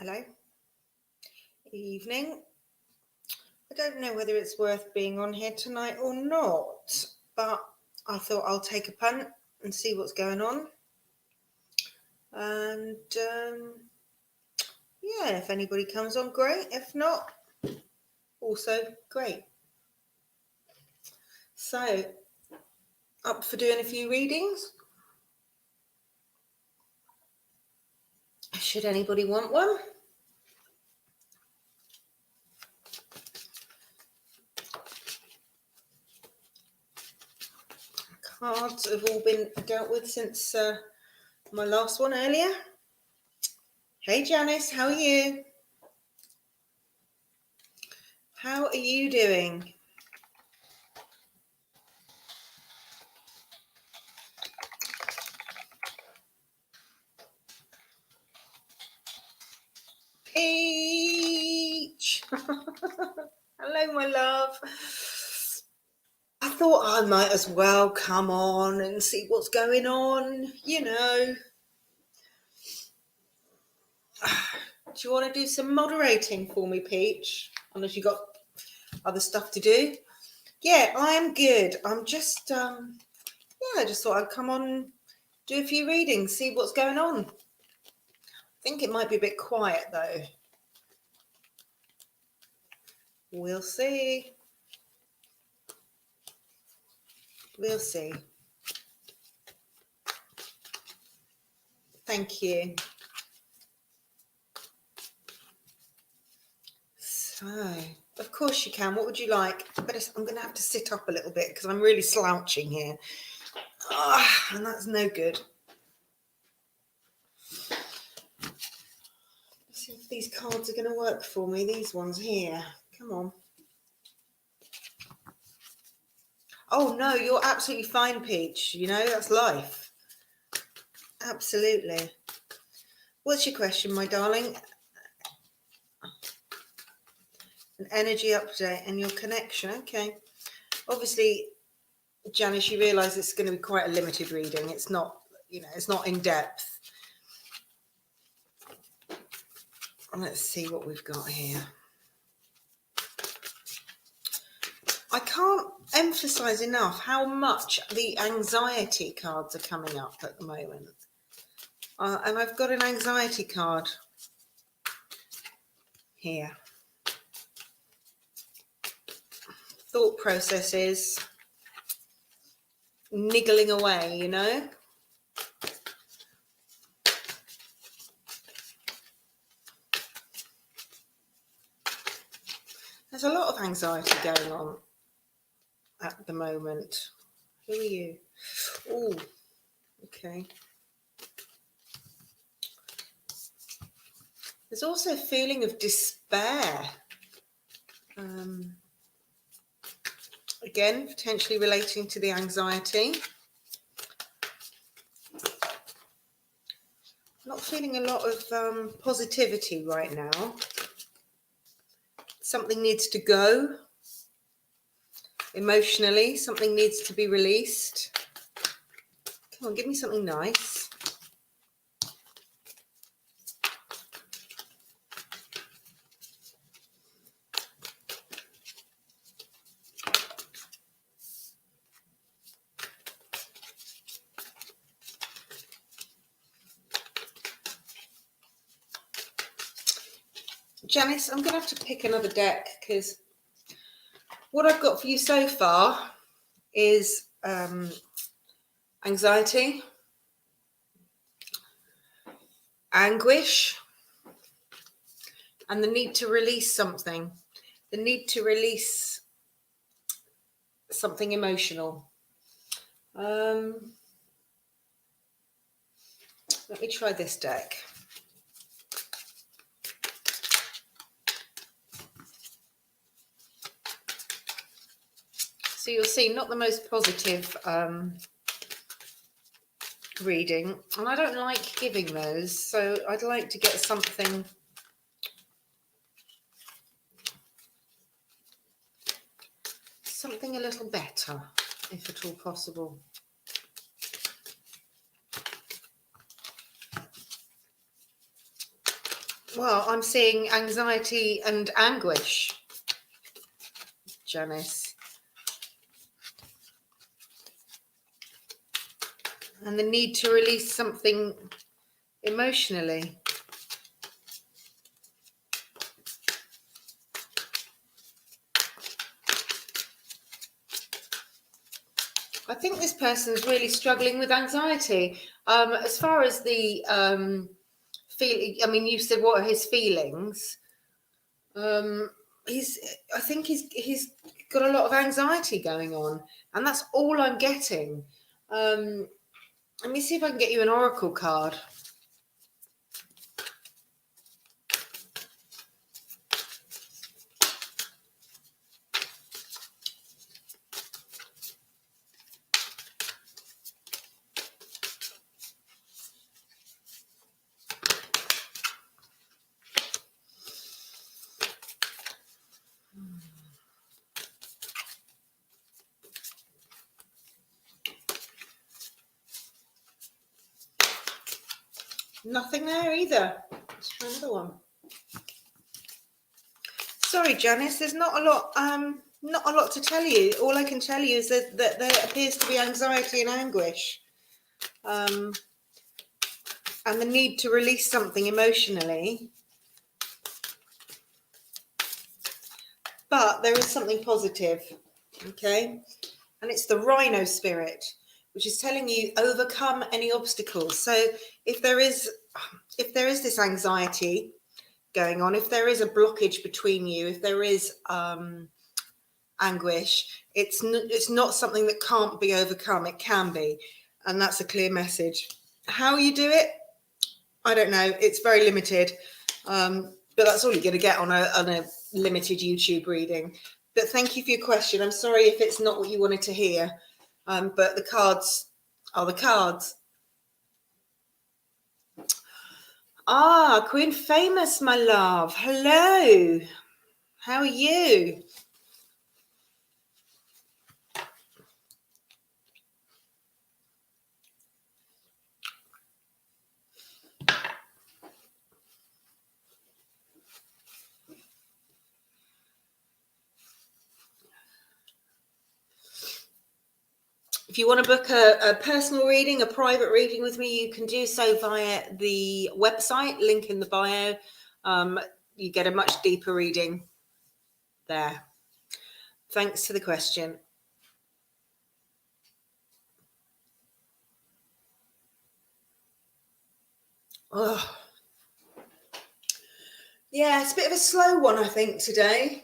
Hello. Evening. I don't know whether it's worth being on here tonight or not, but I thought I'll take a punt and see what's going on. And yeah, if anybody comes on, great. If not, also great. So, up for doing a few readings? Should anybody want one? Cards have all been dealt with since my last one earlier. Hey Janice, how are you? How are you doing? Peach! Hello, my love. I thought I might as well come on and see what's going on, you know. Do you want to do some moderating for me, Peach? Unless you got other stuff to do. Yeah, I am good. I'm just, I just thought I'd come on and do a few readings, see what's going on. I think it might be a bit quiet, though. We'll see. We'll see. Thank you. So, of course you can. What would you like? I'm going to have to sit up a little bit because I'm really slouching here. And that's no good. Let's see if these cards are going to work for me. These ones here. Come on. Oh, no, you're absolutely fine, Peach. You know, that's life. Absolutely. What's your question, my darling? An energy update and your connection. Okay. Obviously, Janice, you realise it's going to be quite a limited reading. It's not, it's not in depth. Let's see what we've got here. I can't emphasize enough how much the anxiety cards are coming up at the moment. And I've got an anxiety card here. Thought processes niggling away, you know. There's a lot of anxiety going on at the moment. Who are you? Oh, okay. There's also a feeling of despair. Again, potentially relating to the anxiety. Not feeling a lot of positivity right now. Something needs to go. Emotionally, something needs to be released. Come on, give me something nice. Janice, I'm going to have to pick another deck because what I've got for you so far is anxiety, anguish, and the need to release something. The need to release something emotional. Let me try this deck. So you'll see, not the most positive reading, and I don't like giving those, so I'd like to get something a little better, if at all possible. Well, I'm seeing anxiety and anguish, Janice. And the need to release something emotionally. I think this person's really struggling with anxiety. As far as the feeling, I mean, you said what are his feelings? I think he's got a lot of anxiety going on, and that's all I'm getting. Let me see if I can get you an oracle card. Nothing there either. Let's try another one. Sorry, Janice, there's not a lot to tell you. All I can tell you is that there appears to be anxiety and anguish, and the need to release something emotionally. But there is something positive, okay? And it's the rhino spirit, which is telling you overcome any obstacles. So if there is this anxiety going on, if there is a blockage between you, if there is anguish, it's not something that can't be overcome. It can be, and that's a clear message. How you do it, I don't know. It's very limited, but that's all you're going to get on a limited YouTube reading. But thank you for your question. I'm sorry if it's not what you wanted to hear, but the cards are the cards. Ah, Queen Famous, my love. Hello. How are you? If you want to book a personal reading, a private reading with me, you can do so via the website, link in the bio. You get a much deeper reading there. Thanks for the question. Oh, yeah, it's a bit of a slow one, I think, today.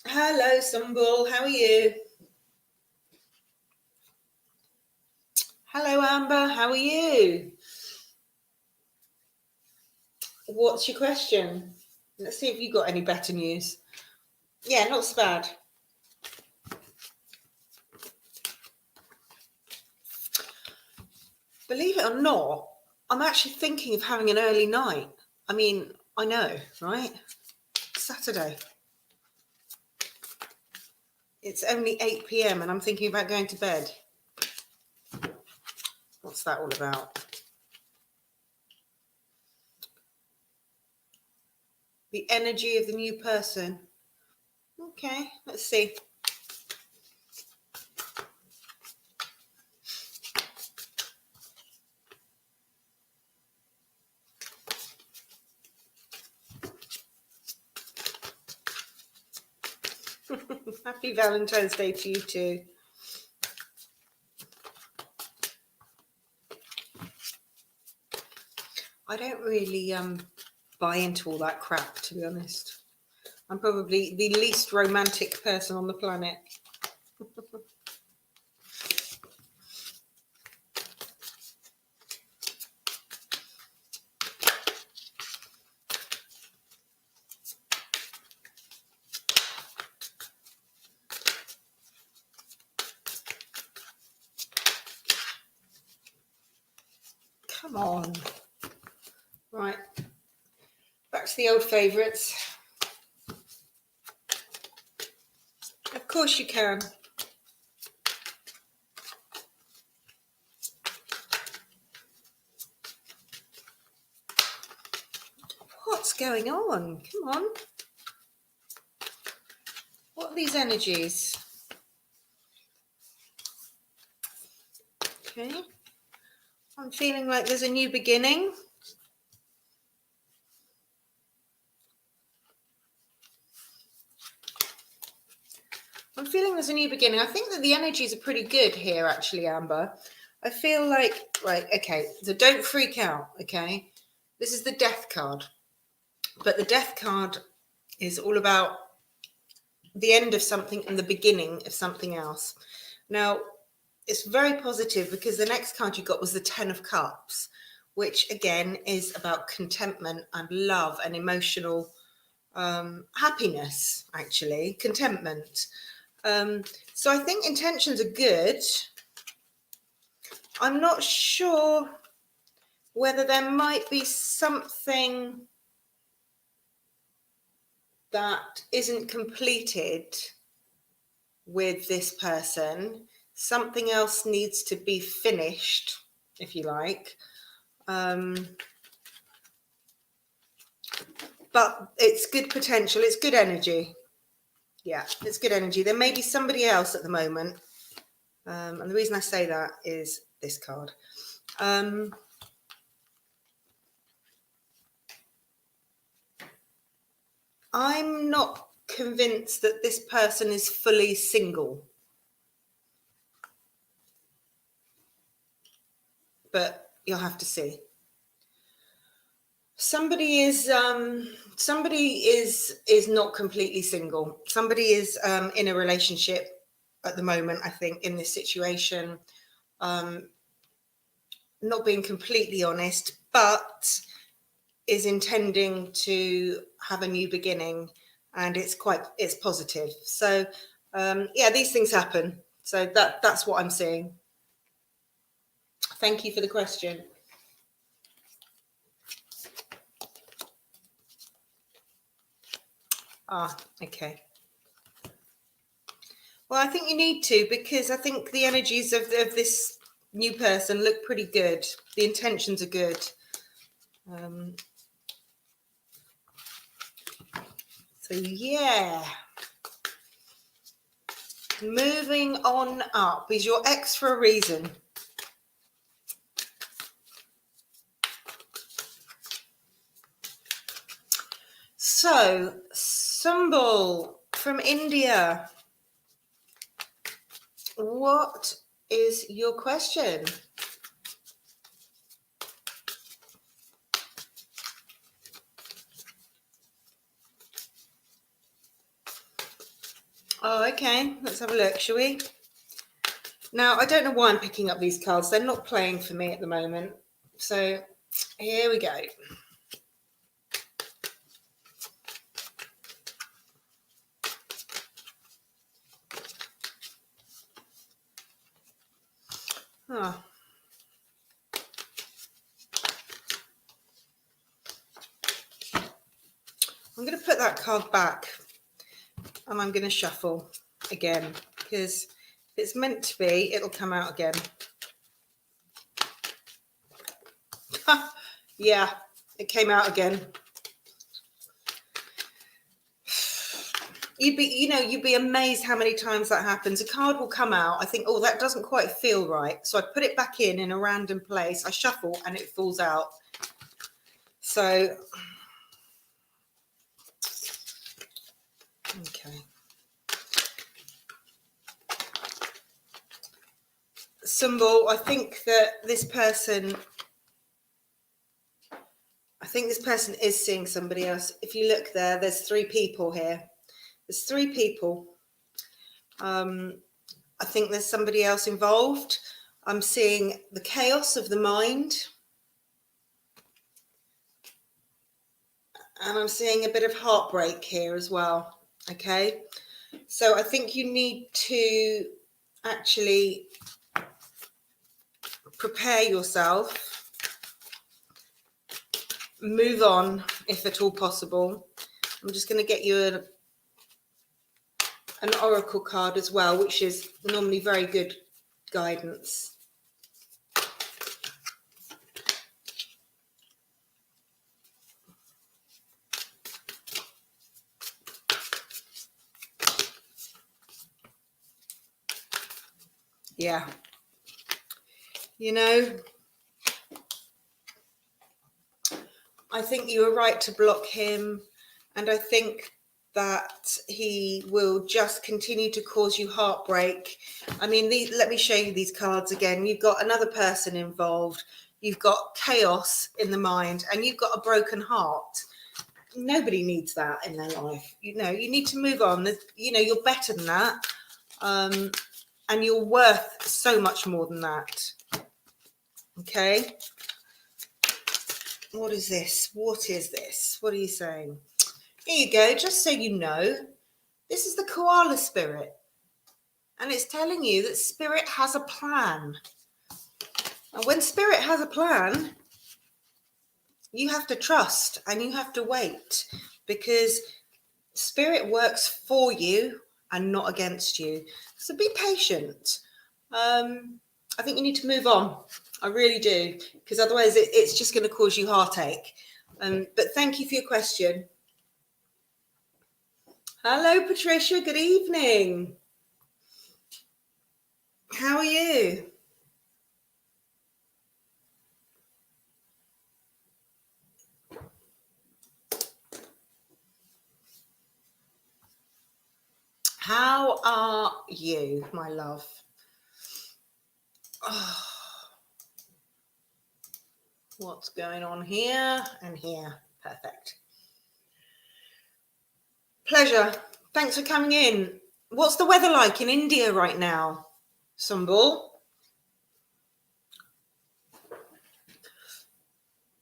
Hello, Sumbul. How are you? Hello, Amber. How are you? What's your question? Let's see if you got any better news. Yeah, not so bad. Believe it or not, I'm actually thinking of having an early night. I mean, I know, right? Saturday. It's only 8 p.m. and I'm thinking about going to bed. What's that all about? The energy of the new person. Okay, let's see. Happy Valentine's Day to you too. I don't really buy into all that crap, to be honest. I'm probably the least romantic person on the planet. Come on. Right. Back to the old favourites. Of course you can. What's going on? Come on. What are these energies? Okay. I'm feeling like there's a new beginning. I'm feeling there's a new beginning. I think that the energies are pretty good here, actually, Amber. I feel like, right, okay, so don't freak out, okay? This is the Death card. But the Death card is all about the end of something and the beginning of something else. Now, it's very positive because the next card you got was the Ten of Cups, which again is about contentment and love and emotional happiness, actually, contentment. So I think intentions are good. I'm not sure whether there might be something that isn't completed with this person. Something else needs to be finished, if you like. But it's good potential. It's good energy. Yeah, it's good energy. There may be somebody else at the moment. And the reason I say that is this card. I'm not convinced that this person is fully single. But you'll have to see. Somebody is not completely single. Somebody is in a relationship at the moment, I think, in this situation. Not being completely honest, but is intending to have a new beginning, and it's positive. So yeah, these things happen. So that's what I'm seeing. Thank you for the question. Okay. Well, I think you need to, because I think the energies of this new person look pretty good. The intentions are good. So yeah. Moving on up. Is your ex for a reason? So, Symbol from India. What is your question? Oh, okay. Let's have a look, shall we? Now, I don't know why I'm picking up these cards. They're not playing for me at the moment. So, here we go. Oh. I'm going to put that card back and I'm going to shuffle again, because if it's meant to be, it'll come out again. Yeah, it came out again. You'd be amazed how many times that happens. A card will come out. I think, oh, that doesn't quite feel right. So I put it back in a random place. I shuffle and it falls out. So, okay. Symbol, I think this person is seeing somebody else. If you look there, there's 3 people here. There's 3 people. I think there's somebody else involved. I'm seeing the chaos of the mind. And I'm seeing a bit of heartbreak here as well. Okay. So I think you need to actually prepare yourself, move on if at all possible. I'm just going to get you an oracle card as well, which is normally very good guidance. Yeah. You know, I think you were right to block him. And I think that he will just continue to cause you heartbreak. I mean, let me show you these cards again. You've got another person involved. You've got chaos in the mind, and you've got a broken heart. Nobody needs that in their life. You know, you need to move on. You know, you're better than that. And you're worth so much more than that. Okay. What is this? What is this? What are you saying? Here you go. Just so you know, this is the koala spirit. And it's telling you that spirit has a plan. And when spirit has a plan, you have to trust and you have to wait, because spirit works for you and not against you. So be patient. I think you need to move on. I really do, because otherwise it's just going to cause you heartache. But thank you for your question. Hello, Patricia. Good evening. How are you? How are you, my love? Oh, what's going on here and here? Perfect. Pleasure. Thanks for coming in. What's the weather like in India right now, Sumbul?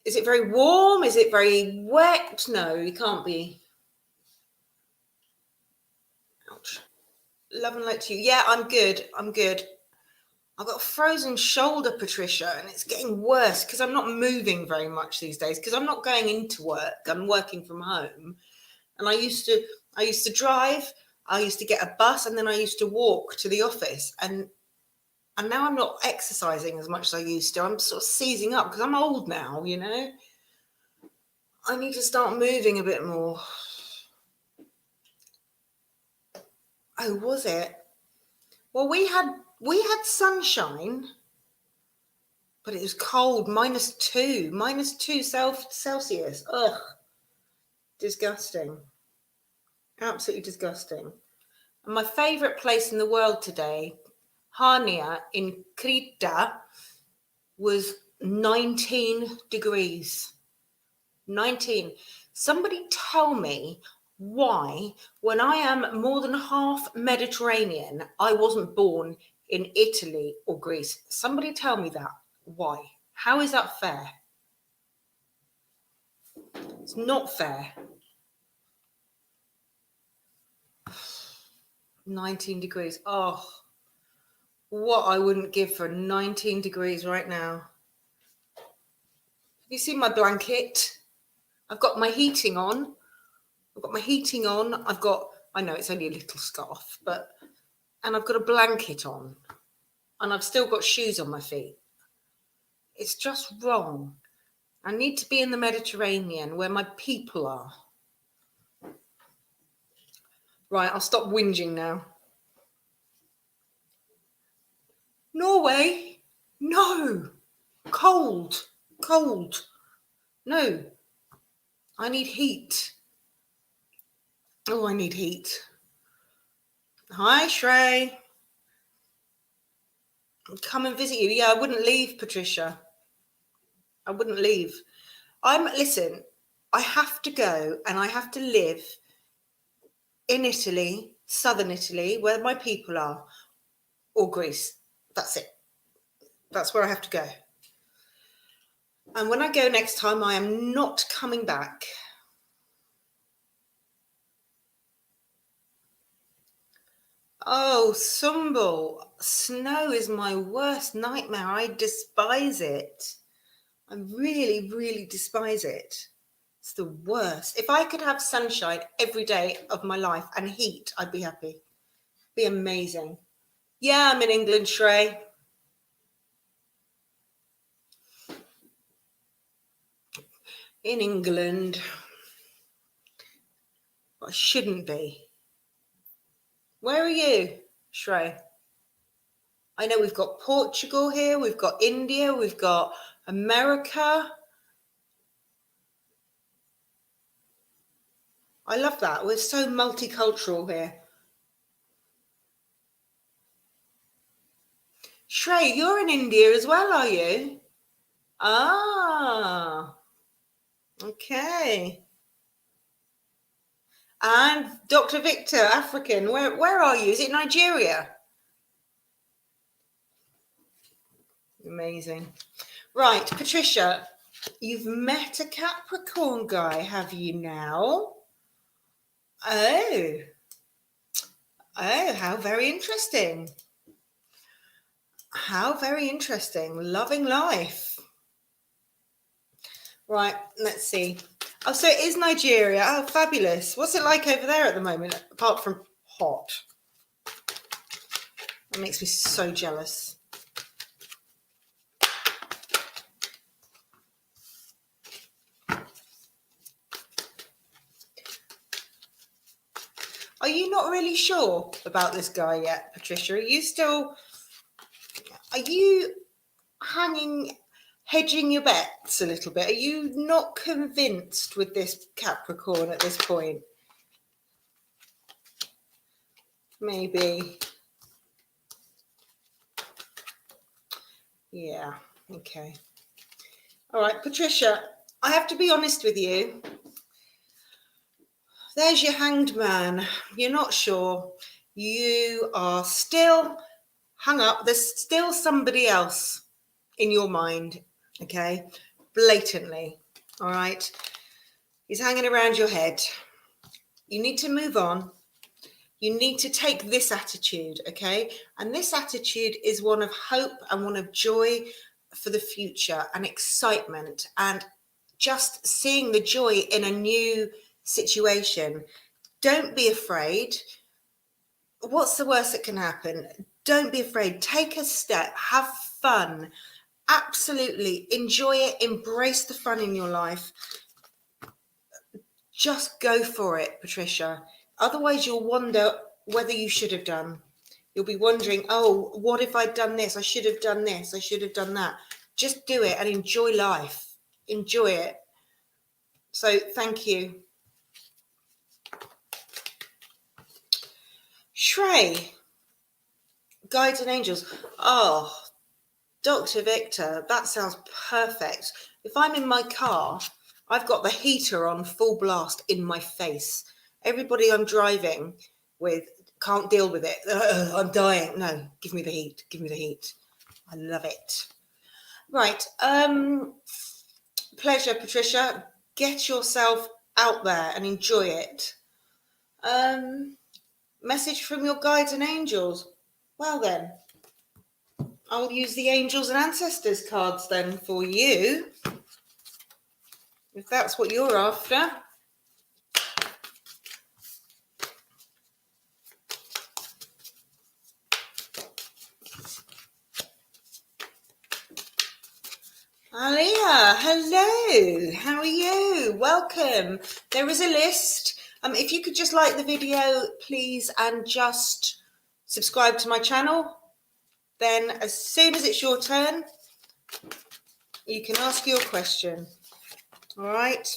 Is it very warm? Is it very wet? No, you can't be. Ouch. Love and light to you. Yeah, I'm good. I'm good. I've got a frozen shoulder, Patricia, and it's getting worse because I'm not moving very much these days, because I'm not going into work. I'm working from home. And I used to drive, I used to get a bus, and then I used to walk to the office. And now I'm not exercising as much as I used to. I'm sort of seizing up because I'm old now, you know. I need to start moving a bit more. Oh, was it? Well, we had sunshine, but it was cold, -2 Celsius. Ugh, disgusting. Absolutely disgusting. And my favorite place in the world today, Hania in Crete, was 19 degrees. 19. Somebody tell me why, when I am more than half Mediterranean, I wasn't born in Italy or Greece. Somebody tell me that. Why? How is that fair? It's not fair. 19 degrees. Oh, what I wouldn't give for 19 degrees right now. Have you seen my blanket? I've got my heating on. I know it's only a little scarf, and I've got a blanket on, and I've still got shoes on my feet. It's just wrong. I need to be in the Mediterranean where my people are. Right, I'll stop whinging now. Norway? No. Cold. No. I need heat. Oh, I need heat. Hi, Shrey. Come and visit you. Yeah, I wouldn't leave, Patricia. I wouldn't leave. Listen, I have to go and I have to live in Italy, southern Italy, where my people are, or Greece. That's it. That's where I have to go. And when I go next time, I am not coming back. Oh, Sumbul, snow is my worst nightmare. I despise it. I really, really despise it. It's the worst. If I could have sunshine every day of my life and heat, I'd be happy. It'd be amazing. Yeah, I'm in England, Shrey. In England. But I shouldn't be. Where are you, Shrey? I know we've got Portugal here, we've got India, we've got America. I love that. We're so multicultural here. Shrey, you're in India as well, are you? Ah, okay. And Dr. Victor, African, where are you? Is it Nigeria? Amazing. Right, Patricia, you've met a Capricorn guy, have you now? Oh, how very interesting. How very interesting. Loving life. Right, let's see. Oh, so it is Nigeria. Oh, fabulous. What's it like over there at the moment, apart from hot? That makes me so jealous. Are you not really sure about this guy yet, Patricia? Are you hedging your bets a little bit? Are you not convinced with this Capricorn at this point? Maybe. Yeah, okay. All right, Patricia, I have to be honest with you. There's your Hanged Man. You're not sure. You are still hung up. There's still somebody else in your mind, okay? Blatantly, all right? He's hanging around your head. You need to move on. You need to take this attitude, okay? And this attitude is one of hope and one of joy for the future and excitement and just seeing the joy in a new situation. Don't be afraid. What's the worst that can happen? Don't be afraid. Take a step. Have fun. Absolutely. Enjoy it. Embrace the fun in your life. Just go for it, Patricia. Otherwise, you'll wonder whether you should have done. You'll be wondering, oh, what if I'd done this? I should have done this. I should have done that. Just do it and enjoy life. Enjoy it. So thank you. Shrey, guides and angels. Oh, Dr. Victor, that sounds perfect. If I'm in my car, I've got the heater on full blast in my face. Everybody I'm driving with can't deal with it. I'm dying. No, give me the heat. Give me the heat. I love it. Right. Pleasure, Patricia. Get yourself out there and enjoy it. Message from your guides and angels. Well then, I'll use the angels and ancestors cards then for you, if that's what you're after. Alia, hello, how are you? Welcome. There is a list. If you could just like the video, please, and just subscribe to my channel. Then as soon as it's your turn, you can ask your question. All right.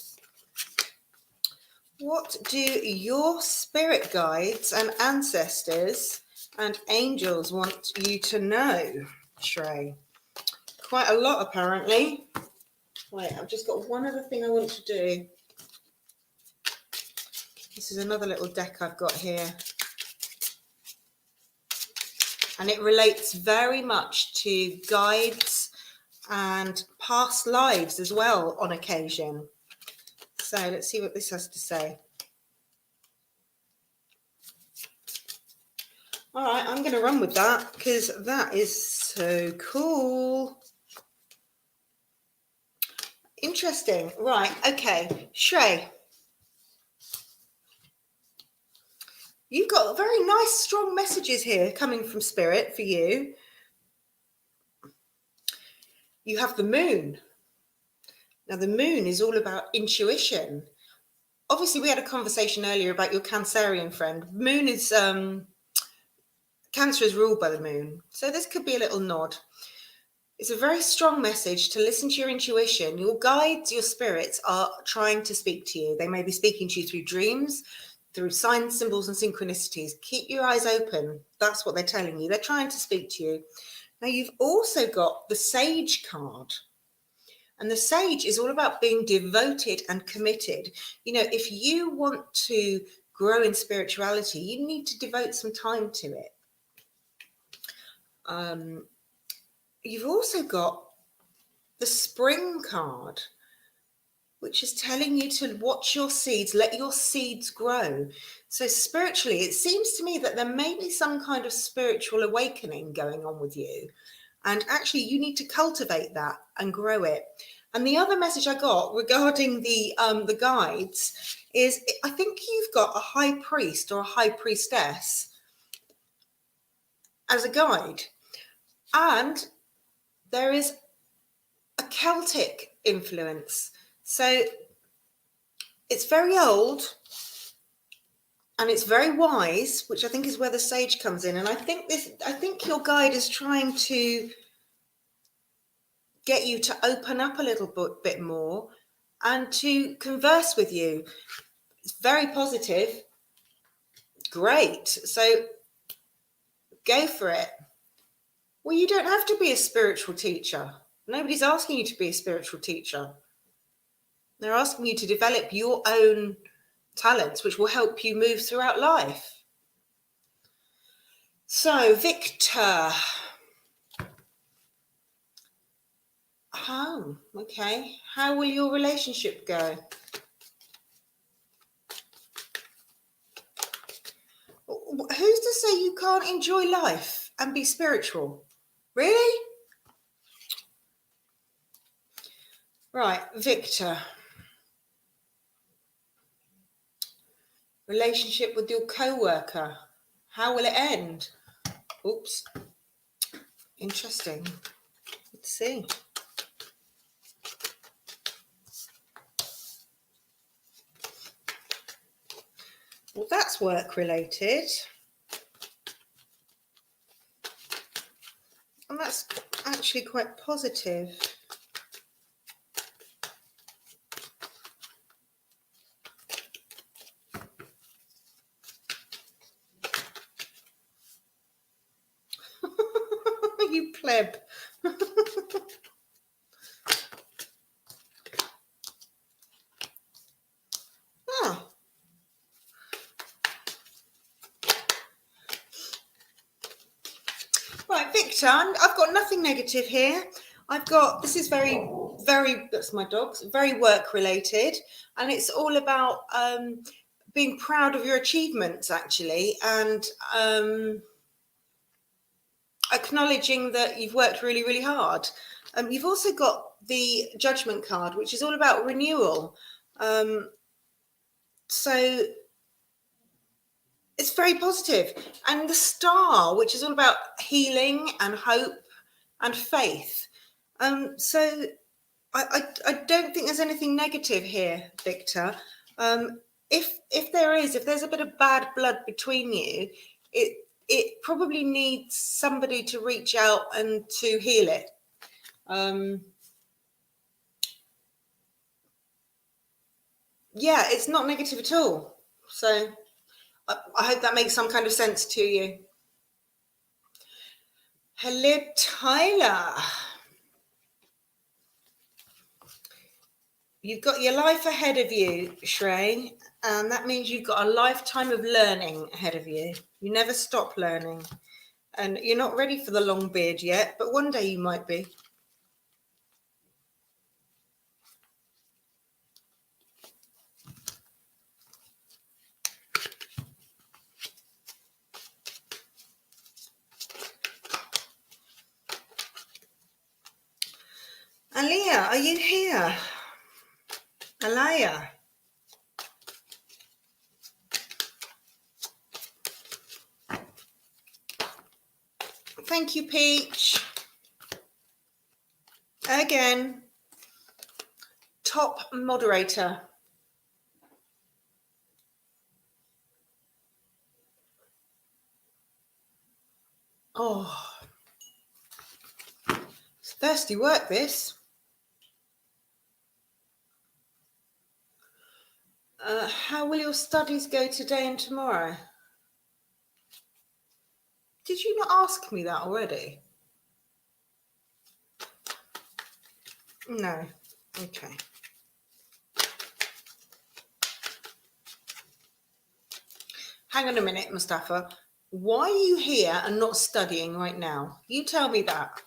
What do your spirit guides and ancestors and angels want you to know, Shrey? Quite a lot, apparently. Wait, I've just got one other thing I want to do. This is another little deck I've got here. And it relates very much to guides and past lives as well on occasion. So let's see what this has to say. All right, I'm going to run with that because that is so cool. Interesting. Right, okay. Shrey, you've got very nice, strong messages here coming from Spirit for you. You have the moon. Now, the moon is all about intuition. Obviously, we had a conversation earlier about your Cancerian friend. Moon is Cancer is ruled by the moon, so this could be a little nod. It's a very strong message to listen to your intuition. Your guides, your spirits are trying to speak to you. They may be speaking to you through dreams, through signs, symbols, and synchronicities. Keep your eyes open. That's what they're telling you. They're trying to speak to you. Now, you've also got the Sage card. And the Sage is all about being devoted and committed. You know, if you want to grow in spirituality, you need to devote some time to it. You've also got the Spring card, which is telling you to watch your seeds, let your seeds grow. So spiritually, it seems to me that there may be some kind of spiritual awakening going on with you. And actually, you need to cultivate that and grow it. And the other message I got regarding the guides is, I think you've got a high priest or a high priestess as a guide. And there is a Celtic influence. So it's very old and it's very wise, which I think is where the Sage comes in. And I think your guide is trying to get you to open up a little bit more and to converse with you. It's very positive. Great. So go for it. Well, you don't have to be a spiritual teacher. Nobody's asking you to be a spiritual teacher. They're asking you to develop your own talents, which will help you move throughout life. So, Victor. Oh, okay. How will your relationship go? Who's to say you can't enjoy life and be spiritual? Really? Right, Victor. Relationship with your co-worker. How will it end? Oops. Interesting. Let's see. Well, that's work related. And that's actually quite positive. You pleb. Ah. Right, Victor, I've got nothing negative here. This is very, that's my dog's, very work related. And it's all about being proud of your achievements, actually, and acknowledging that you've worked really, really hard. You've also got the Judgment card, which is all about renewal. So it's very positive. And the Star, which is all about healing and hope and faith. So I don't think there's anything negative here, Victor. If there's a bit of bad blood between you, it probably needs somebody to reach out and to heal it. Yeah, it's not negative at all. So I hope that makes some kind of sense to you. Hello, Tyler. You've got your life ahead of you, Shrey, and that means you've got a lifetime of learning ahead of you. You never stop learning. And you're not ready for the long beard yet, but one day you might be. Aliyah, are you here? Aliyah. Thank you, Peach. Again, top moderator. Oh, it's thirsty work, this. How will your studies go today and tomorrow? Did you not ask me that already? No. Okay. Hang on a minute, Mustafa. Why are you here and not studying right now? You tell me that.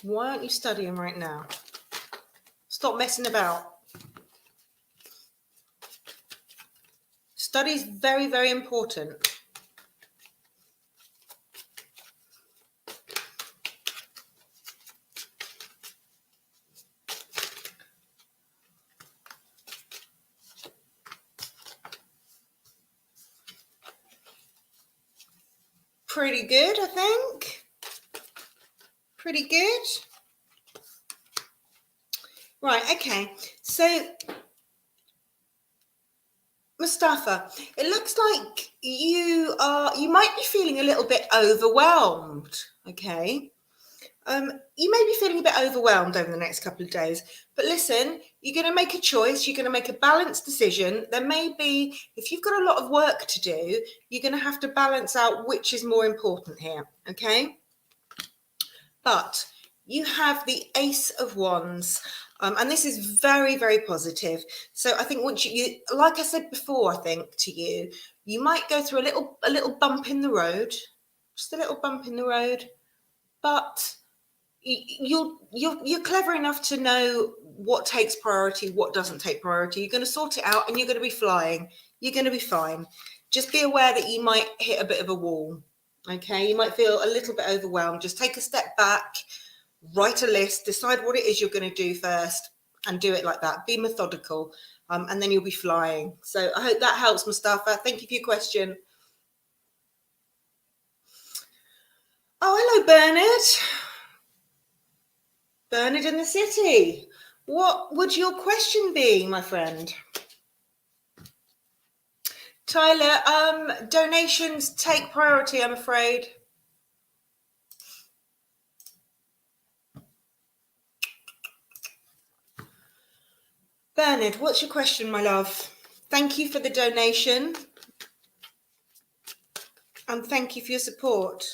Why aren't you studying right now? Stop messing about. Study is very, very important. Pretty good, I think. Pretty good. Right, okay. So, Mustafa, it looks like you might be feeling a little bit overwhelmed, okay? You may be feeling a bit overwhelmed over the next couple of days, but listen, you're going to make a choice. You're going to make a balanced decision. There may be, if you've got a lot of work to do, you're going to have to balance out which is more important here, okay? But you have the Ace of Wands, and this is very, very positive. So I think once you, like I said before, I think to you, you might go through a little bump in the road, just a little bump in the road, but you're clever enough to know what takes priority, what doesn't take priority. You're going to sort it out and you're going to be flying. You're going to be fine. Just be aware that you might hit a bit of a wall. Okay, you might feel a little bit overwhelmed. Just take a step back, write a list, decide what it is you're going to do first, and do it like that. Be methodical, and then you'll be flying. So I hope that helps, Mustafa. Thank you for your question. Oh, hello, Bernard. Bernard in the city. What would your question be, my friend? Tyler, donations take priority, I'm afraid. Bernard, what's your question, my love? Thank you for the donation. And thank you for your support.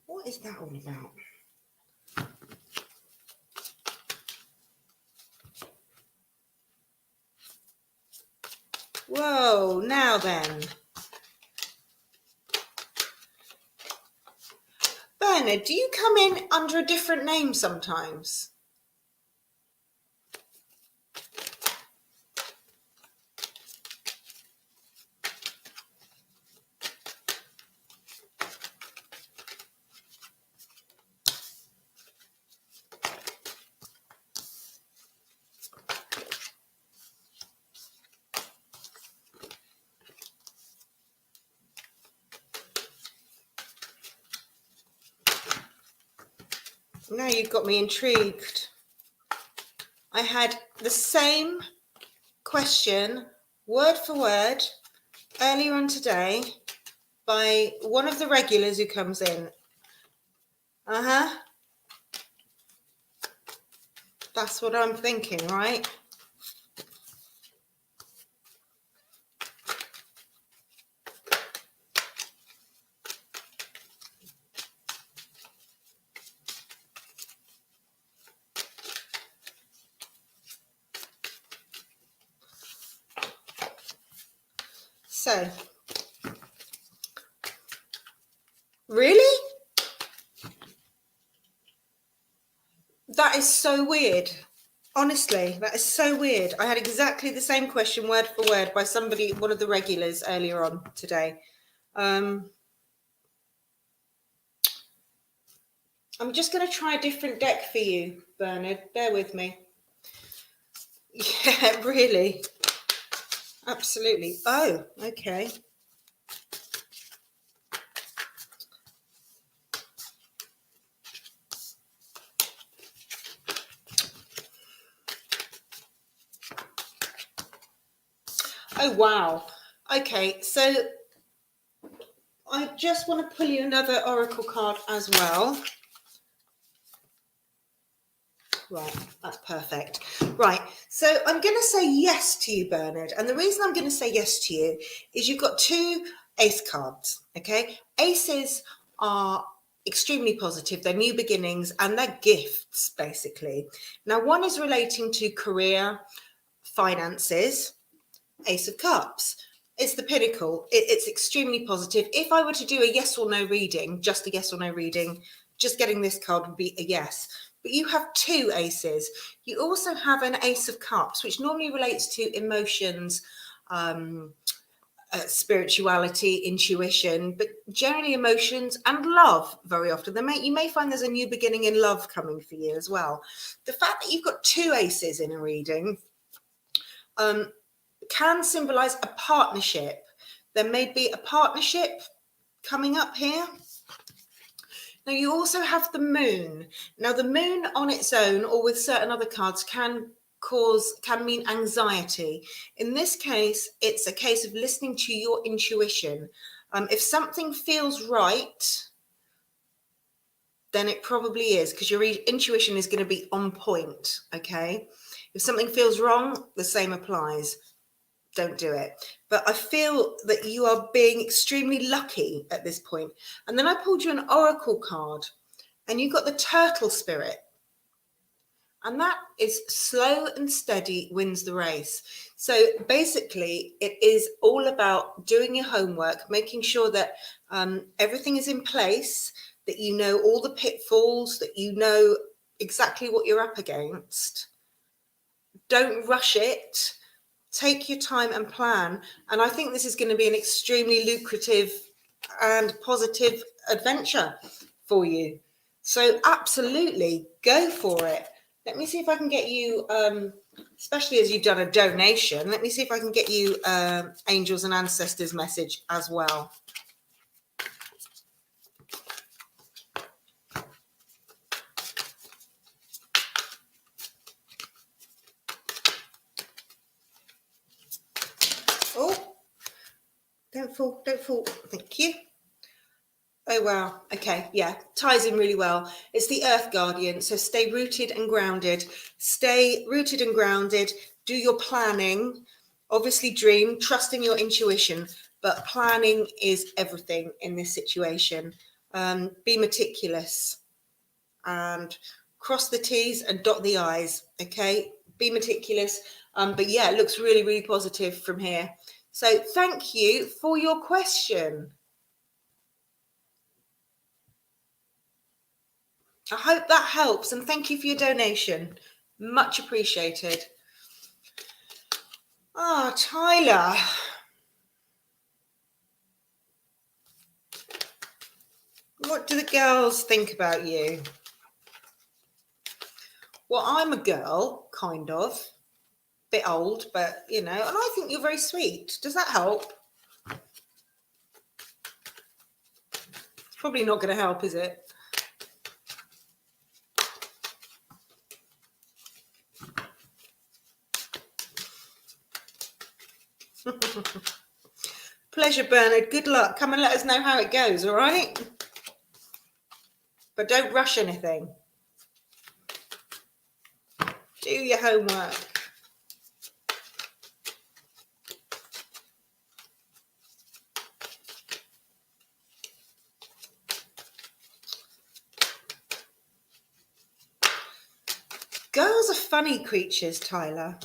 What is that all about? Whoa, now then. Bernard, do you come in under a different name sometimes? Now you've got me intrigued. I had the same question, word for word, earlier on today by one of the regulars who comes in. That's what I'm thinking, right? So, really? That is so weird. Honestly, that is so weird. I had exactly the same question, word for word, by somebody, one of the regulars earlier on today. I'm just going to try a different deck for you, Bernard. Bear with me. Yeah, really. Absolutely. Oh, okay. Oh, wow. Okay, so I just want to pull you another oracle card as well. Right, that's perfect. Right, so I'm going to say yes to you, Bernard. And the reason I'm going to say yes to you is you've got two ace cards, okay? Aces are extremely positive. They're new beginnings and they're gifts, basically. Now, one is relating to career, finances, Ace of Cups. It's the pinnacle. It's extremely positive. If I were to do a yes or no reading, just a yes or no reading, just getting this card would be a yes. But you have two aces. You also have an Ace of Cups, which normally relates to emotions, spirituality, intuition, but generally emotions and love very often. You may find there's a new beginning in love coming for you as well. The fact that you've got two aces in a reading can symbolize a partnership. There may be a partnership coming up here. Now you also have the moon. Now the moon on its own or with certain other cards can mean anxiety. In this case, it's a case of listening to your intuition. If something feels right, then it probably is, because your intuition is going to be on point, okay? If something feels wrong, the same applies. Don't do it. But I feel that you are being extremely lucky at this point. And then I pulled you an oracle card and you got the turtle spirit. And that is slow and steady wins the race. So basically, it is all about doing your homework, making sure that everything is in place, that you know all the pitfalls, that you know exactly what you're up against. Don't rush it. Take your time and plan. And I think this is going to be an extremely lucrative and positive adventure for you. So absolutely go for it. Let me see if I can get you, especially as you've done a donation, let me see if I can get you angels and ancestors message as well. Oh, don't fall, don't fall. Thank you. Oh, wow. Okay. Yeah. Ties in really well. It's the Earth Guardian. So stay rooted and grounded. Stay rooted and grounded. Do your planning. Obviously dream, trusting your intuition, but planning is everything in this situation. Be meticulous and cross the T's and dot the I's. Okay. Be meticulous. But yeah, it looks really, really positive from here. So thank you for your question. I hope that helps, and thank you for your donation. Much appreciated. Ah, Tyler. What do the girls think about you? Well, I'm a girl, kind of. Bit old, but, you know, and I think you're very sweet. Does that help? It's probably not going to help, is it? Pleasure, Bernard. Good luck. Come and let us know how it goes, all right? But don't rush anything. Do your homework. Girls are funny creatures, Tyler.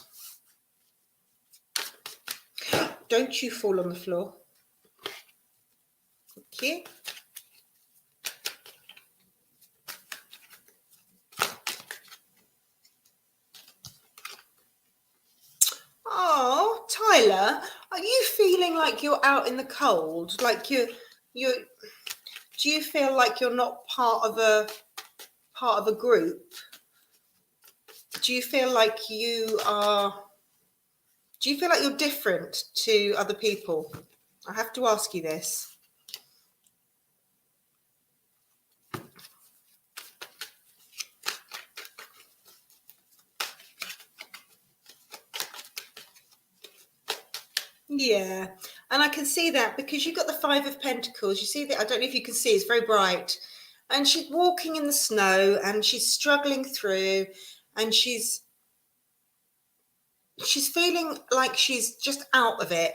Don't you fall on the floor. Thank you. Oh, Tyler, are you feeling like you're out in the cold? Like you do you feel like you're not part of a group? Do you feel like you're different to other people? I have to ask you this. Yeah, and I can see that because you've got the Five of Pentacles. You see that? I don't know if you can see, it's very bright. And she's walking in the snow and she's struggling through, and she's feeling like she's just out of it.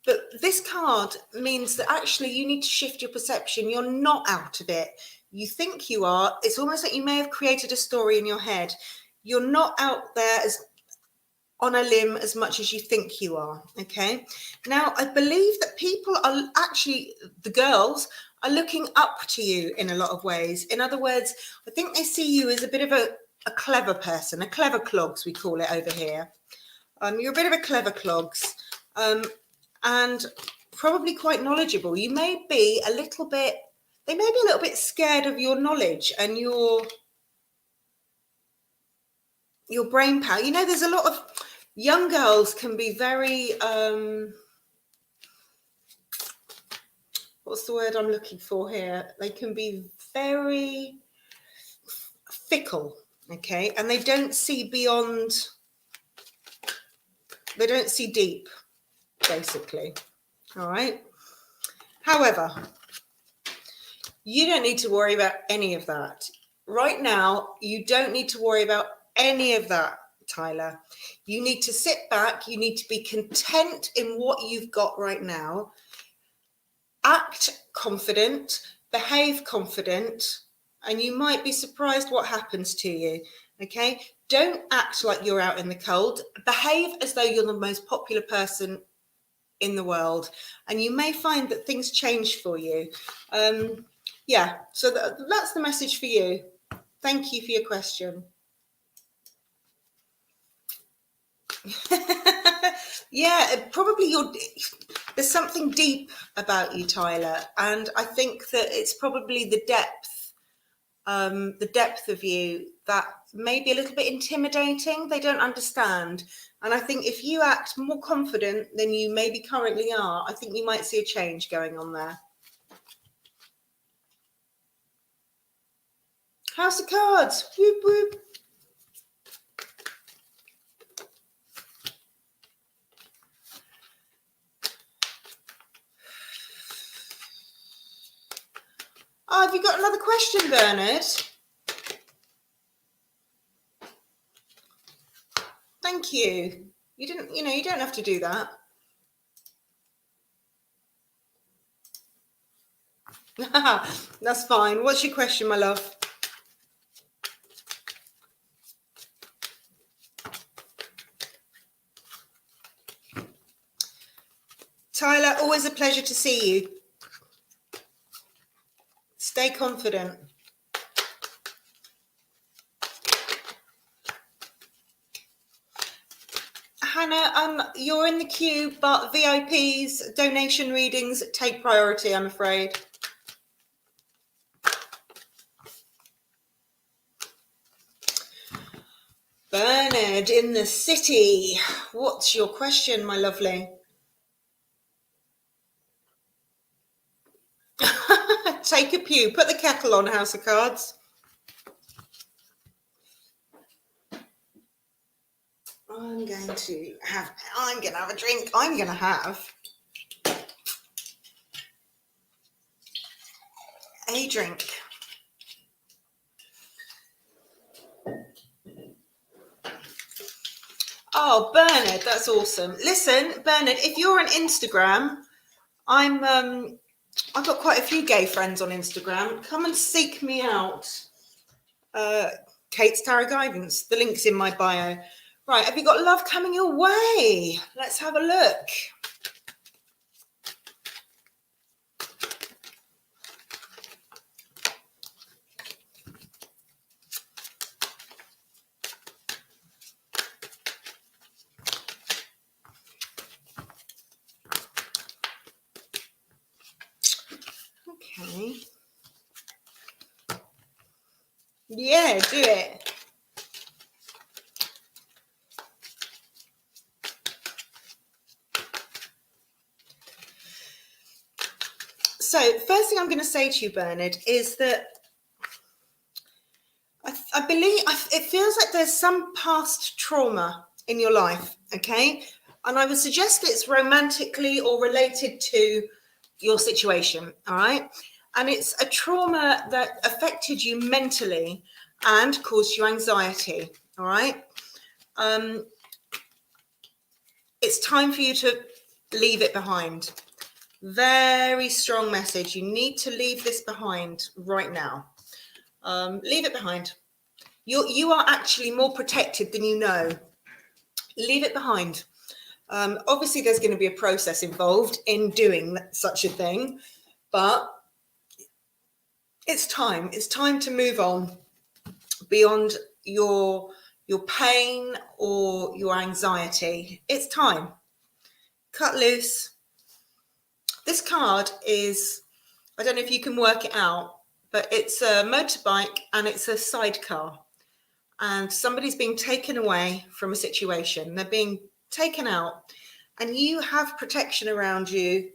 But this card means that actually you need to shift your perception. You're not out of it. You think you are. It's almost like you may have created a story in your head. You're not out there as on a limb as much as you think you are. Okay. Now, I believe that people are actually, the girls are looking up to you in a lot of ways. In other words, I think they see you as a bit of a clever person, a clever clogs, we call it over here. You're a bit of a clever clogs, and probably quite knowledgeable. You may be a little bit, they may be a little bit scared of your knowledge and your brain power. You know, there's a lot of young girls can be very, what's the word I'm looking for here? They can be very fickle, okay? And they don't see beyond, they don't see deep, basically. All right. However, you don't need to worry about any of that. Right now, you don't need to worry about any of that, Tyler. You need to sit back. You need to be content in what you've got right now. Act confident, behave confident, and you might be surprised what happens to you. Okay? Don't act like you're out in the cold. Behave as though you're the most popular person in the world, and you may find that things change for you. Yeah, so that's the message for you. Thank you for your question. Yeah, probably there's something deep about you, Tyler, and I think that it's probably the depth of you that may be a little bit intimidating. They don't understand. And I think if you act more confident than you maybe currently are, I think you might see a change going on there. House of Cards. Whoop, whoop. Oh, have you got another question, Bernard? Thank you. You didn't, you don't have to do that. That's fine. What's your question, my love? Tyler, always a pleasure to see you. Stay confident. Hannah, you're in the queue, but VIPs, donation readings take priority, I'm afraid. Bernard in the city. What's your question, my lovely? Take a pew. Put the kettle on, House of Cards. I'm going to have a drink. I'm going to have a drink. Oh, Bernard, that's awesome. Listen, Bernard, if you're on Instagram, I've got quite a few gay friends on Instagram. Come and seek me out. Kate's Tarot Guidance. The link's in my bio. Right, have you got love coming your way? Let's have a look. Okay. Yeah, do it. So, first thing I'm going to say to you, Bernard, is that I believe it feels like there's some past trauma in your life, okay? And I would suggest it's romantically or related to your situation, all right? And it's a trauma that affected you mentally and caused you anxiety, all right? It's time for you to leave it behind. Very strong message. You need to leave this behind right now. Leave it behind. You are actually more protected than you know. Leave it behind. Obviously, there's going to be a process involved in doing such a thing, but it's time. It's time to move on beyond your pain or your anxiety. It's time. Cut loose. This card is, I don't know if you can work it out, but it's a motorbike and it's a sidecar. And somebody's being taken away from a situation. They're being taken out, and you have protection around you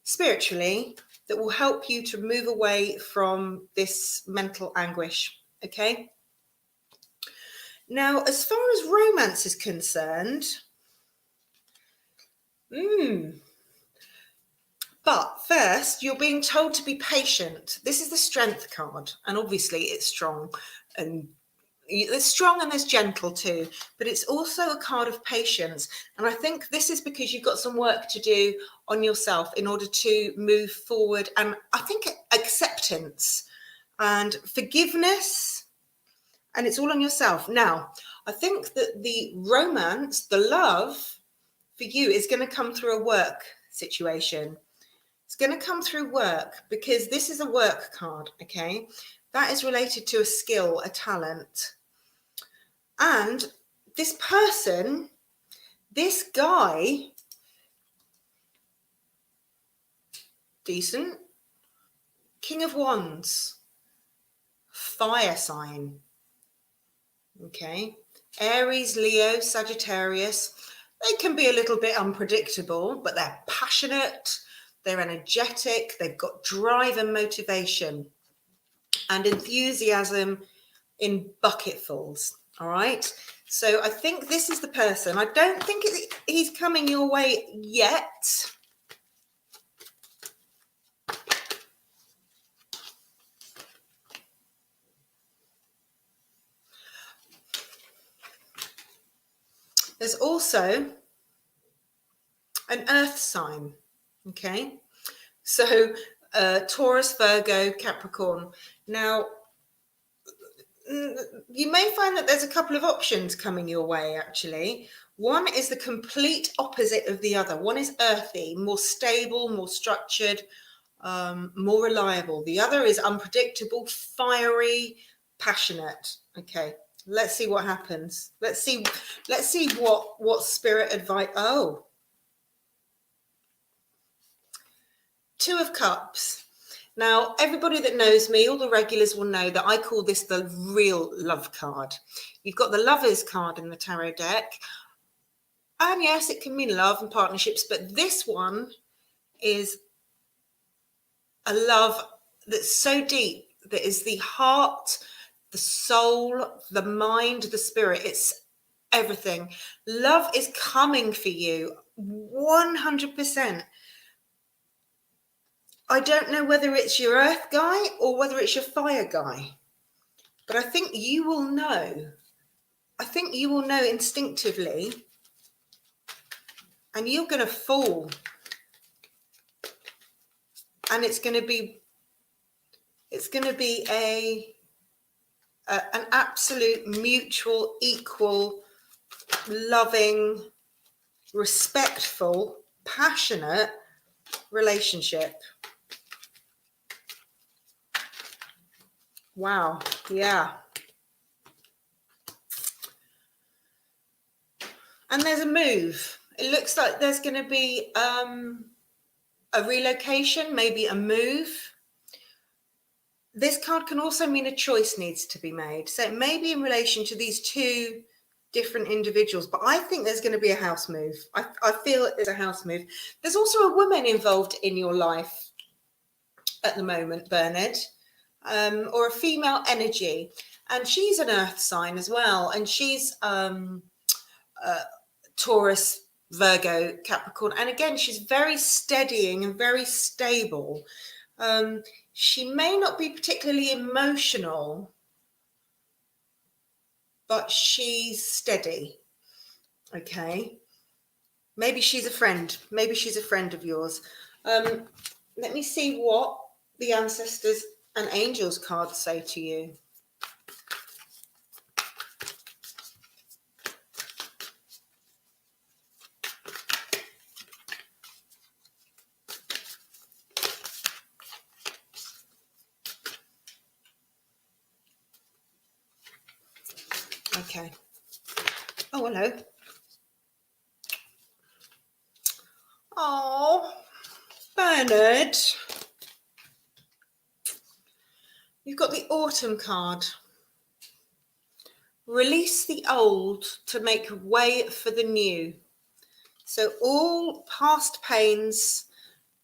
spiritually that will help you to move away from this mental anguish. Okay. Now, as far as romance is concerned, but first, you're being told to be patient. This is the Strength card, and obviously it's strong, and there's strong and there's gentle too, but it's also a card of patience. And I think this is because you've got some work to do on yourself in order to move forward. And I think acceptance and forgiveness, and it's all on yourself. Now, I think that the romance, the love for you is going to come through a work situation. It's going to come through work because this is a work card, okay? That is related to a skill, a talent. And this person, this guy, decent, King of Wands, fire sign, okay? Aries, Leo, Sagittarius, they can be a little bit unpredictable, but they're passionate, they're energetic, they've got drive and motivation and enthusiasm in bucketfuls, all right? So I think this is the person. I don't think he's coming your way yet. There's also an earth sign, okay? So Taurus, Virgo, Capricorn. Now, you may find that there's a couple of options coming your way, actually. One is the complete opposite of the other. One is earthy, more stable, more structured, more reliable. The other is unpredictable, fiery, passionate. Okay, let's see what happens. Let's see what spirit advice. Oh, Two of Cups. Now, everybody that knows me, all the regulars will know that I call this the real love card. You've got the Lovers card in the tarot deck. And yes, it can mean love and partnerships, but this one is a love that's so deep, that is the heart, the soul, the mind, the spirit. It's everything. Love is coming for you 100%. I don't know whether it's your earth guy or whether it's your fire guy, but I think you will know. I think you will know instinctively, and you're going to fall. And it's going to be an absolute mutual, equal, loving, respectful, passionate relationship. Wow. Yeah. And there's a move. It looks like there's going to be a relocation, maybe a move. This card can also mean a choice needs to be made. So it may be in relation to these two different individuals, but I think there's going to be a house move. I feel there's a house move. There's also a woman involved in your life at the moment, Bernard, or a female energy. And she's an earth sign as well. And she's Taurus, Virgo, Capricorn. And again, she's very steadying and very stable. She may not be particularly emotional, but she's steady. Okay. Maybe she's a friend. Maybe she's a friend of yours. Let me see what the ancestors and angels cards say to you. Okay. Oh, hello. Oh, Bernard. You've got the autumn card. Release the old to make way for the new. So all past pains,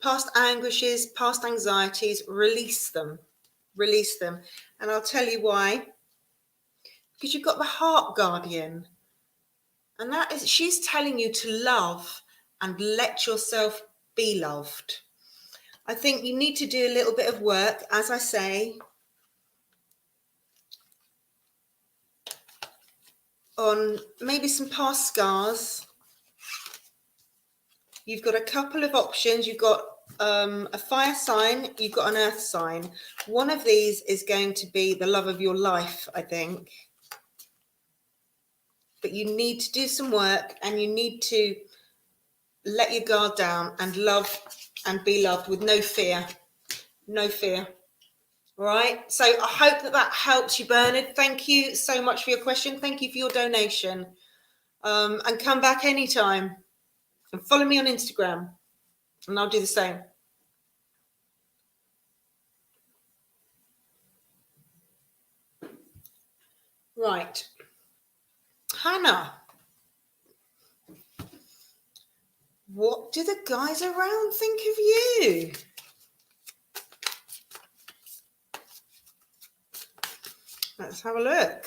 past anguishes, past anxieties, release them. Release them. And I'll tell you why. Because you've got the heart guardian. And that is, she's telling you to love and let yourself be loved. I think you need to do a little bit of work, as I say, on maybe some past scars. You've got a couple of options. You've got a fire sign, you've got an earth sign. One of these is going to be the love of your life, I think. But you need to do some work, and you need to let your guard down and love and be loved with no fear. No fear. All right. So I hope that helps you, Bernard. Thank you so much for your question. Thank you for your donation. And come back anytime. And follow me on Instagram. And I'll do the same. Right. Hannah. What do the guys around think of you? Let's have a look.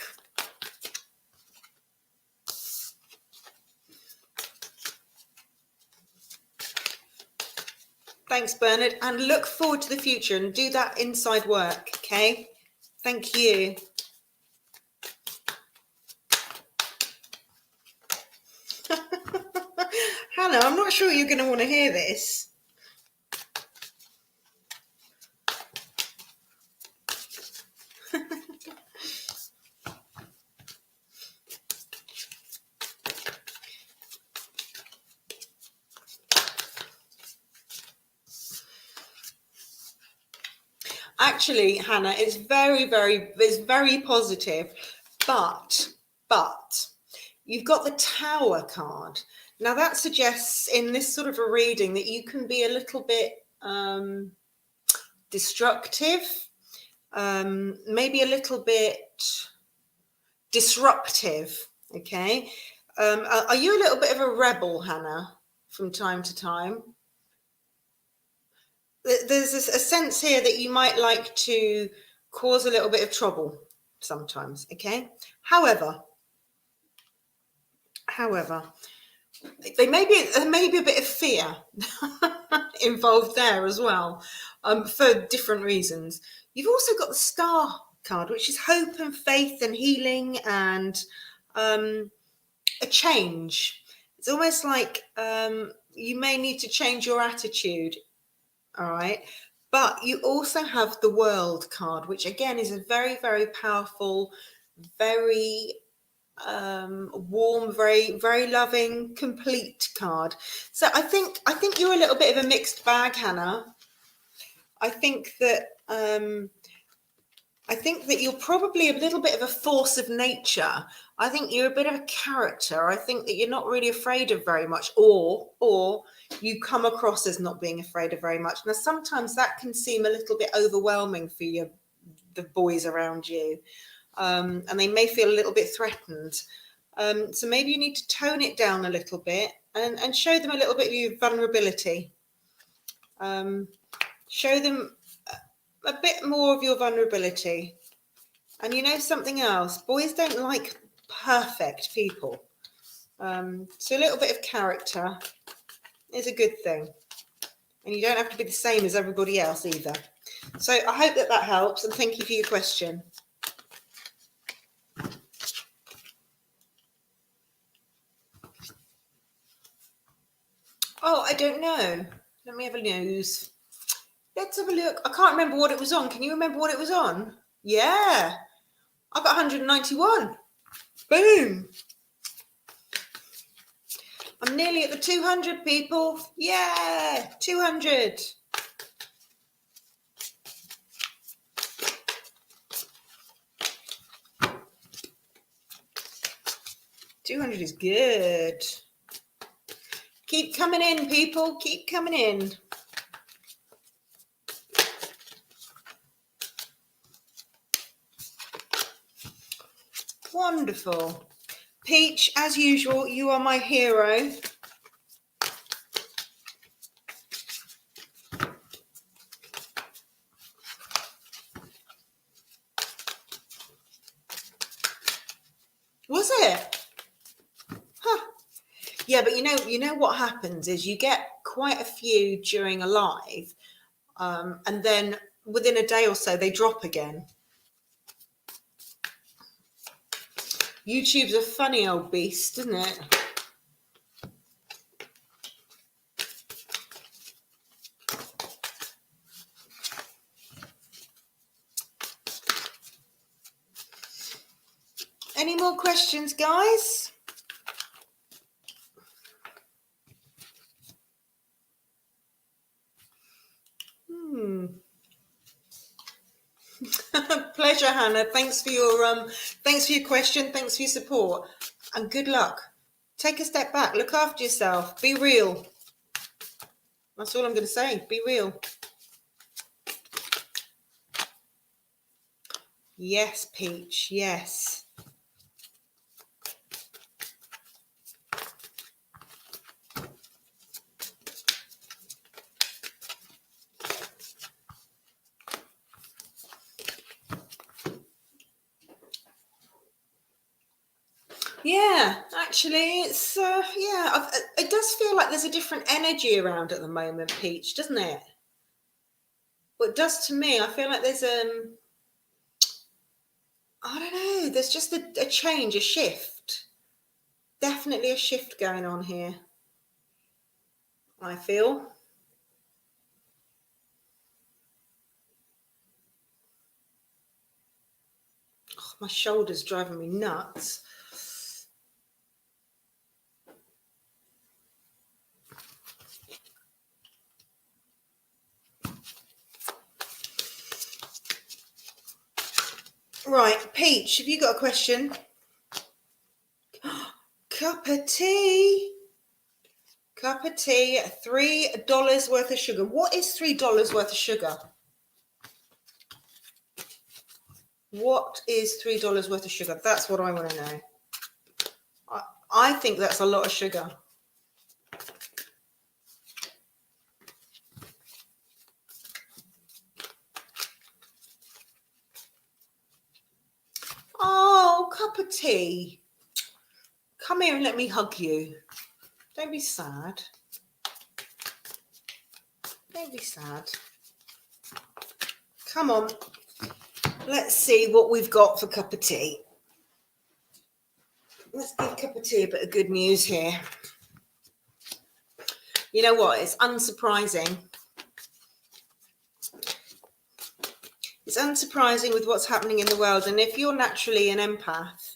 Thanks, Bernard, and look forward to the future and do that inside work, okay? Thank you. Hannah, I'm not sure you're going to want to hear this. Actually, Hannah, it's very positive, but you've got the Tower card. Now that suggests in this sort of a reading that you can be a little bit destructive, maybe a little bit disruptive, okay? Are you a little bit of a rebel, Hannah, from time to time? There's a sense here that you might like to cause a little bit of trouble sometimes, okay? However, there may be a bit of fear involved there as well, for different reasons. You've also got the Star card, which is hope and faith and healing and a change. It's almost like you may need to change your attitude. All right. But you also have the World card, which again is a very, very powerful, very warm, very, very loving, complete card. So I think you're a little bit of a mixed bag, Hannah. I think that you're probably a little bit of a force of nature. I think you're a bit of a character. I think that you're not really afraid of very much, or you come across as not being afraid of very much. Now, sometimes that can seem a little bit overwhelming for the boys around you, and they may feel a little bit threatened. So maybe you need to tone it down a little bit and show them a little bit of your vulnerability. Show them a bit more of your vulnerability. And you know something else? Boys don't like perfect people. So a little bit of character is a good thing. And you don't have to be the same as everybody else either. So I hope that that helps, and thank you for your question. Oh, I don't know. Let me have a nose. Let's have a look. I can't remember what it was on. Can you remember what it was on? Yeah. I got 191. Boom. I'm nearly at the 200, people. Yeah, 200. $200 is good. Keep coming in, people. Keep coming in. Wonderful. Peach, as usual, you are my hero. Was it? Huh. Yeah, but you know what happens is you get quite a few during a live, and then within a day or so they drop again. YouTube's a funny old beast, isn't it? Any more questions, guys? Pleasure, Hannah. Thanks for your question. Thanks for your support, and good luck. Take a step back. Look after yourself. Be real. That's all I'm going to say. Be real. Yes, Peach. Yes. Yeah, actually, it's yeah. It does feel like there's a different energy around at the moment, Peach, doesn't it? Well, it does to me. I feel like there's I don't know. There's just a change, a shift. Definitely a shift going on here. I feel. Oh, my shoulder's driving me nuts. Right, Peach, have you got a question? Cup of tea. Cup of tea, $3 worth of sugar. What is $3 worth of sugar? What is $3 worth of sugar? That's what I want to know. I think that's a lot of sugar. Oh, cup of tea. Come here and let me hug you. Don't be sad. Don't be sad. Come on. Let's see what we've got for cup of tea. Let's give cup of tea a bit of good news here. You know what? It's unsurprising. It's unsurprising with what's happening in the world. And if you're naturally an empath,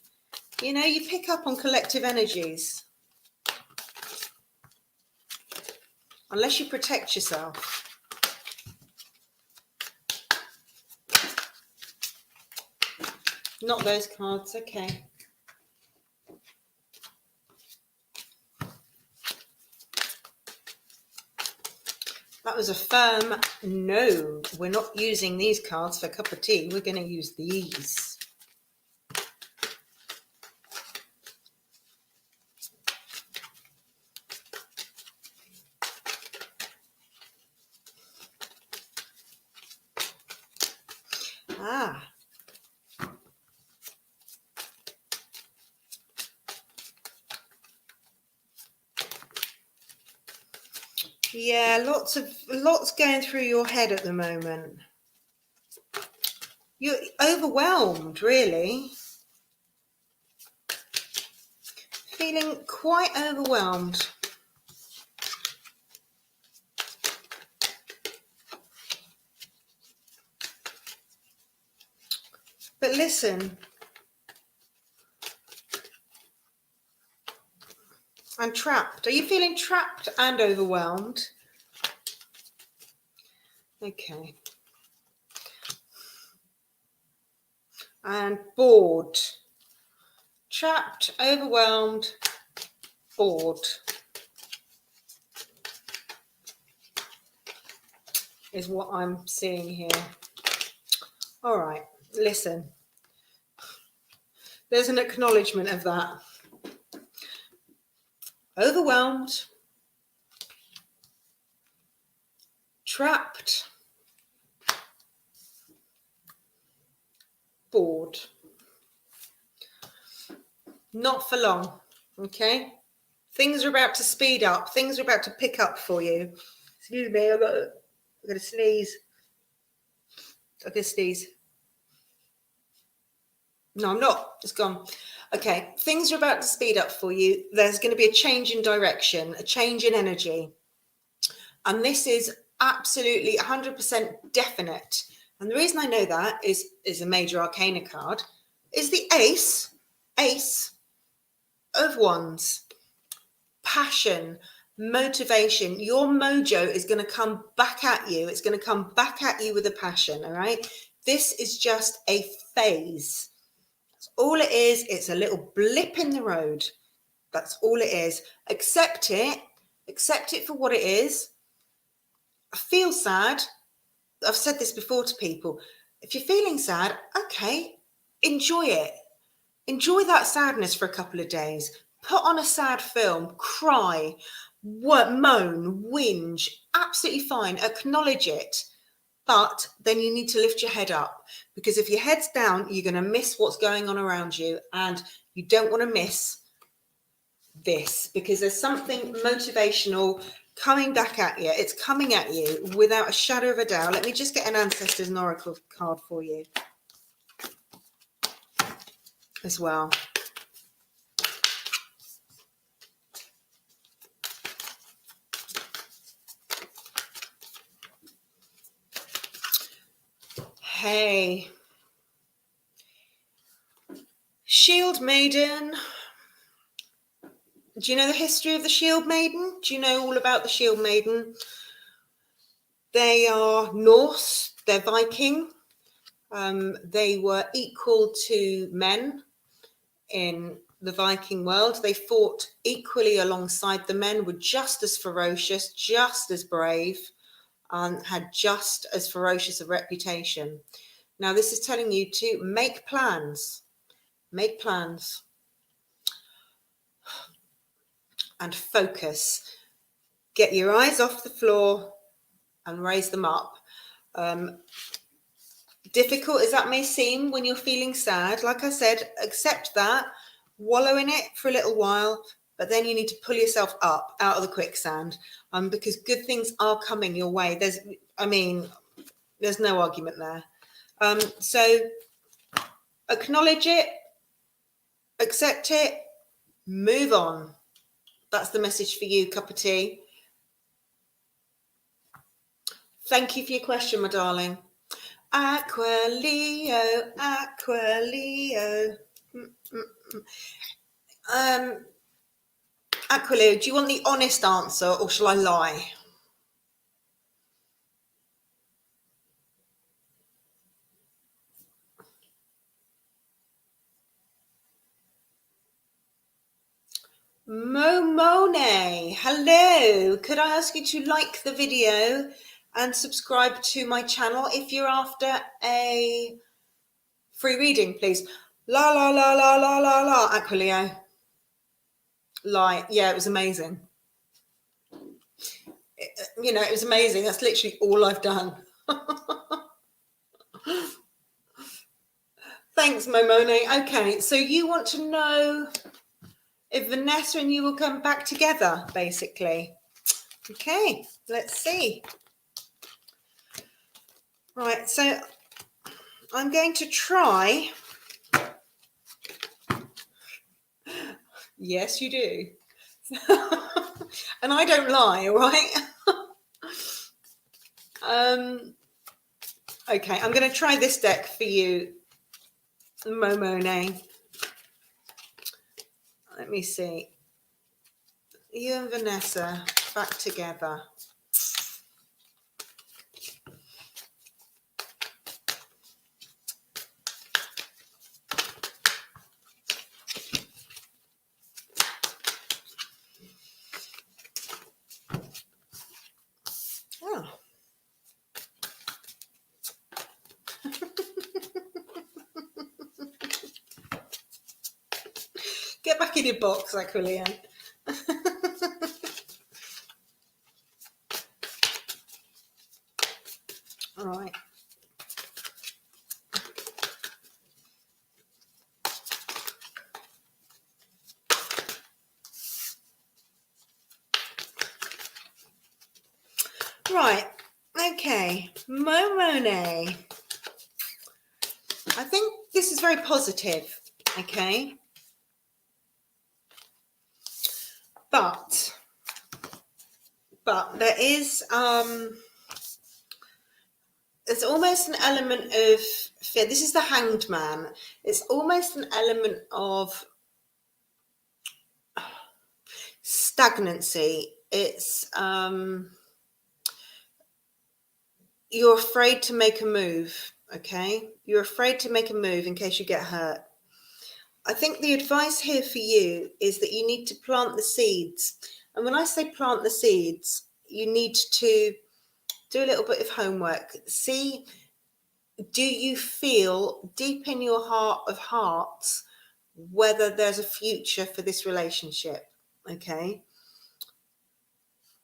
you know, you pick up on collective energies. Unless you protect yourself. Not those cards, okay. That was a firm no. We're not using these cards for a cup of tea. We're going to use these. Ah. Yeah, lots going through your head at the moment. You're overwhelmed, really. Feeling quite overwhelmed. But listen, I'm trapped. Are you feeling trapped and overwhelmed? Okay. And bored. Trapped, overwhelmed, bored. Is what I'm seeing here. All right, listen. There's an acknowledgement of that. Overwhelmed, trapped, bored. Not for long, okay? Things are about to speed up. Things are about to pick up for you. Excuse me, I've got to sneeze. I'm going to sneeze. No, I'm not. It's gone. Okay, things are about to speed up for you. There's going to be a change in direction, a change in energy. And this is absolutely 100% definite. And the reason I know that is a major arcana card, is the ace of wands. Passion, motivation. Your mojo is going to come back at you. It's going to come back at you with a passion, all right? This is just a phase. That's all it is. It's a little blip in the road. That's all it is. Accept it. Accept it for what it is. I feel sad. I've said this before to people. If you're feeling sad, okay, enjoy it. Enjoy that sadness for a couple of days. Put on a sad film, cry, moan, whinge, absolutely fine. Acknowledge it. But then you need to lift your head up, because if your head's down, you're going to miss what's going on around you, and you don't want to miss this, because there's something motivational coming back at you. It's coming at you without a shadow of a doubt. Let me just get an Ancestors and Oracle card for you as well. Hey, Shield Maiden. Do you know the history of the Shield Maiden? Do you know all about the Shield Maiden? They are Norse, they're Viking. They were equal to men in the Viking world. They fought equally alongside the men, were just as ferocious, just as brave, and had just as ferocious a reputation. Now, this is telling you to make plans. Make plans. And focus. Get your eyes off the floor and raise them up. Difficult as that may seem when you're feeling sad, like I said, accept that, wallow in it for a little while, but then you need to pull yourself up out of the quicksand, because good things are coming your way. There's no argument there. So acknowledge it, accept it, move on. That's the message for you, cup of tea. Thank you for your question, my darling. Aqualeo, Aqualeo. Aqualeo, do you want the honest answer, or shall I lie? Momone, hello. Could I ask you to like the video and subscribe to my channel if you're after a free reading, please? La la la la la la la. Aqualeo. Lie. Yeah, it was amazing. It was amazing. That's literally all I've done. Thanks, Momone. Okay, so you want to know if Vanessa and you will come back together, basically. Okay, let's see. Right, so I'm going to try. Yes, you do. And I don't lie, all right? Okay, I'm going to try this deck for you, Momone. Let me see. You and Vanessa back together. Oh. Get back in your box, Aquilian. All right. Right. Okay. Momone. I think this is very positive. Okay. But there is there's almost an element of fear. This is the Hanged Man. It's almost an element of stagnancy. It's you're afraid to make a move. Okay, you're afraid to make a move in case you get hurt. I think the advice here for you is that you need to plant the seeds. And when I say plant the seeds, you need to do a little bit of homework. See, do you feel deep in your heart of hearts whether there's a future for this relationship? Okay.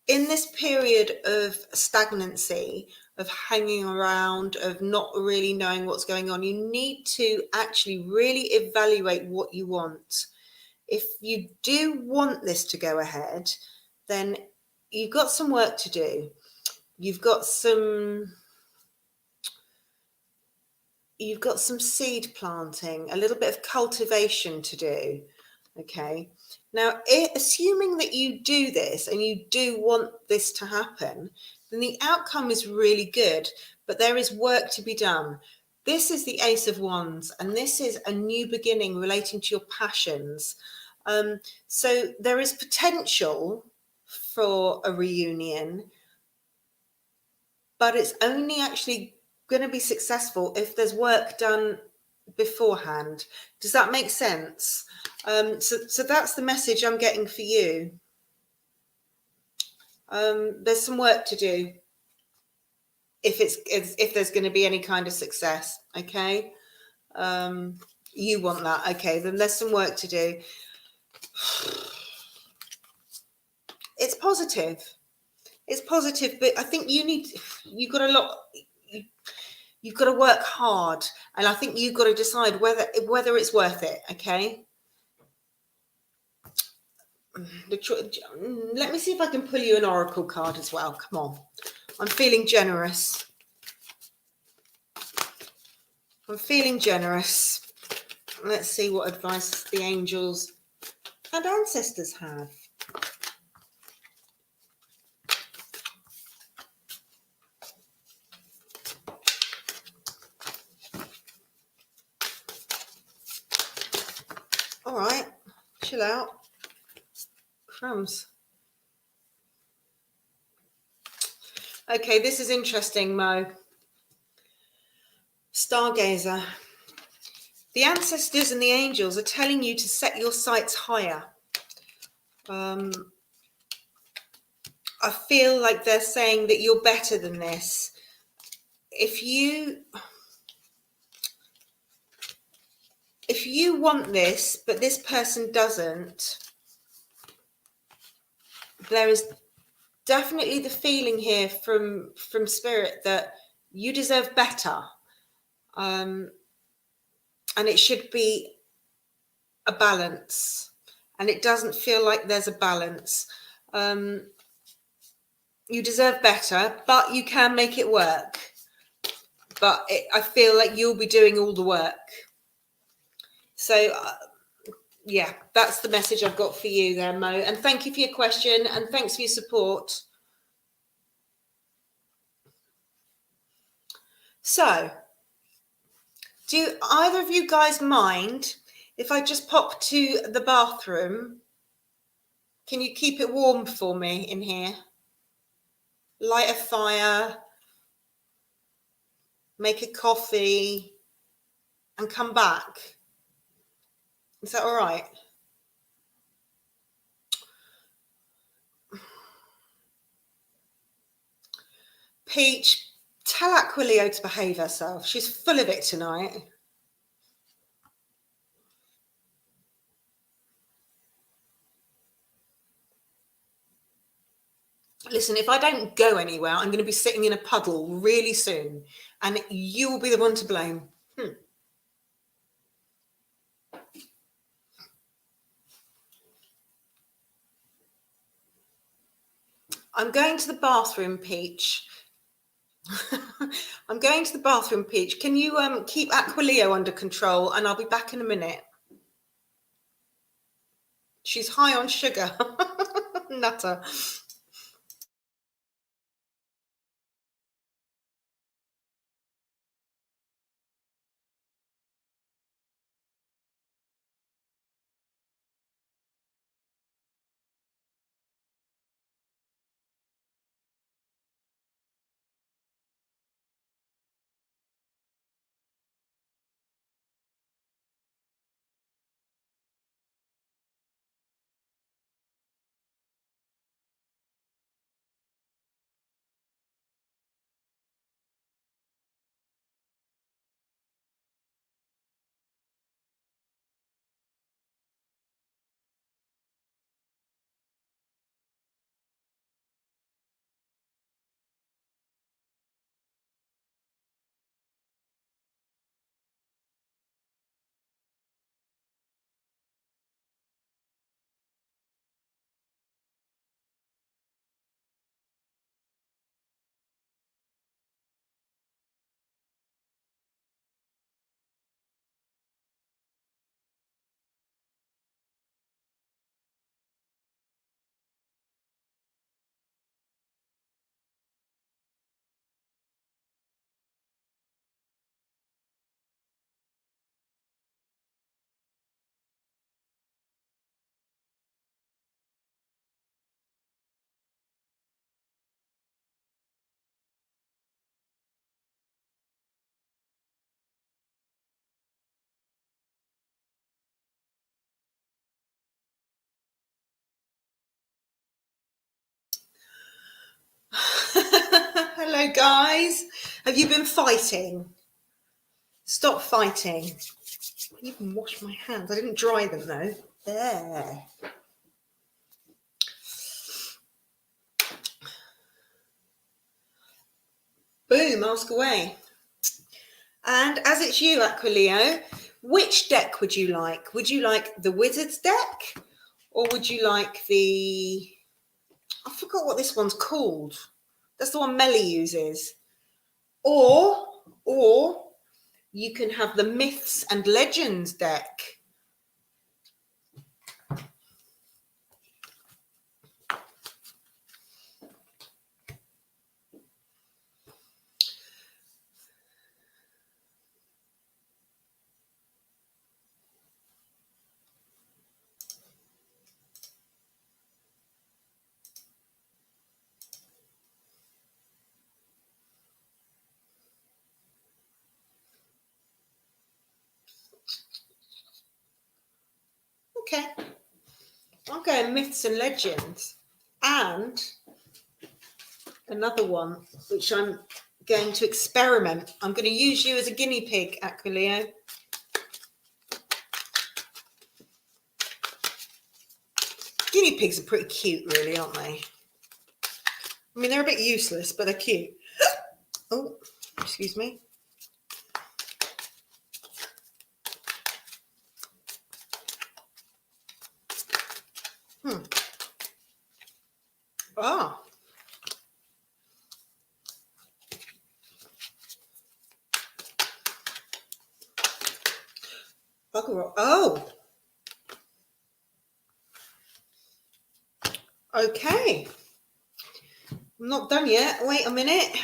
In this period of stagnancy, of hanging around, of not really knowing what's going on, you need to actually really evaluate what you want. If you do want this to go ahead, then you've got some work to do. You've got some seed planting, a little bit of cultivation to do. Okay. Now, assuming that you do this and you do want this to happen, then the outcome is really good, but there is work to be done. This is the Ace of Wands, and this is a new beginning relating to your passions. So there is potential for a reunion, but it's only actually going to be successful if there's work done beforehand. Does that make sense? So that's the message I'm getting for you. There's some work to do if there's going to be any kind of success. Okay, you want that. Okay, then there's some work to do. It's positive. It's positive, but I think you've got to work hard, and I think you've got to decide whether it's worth it. Okay. Let me see if I can pull you an oracle card as well. Come on. I'm feeling generous. Let's see what advice the angels and ancestors have. All right. Chill out. Crumbs. Okay, this is interesting, Mo. Stargazer. The ancestors and the angels are telling you to set your sights higher. I feel like they're saying that you're better than this. If you want this, but this person doesn't, there is definitely the feeling here from spirit that you deserve better. And it should be a balance. And it doesn't feel like there's a balance. You deserve better, but you can make it work. But I feel like you'll be doing all the work. So, yeah, that's the message I've got for you there, Mo. And thank you for your question, and thanks for your support. So, do either of you guys mind if I just pop to the bathroom? Can you keep it warm for me in here? Light a fire, make a coffee, and come back. Is that all right? Peach, tell Aquilio to behave herself. She's full of it tonight. Listen, if I don't go anywhere, I'm going to be sitting in a puddle really soon, and you will be the one to blame. I'm going to the bathroom, Peach. I'm going to the bathroom, Peach. Can you keep Aquilio under control, and I'll be back in a minute. She's high on sugar. Nutter. Hello, guys. Have you been fighting? Stop fighting. I even washed my hands. I didn't dry them, though. There. Boom, ask away. And as it's you, Aquilio, which deck would you like? Would you like the Wizard's deck? Or would you like the... I forgot what this one's called. That's the one Melly uses. Or you can have the Myths and Legends deck. Okay. I'll go Myths and Legends. And another one, which I'm going to experiment. I'm going to use you as a guinea pig, Aquilio. Guinea pigs are pretty cute, really, aren't they? I mean, they're a bit useless, but they're cute. Oh, excuse me. Ah. Bugger off. Oh, okay. I'm not done yet. Wait a minute.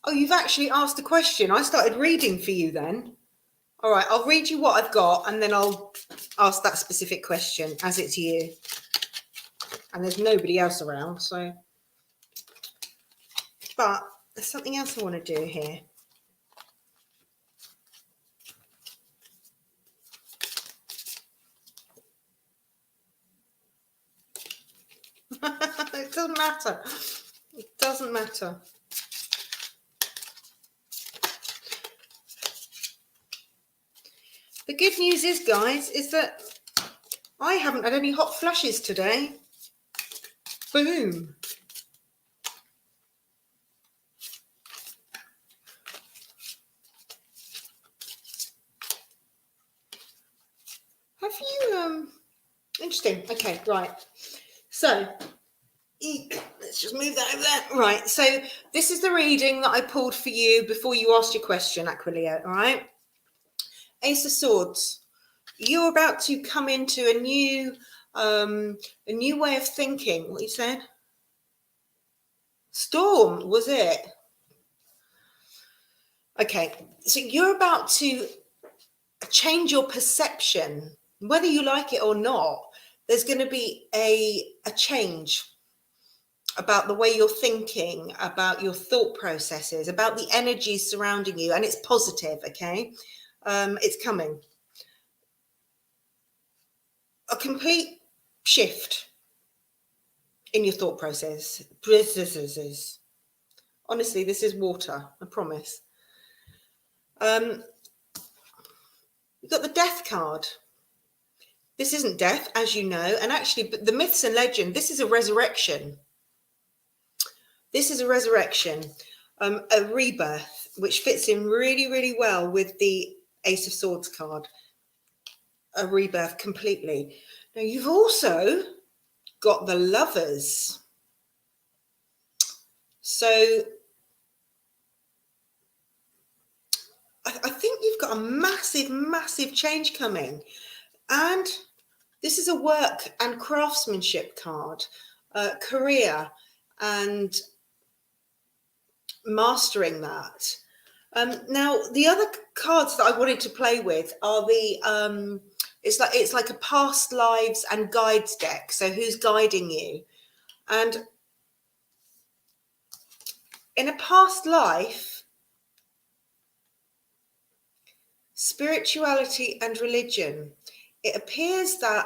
Oh, you've actually asked a question. I started reading for you then. All right, I'll read you what I've got and then I'll ask that specific question as it's you. And there's nobody else around, so. But there's something else I want to do here. It doesn't matter. It doesn't matter. The good news is, guys, is that I haven't had any hot flushes today. Boom. Have you, interesting. Okay, right. So, let's just move that over there. Right, so this is the reading that I pulled for you before you asked your question, Aquileo, all right? Ace of Swords. You're about to come into a new way of thinking. What you said? Storm, was it? Okay, so you're about to change your perception, whether you like it or not. There's going to be a change about the way you're thinking, about your thought processes, about the energy surrounding you, and it's positive. Okay, it's coming. A complete shift in your thought process. Honestly, this is water, I promise. You've got the Death card. This isn't death, as you know, and actually, but the myths and legend, this is a resurrection. This is a resurrection, a rebirth, which fits in really, really well with the Ace of Swords card. A rebirth completely. Now, you've also got the Lovers. So I think you've got a massive, massive change coming. And this is a work and craftsmanship card, career and mastering that. Now, the other cards that I wanted to play with are the, it's like a past lives and guides deck. So who's guiding you? And in a past life, spirituality and religion, it appears that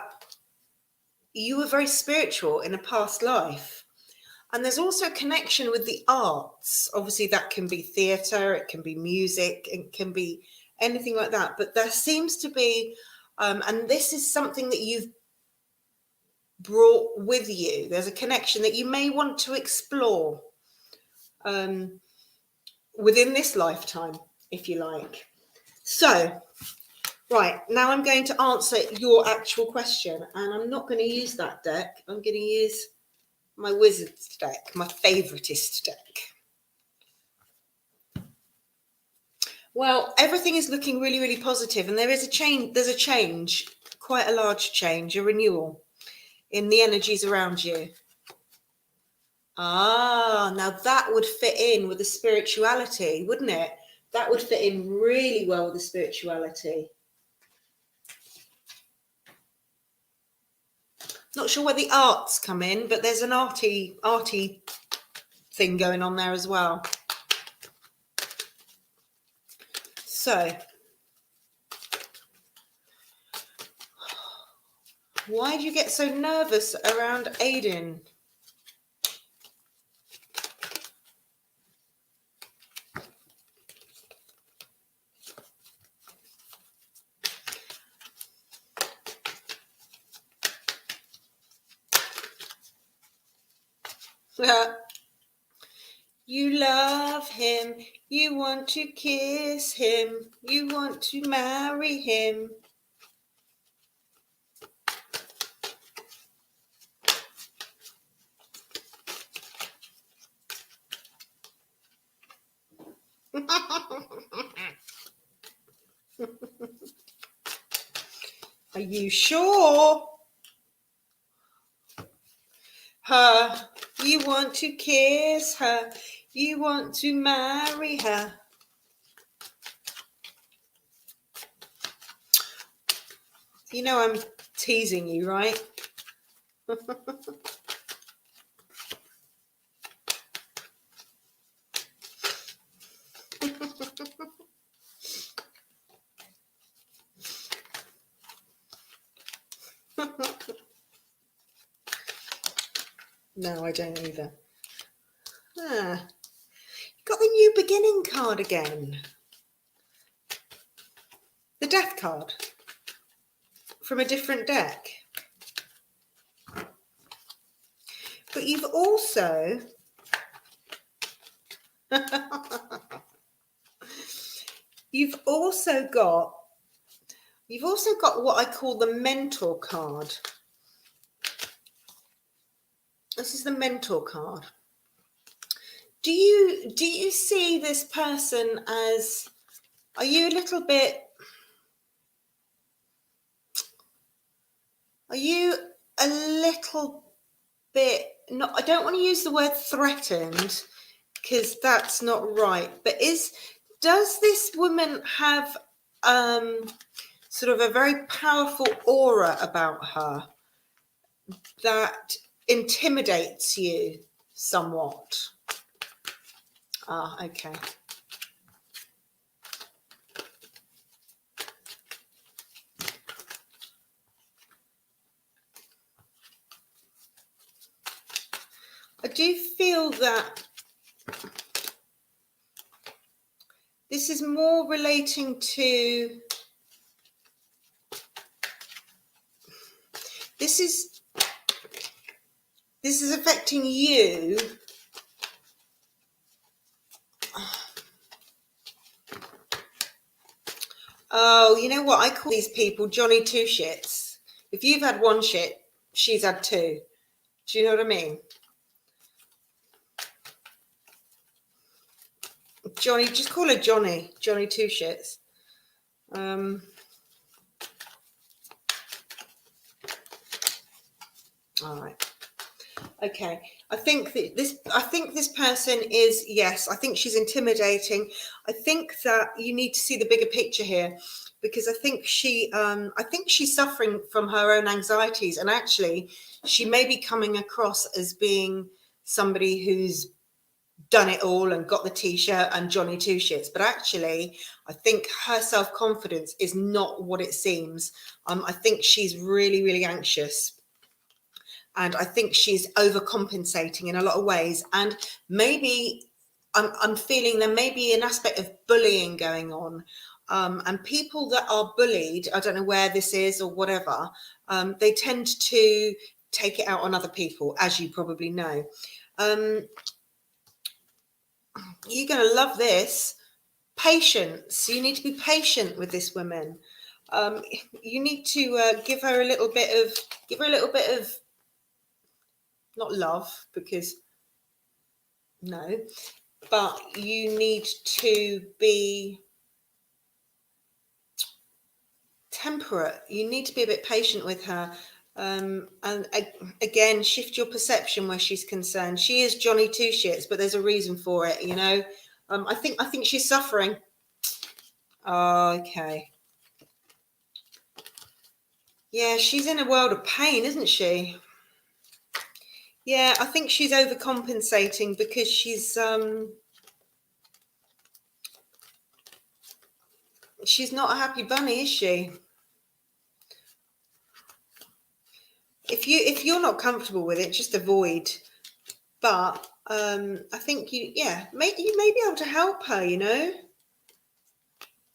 you were very spiritual in a past life. And there's also a connection with the arts. Obviously, that can be theatre, it can be music, it can be anything like that. But there seems to be, and this is something that you've brought with you. There's a connection that you may want to explore within this lifetime, if you like. So, right, now I'm going to answer your actual question. And I'm not going to use that deck. I'm going to use my Wizard's deck, my favoritist deck. Well, everything is looking really, really positive, and there is a change. There's a change, quite a large change, a renewal in the energies around you. Ah, now that would fit in with the spirituality, wouldn't it? That would fit in really well with the spirituality. Not sure where the arts come in, but there's an arty thing going on there as well. So, why do you get so nervous around Aiden? You love him, you want to kiss him, you want to marry him. Are you sure? Her, you want to kiss her, you want to marry her. You know I'm teasing you, right? No, I don't either. Ah, got the new beginning card again. The death card from a different deck. But you've also you've also got what I call the mentor card. This is the mentor card. Do you see this person as, are you a little bit, not, I don't want to use the word threatened because that's not right, but does this woman have sort of a very powerful aura about her that intimidates you somewhat? Ah, okay. I do feel that this is more relating to, this is affecting you. Oh, you know what? I call these people Johnny Two Shits. If you've had one shit, she's had two. Do you know what I mean? Johnny, just call her Johnny. Johnny Two Shits. All right. Okay. I think this person is, yes, I think she's intimidating. I think that you need to see the bigger picture here, because I think she's suffering from her own anxieties, and actually she may be coming across as being somebody who's done it all and got the t-shirt and Johnny Two Shits, but actually I think her self-confidence is not what it seems. I think she's really, really anxious, and I think she's overcompensating in a lot of ways, and maybe I'm feeling there may be an aspect of bullying going on, and people that are bullied, I don't know where this is or whatever, they tend to take it out on other people, as you probably know. You're going to love this. Patience. You need to be patient with this woman. You need to give her a little bit of not love, because no, but you need to be temperate. You need to be a bit patient with her. And again, shift your perception where she's concerned. She is Johnny Two Shits, but there's a reason for it, you know. I think she's suffering. Okay. Yeah, she's in a world of pain, isn't she? Yeah, I think she's overcompensating because she's not a happy bunny, is she? If you're not comfortable with it, just avoid. But I think you may be able to help her, you know,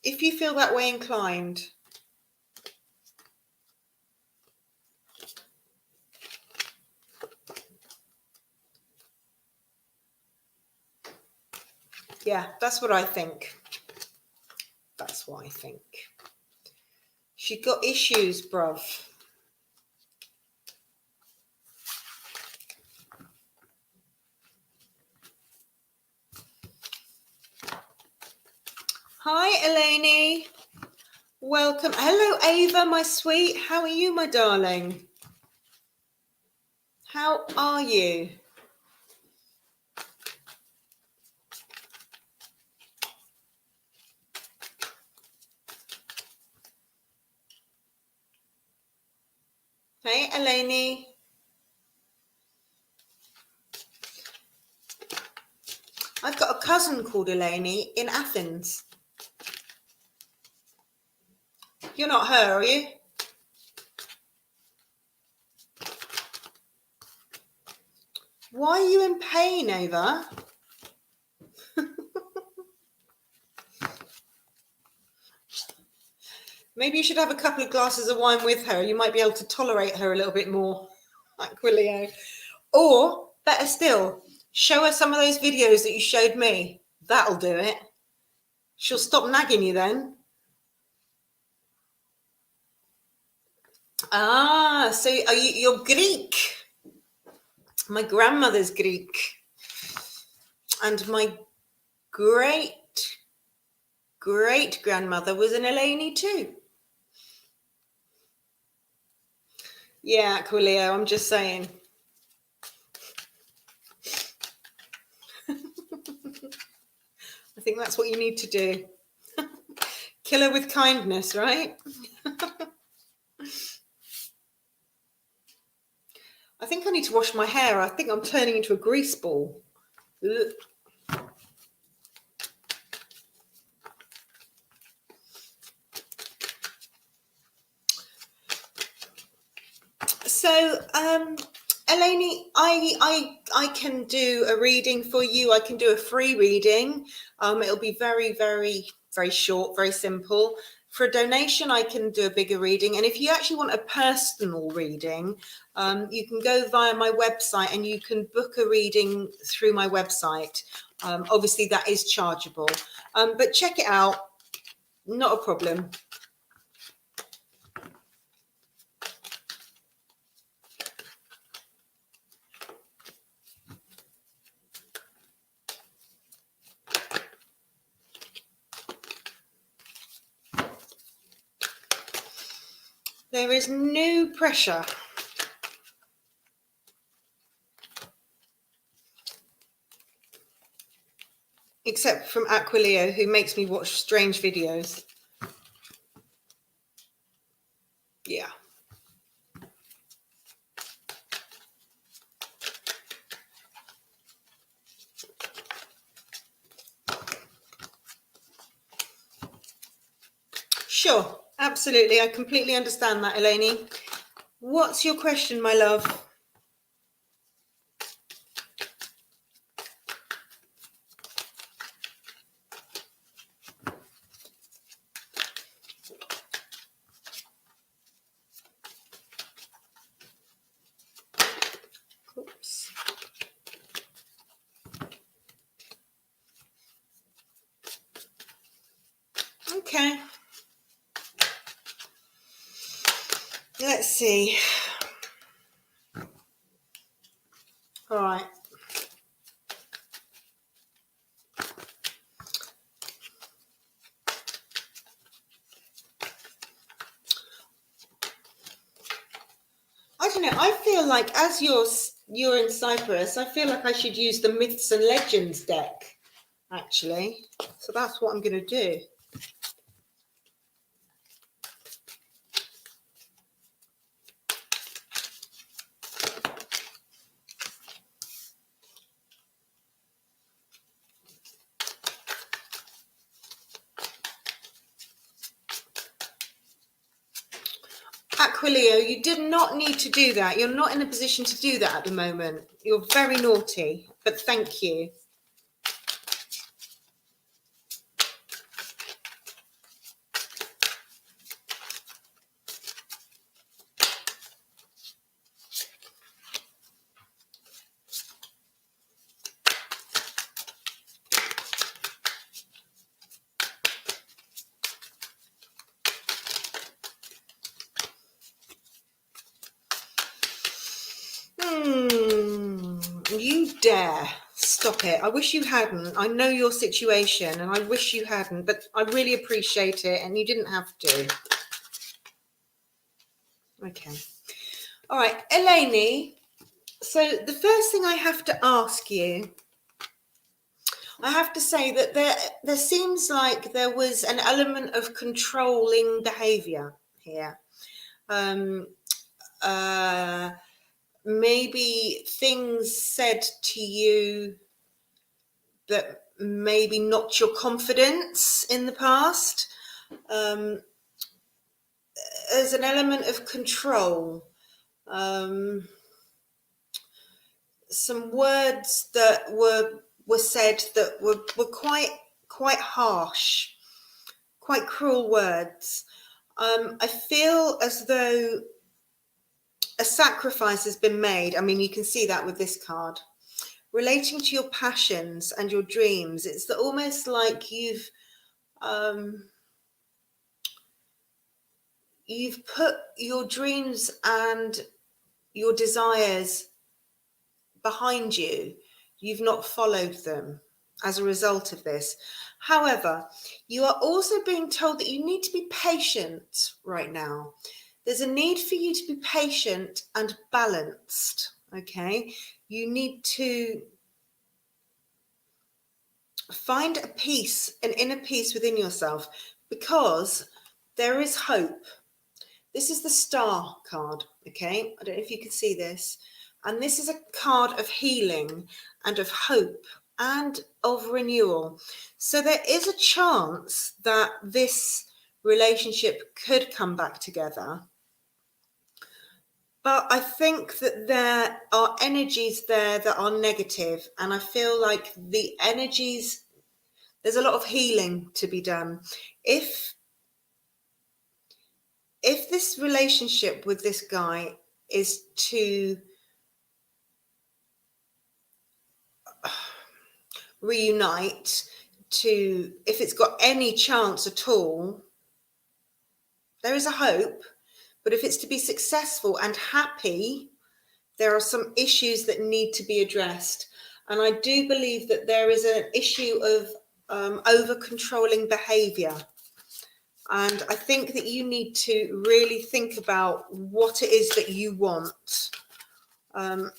if you feel that way inclined. Yeah, that's what I think. That's what I think. She got issues, bruv. Eleni. Welcome. Hello, Ava, my sweet. How are you, my darling? How are you? Hey, Eleni. I've got a cousin called Eleni in Athens. You're not her, are you? Why are you in pain, Ava? Maybe you should have a couple of glasses of wine with her. You might be able to tolerate her a little bit more, Aquilio. Or, better still, show her some of those videos that you showed me. That'll do it. She'll stop nagging you then. Ah, so you're Greek. My grandmother's Greek. And my great-grandmother was an Eleni too. Yeah, Aquilio, I'm just saying. I think that's what you need to do. Kill her with kindness, right? I think I need to wash my hair. I think I'm turning into a grease ball. Ugh. So, Eleni, I can do a reading for you. I can do a free reading. It'll be very, very, very short, very simple. For a donation, I can do a bigger reading. And if you actually want a personal reading, you can go via my website and you can book a reading through my website. Obviously, that is chargeable. But check it out. Not a problem. There is no pressure. Except from Aquilio, who makes me watch strange videos. Yeah. Sure, absolutely. I completely understand that, Eleni. What's your question, my love? Oops. Okay. Let's see. All right. I don't know. I feel like as you're in Cyprus, I feel like I should use the Myths and Legends deck, actually. So that's what I'm going to do. Aquilio, you did not need to do that. You're not in a position to do that at the moment. You're very naughty, but thank you. You dare stop it. I wish you hadn't. I know your situation and I wish you hadn't, but I really appreciate it and you didn't have to. Okay. All right, Eleni. So the first thing I have to ask you, I have to say that there seems like there was an element of controlling behavior here. Maybe things said to you that maybe knocked your confidence in the past. There's an element of control. Some words that were said that were quite harsh, quite cruel words. I feel as though a sacrifice has been made. I mean, you can see that with this card. Relating to your passions and your dreams, it's almost like you've put your dreams and your desires behind you. You've not followed them as a result of this. However, you are also being told that you need to be patient right now. There's a need for you to be patient and balanced, okay? You need to find a peace, an inner peace within yourself, because there is hope. This is the Star card, okay? I don't know if you can see this. And this is a card of healing and of hope and of renewal. So there is a chance that this relationship could come back together. But I think that there are energies there that are negative, and I feel like the energies, there's a lot of healing to be done. If this relationship with this guy is to reunite, if it's got any chance at all, there is a hope. But if it's to be successful and happy, there are some issues that need to be addressed. And I do believe that there is an issue of over controlling behavior. And I think that you need to really think about what it is that you want. I'm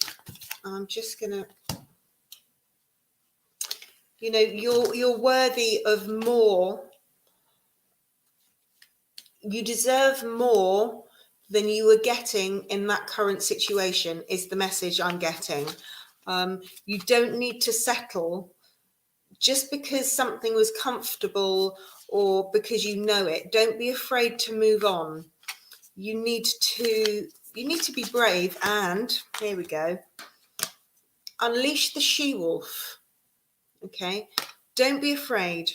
just gonna, you know, you're worthy of more. You deserve more than you were getting in that current situation, is the message I'm getting. You don't need to settle just because something was comfortable or because you know it. Don't be afraid to move on. You need to be brave, and here we go. Unleash the she-wolf. Okay, don't be afraid.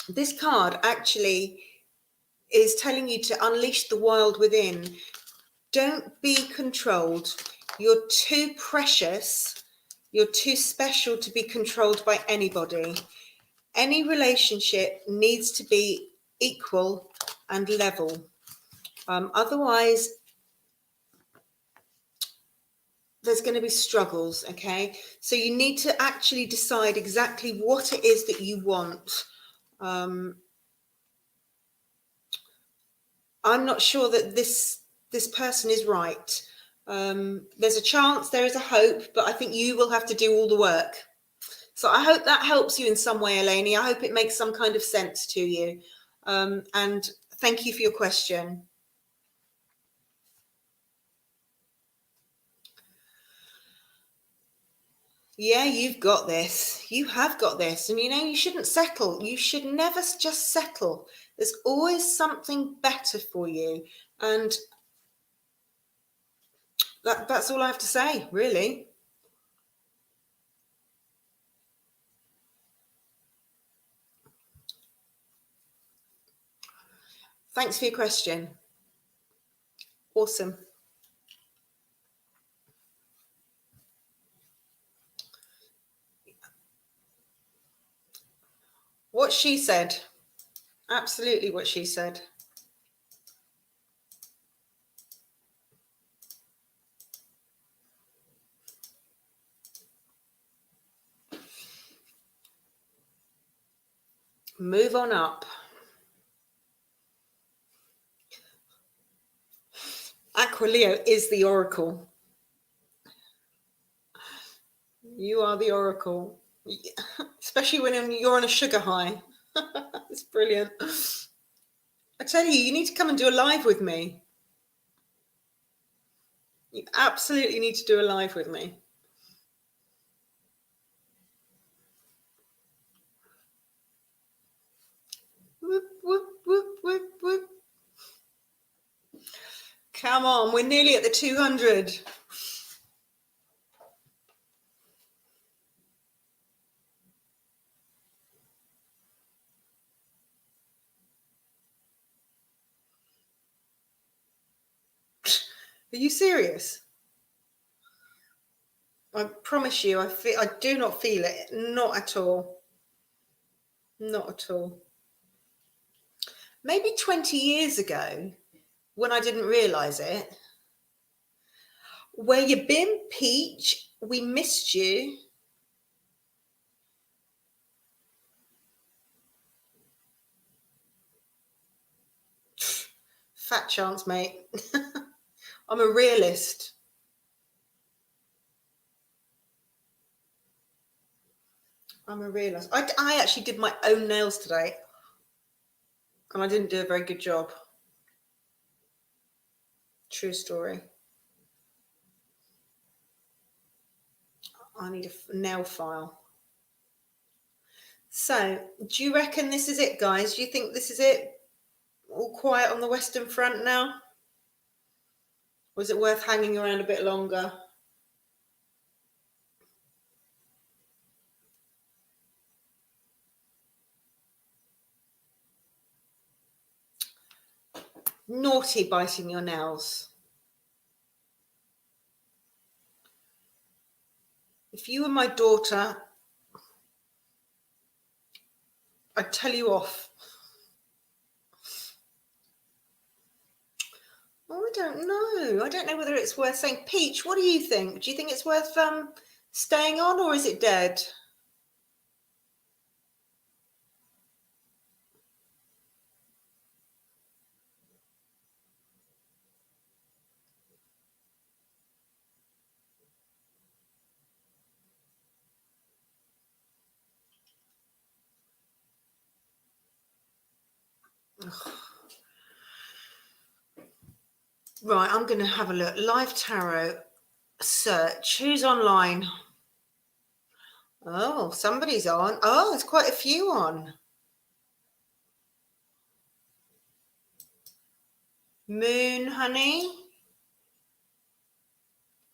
This card actually is telling you to unleash the wild within. Don't be controlled. You're too precious. You're too special to be controlled by anybody. Any relationship needs to be equal and level. Otherwise, there's going to be struggles, okay? So you need to actually decide exactly what it is that you want. I'm not sure that this person is right. There's a chance, there is a hope, but I think you will have to do all the work. So I hope that helps you in some way, Eleni. I hope it makes some kind of sense to you. And thank you for your question. Yeah, you've got this. You have got this. And you know, you shouldn't settle. You should never just settle. There's always something better for you. And that's all I have to say, really. Thanks for your question. Awesome. What she said. Absolutely what she said. Move on up. Aqua Leo is the oracle. You are the oracle. Especially when you're on a sugar high. It's brilliant. I tell you, you need to come and do a live with me. You absolutely need to do a live with me. Whoop, whoop, whoop, whoop, whoop. Come on, we're nearly at the 200. Are you serious? I promise you, I do not feel it. Not at all. Not at all. Maybe 20 years ago, when I didn't realise it. Where you been, Peach? We missed you. Fat chance, mate. I'm a realist. I'm a realist. I actually did my own nails today, and I didn't do a very good job. True story. I need a nail file. So, do you reckon this is it, guys? Do you think this is it? All quiet on the Western Front now? Or is it worth hanging around a bit longer? Naughty biting your nails. If you were my daughter, I'd tell you off. Oh, I don't know. I don't know whether it's worth saying. Peach, what do you think? Do you think it's worth staying on, or is it dead? Ugh. Right, I'm going to have a look. Live tarot search. Who's online? Oh, somebody's on. Oh, there's quite a few on. Moon, honey.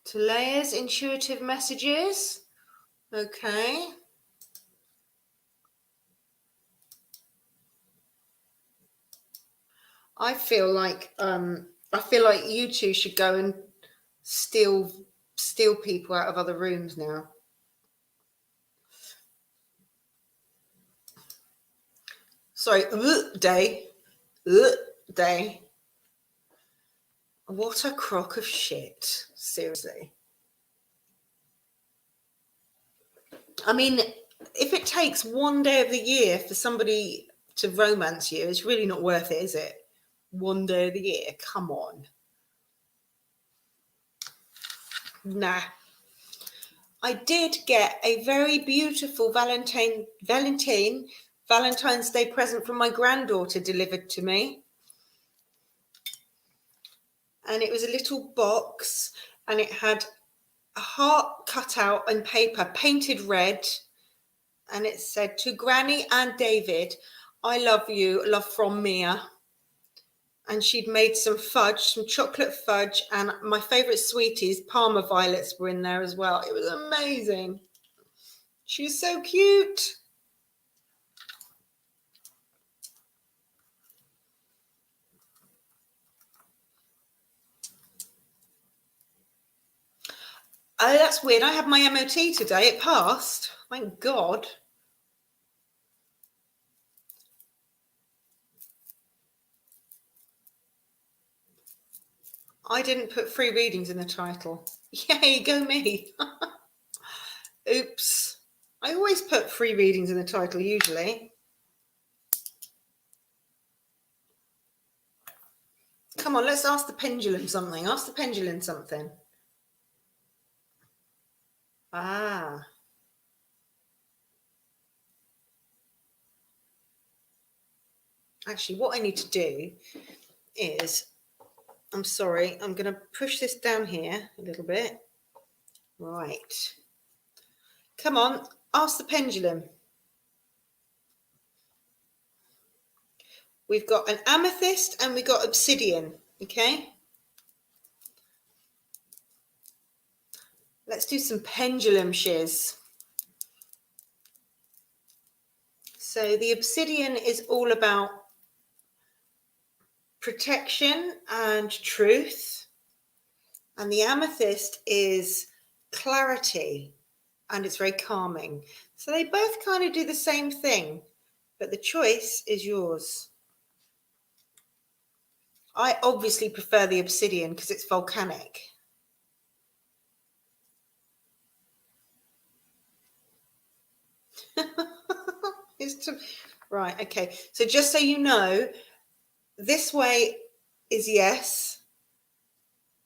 Talea's intuitive messages. Okay. I feel like you two should go and steal people out of other rooms now. Sorry, day. Day. What a crock of shit. Seriously. I mean, if it takes one day of the year for somebody to romance you, it's really not worth it, is it? One day of the year. Come on. Nah. I did get a very beautiful Valentine's Day present from my granddaughter delivered to me. And it was a little box, and it had a heart cut out in paper, painted red. And it said, "To Granny and David, I love you, love from Mia." And she'd made some fudge, some chocolate fudge, and my favourite sweeties, Parma violets, were in there as well. It was amazing. She's so cute. Oh, that's weird. I had my MOT today. It passed. Thank God. I didn't put free readings in the title. Yay, go me. Oops. I always put free readings in the title, usually. Come on, let's ask the pendulum something. Ask the pendulum something. Ah. Actually, what I need to do is, I'm sorry, I'm going to push this down here a little bit. Right. Come on, ask the pendulum. We've got an amethyst and we've got obsidian, okay? Let's do some pendulum shiz. So the obsidian is all about protection and truth. And the amethyst is clarity and it's very calming. So they both kind of do the same thing, but the choice is yours. I obviously prefer the obsidian because it's volcanic. Right, okay. So just so you know, this way is yes,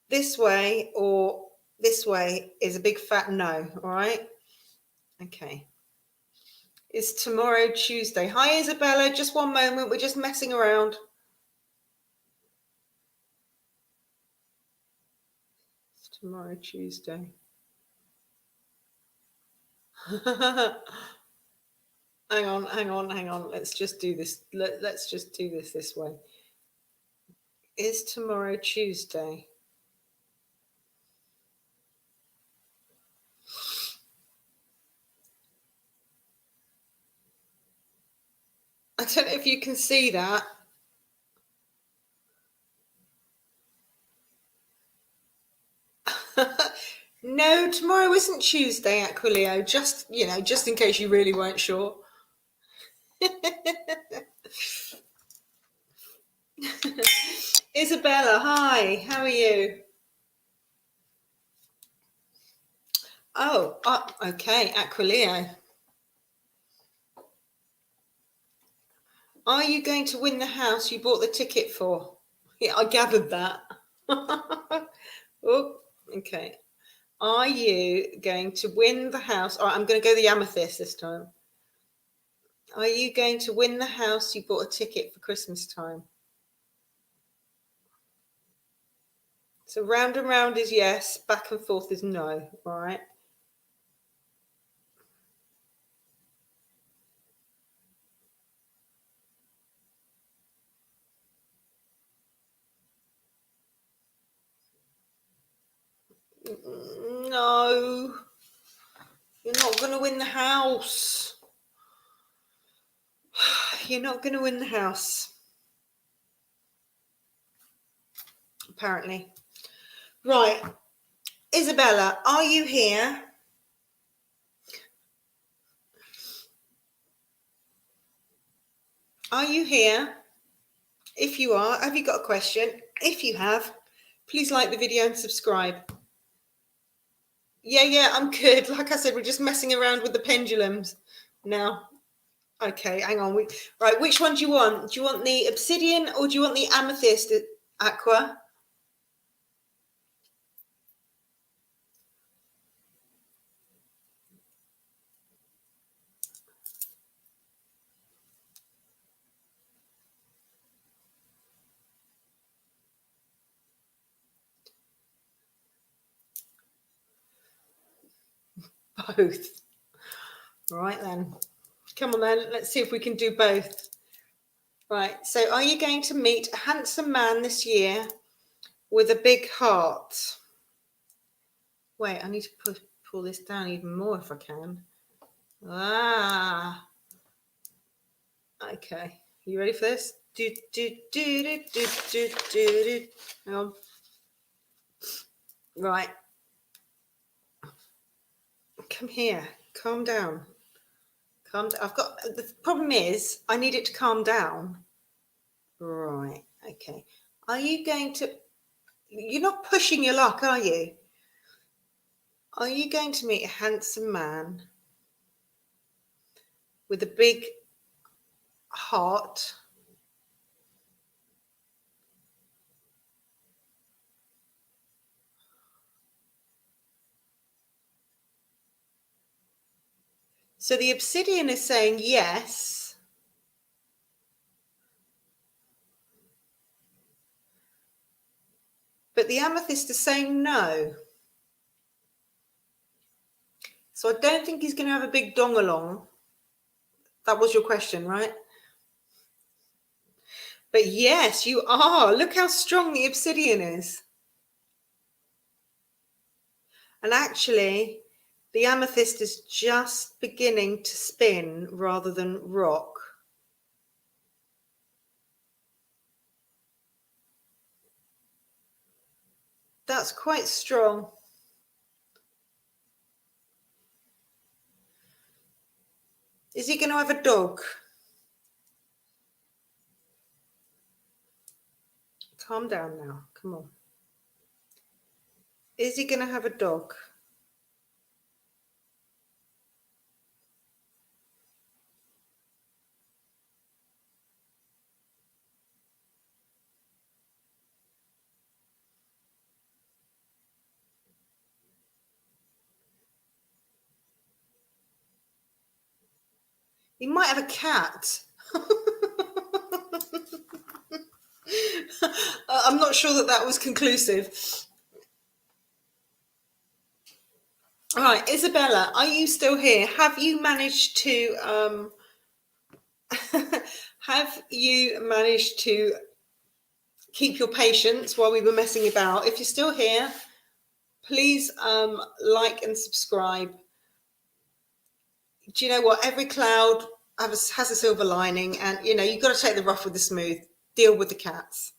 this way or this way is a big fat no, all right? Okay. Is tomorrow Tuesday? Hi, Isabella. Just one moment. We're just messing around. It's tomorrow Tuesday. Hang on. Let's just do this. Let's just do this way. Is tomorrow Tuesday? I don't know if you can see that. No, tomorrow isn't Tuesday, Aquilio. Just, just in case you really weren't sure. Isabella, hi. How are you? Oh, okay, Aquilio. Are you going to win the house you bought the ticket for? Yeah, I gathered that. Oh, okay. Are you going to win the house? All right, I'm going to go the amethyst this time. Are you going to win the house you bought a ticket for Christmas time? So round and round is yes, back and forth is no. All right. No, you're not going to win the house. You're not going to win the house. Apparently. Right. Isabella, are you here? Are you here? If you are, have you got a question? If you have, please like the video and subscribe. Yeah, I'm good. Like I said, we're just messing around with the pendulums now. Okay, hang on. Right, which one do you want? Do you want the obsidian or do you want the amethyst, Aqua? Both. Right then. Come on then, let's see if we can do both. Right, so are you going to meet a handsome man this year with a big heart? Wait, I need to pull this down even more if I can. Okay. You ready for this? Hang on. Right. Come here. Calm down. The problem is I need it to calm down. Right. Okay. Are you going to, you're not pushing your luck, are you? Are you going to meet a handsome man with a big heart So the obsidian is saying yes. But the amethyst is saying no. So I don't think he's going to have a big dong along. That was your question, right? But yes, you are. Look how strong the obsidian is. And actually, the amethyst is just beginning to spin rather than rock. That's quite strong. Is he going to have a dog? Calm down now. Come on. Is he going to have a dog? He might have a cat. I'm not sure that was conclusive. All right, Isabella, are you still here? Have you managed to keep your patience while we were messing about? If you're still here, please like and subscribe. Do you know what? Every cloud has a silver lining, and you've got to take the rough with the smooth. Deal with the cats.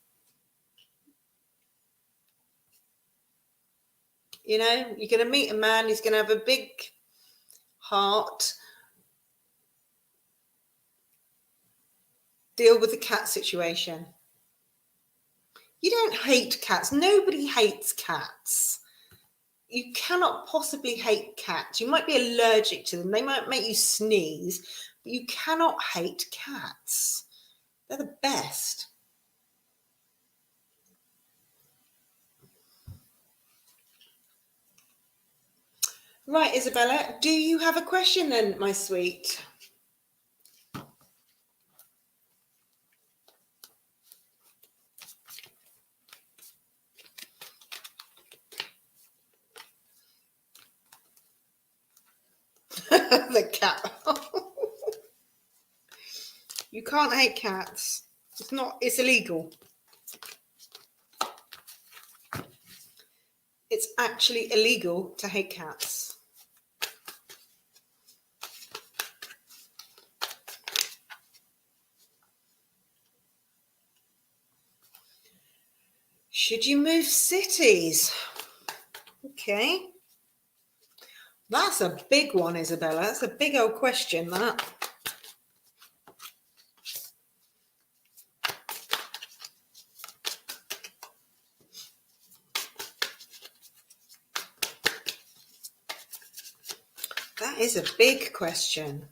You're going to meet a man who's going to have a big heart. Deal with the cat situation. You don't hate cats. Nobody hates cats. You cannot possibly hate cats. You might be allergic to them. They might make you sneeze, but you cannot hate cats. They're the best. Right, Isabella, do you have a question then, my sweet? The cat. You can't hate cats. It's illegal. It's actually illegal to hate cats. Should you move cities? Okay. That's a big one, Isabella. That's a big old question, that. That is a big question.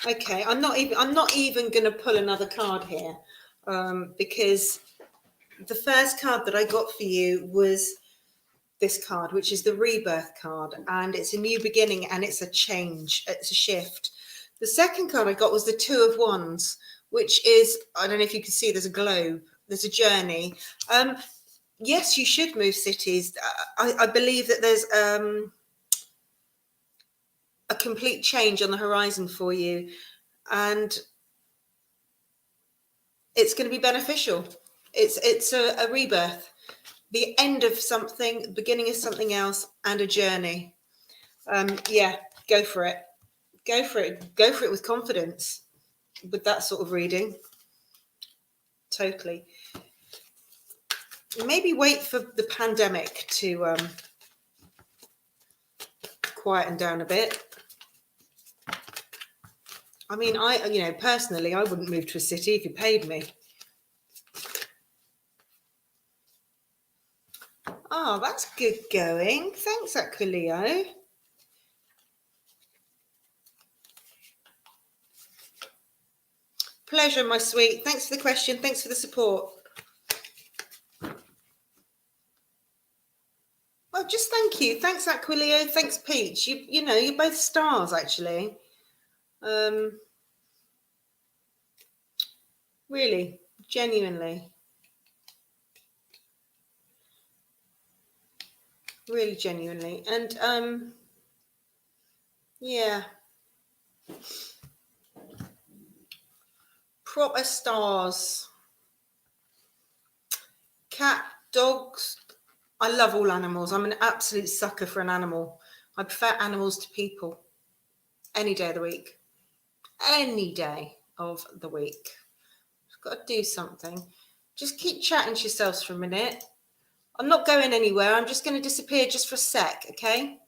Okay, I'm not even going to pull another card here, because the first card that I got for you was this card, which is the rebirth card, and it's a new beginning and it's a change, it's a shift. The second card I got was the Two of Wands, which is, I don't know if you can see, there's a globe, there's a journey. Yes, you should move cities. I believe that there's a complete change on the horizon for you, and it's going to be beneficial. It's a rebirth, the end of something, the beginning of something else, and a journey. Yeah, go for it. Go for it. Go for it with confidence with that sort of reading. Totally. Maybe wait for the pandemic to quieten down a bit. I mean, personally, I wouldn't move to a city if you paid me. Oh, that's good going. Thanks, Aquilio. Pleasure, my sweet. Thanks for the question. Thanks for the support. Oh, just thank you. Thanks, Aquilio. Thanks, Peach. You know, you're both stars, actually. Really, genuinely. Really genuinely. And yeah. Proper stars. Cat, dogs. I love all animals. I'm an absolute sucker for an animal. I prefer animals to people any day of the week. Any day of the week. You've got to do something. Just keep chatting to yourselves for a minute. I'm not going anywhere. I'm just going to disappear just for a sec, okay?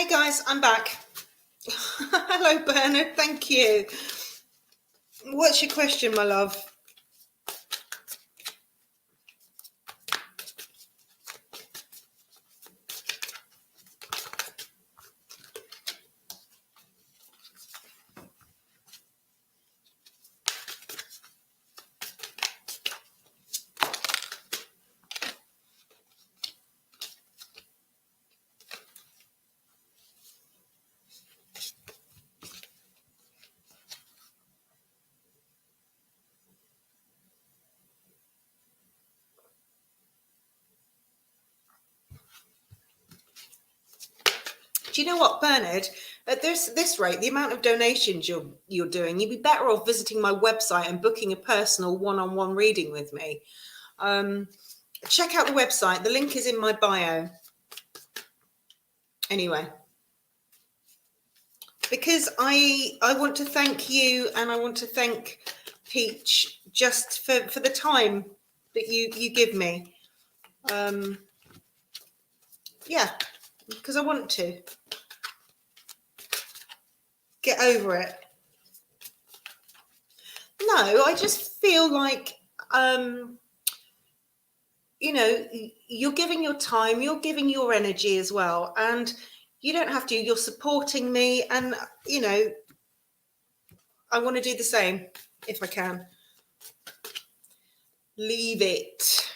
Hey guys, I'm back. Hello, Bernard. Thank you. What's your question, my love? Do you know what, Bernard? At this rate, the amount of donations you're doing, you'd be better off visiting my website and booking a personal one-on-one reading with me. Check out the website. The link is in my bio. Anyway, because I want to thank you, and I want to thank Peach just for the time that you give me. Yeah, because I want to get over it. No, I just feel like you know, you're giving your time, you're giving your energy as well, and you don't have to. You're supporting me, and you know, I want to do the same if I can. Leave it.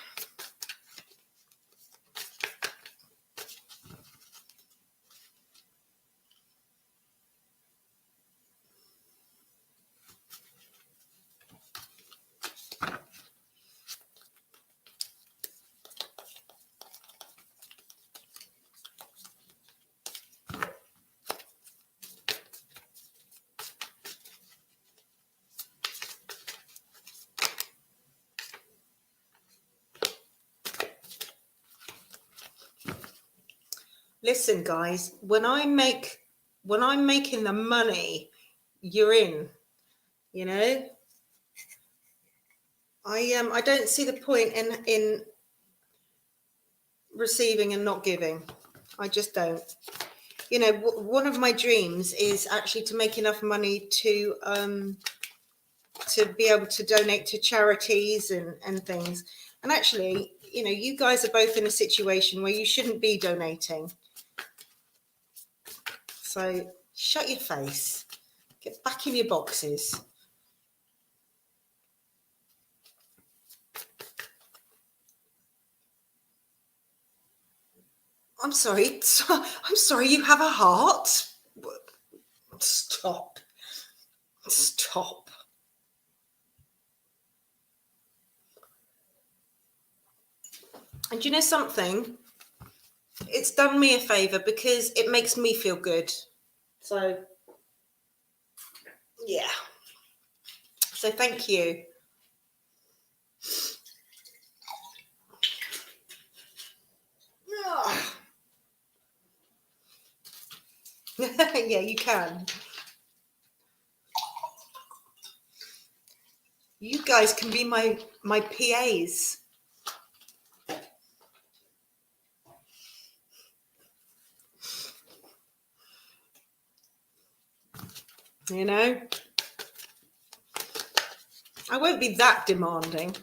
Listen, guys, when I'm making the money, you're in. You know, I don't see the point in receiving and not giving. I just don't. You know, one of my dreams is actually to make enough money to be able to donate to charities and things. And actually, you know, you guys are both in a situation where you shouldn't be donating. So shut your face. Get back in your boxes. I'm sorry. I'm sorry, you have a heart? Stop. Stop. And you know something? It's done me a favour because it makes me feel good. So, yeah. So thank you. Yeah, you can. You guys can be my PAs. You know? I won't be that demanding.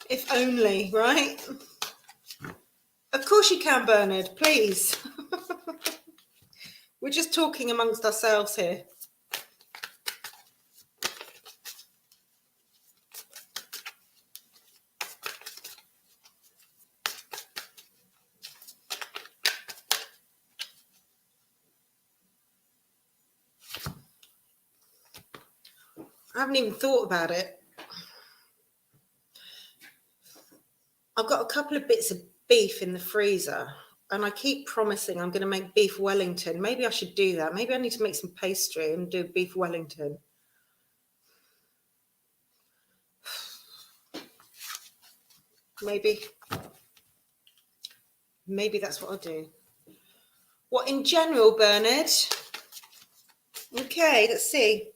If only, right? Of course you can, Bernard, please. We're just talking amongst ourselves here. I haven't even thought about it. I've got a couple of bits of beef in the freezer, and I keep promising I'm going to make beef Wellington. Maybe I should do that. Maybe I need to make some pastry and do beef Wellington. Maybe that's what I'll do. What, in general, Bernard? Okay, let's see.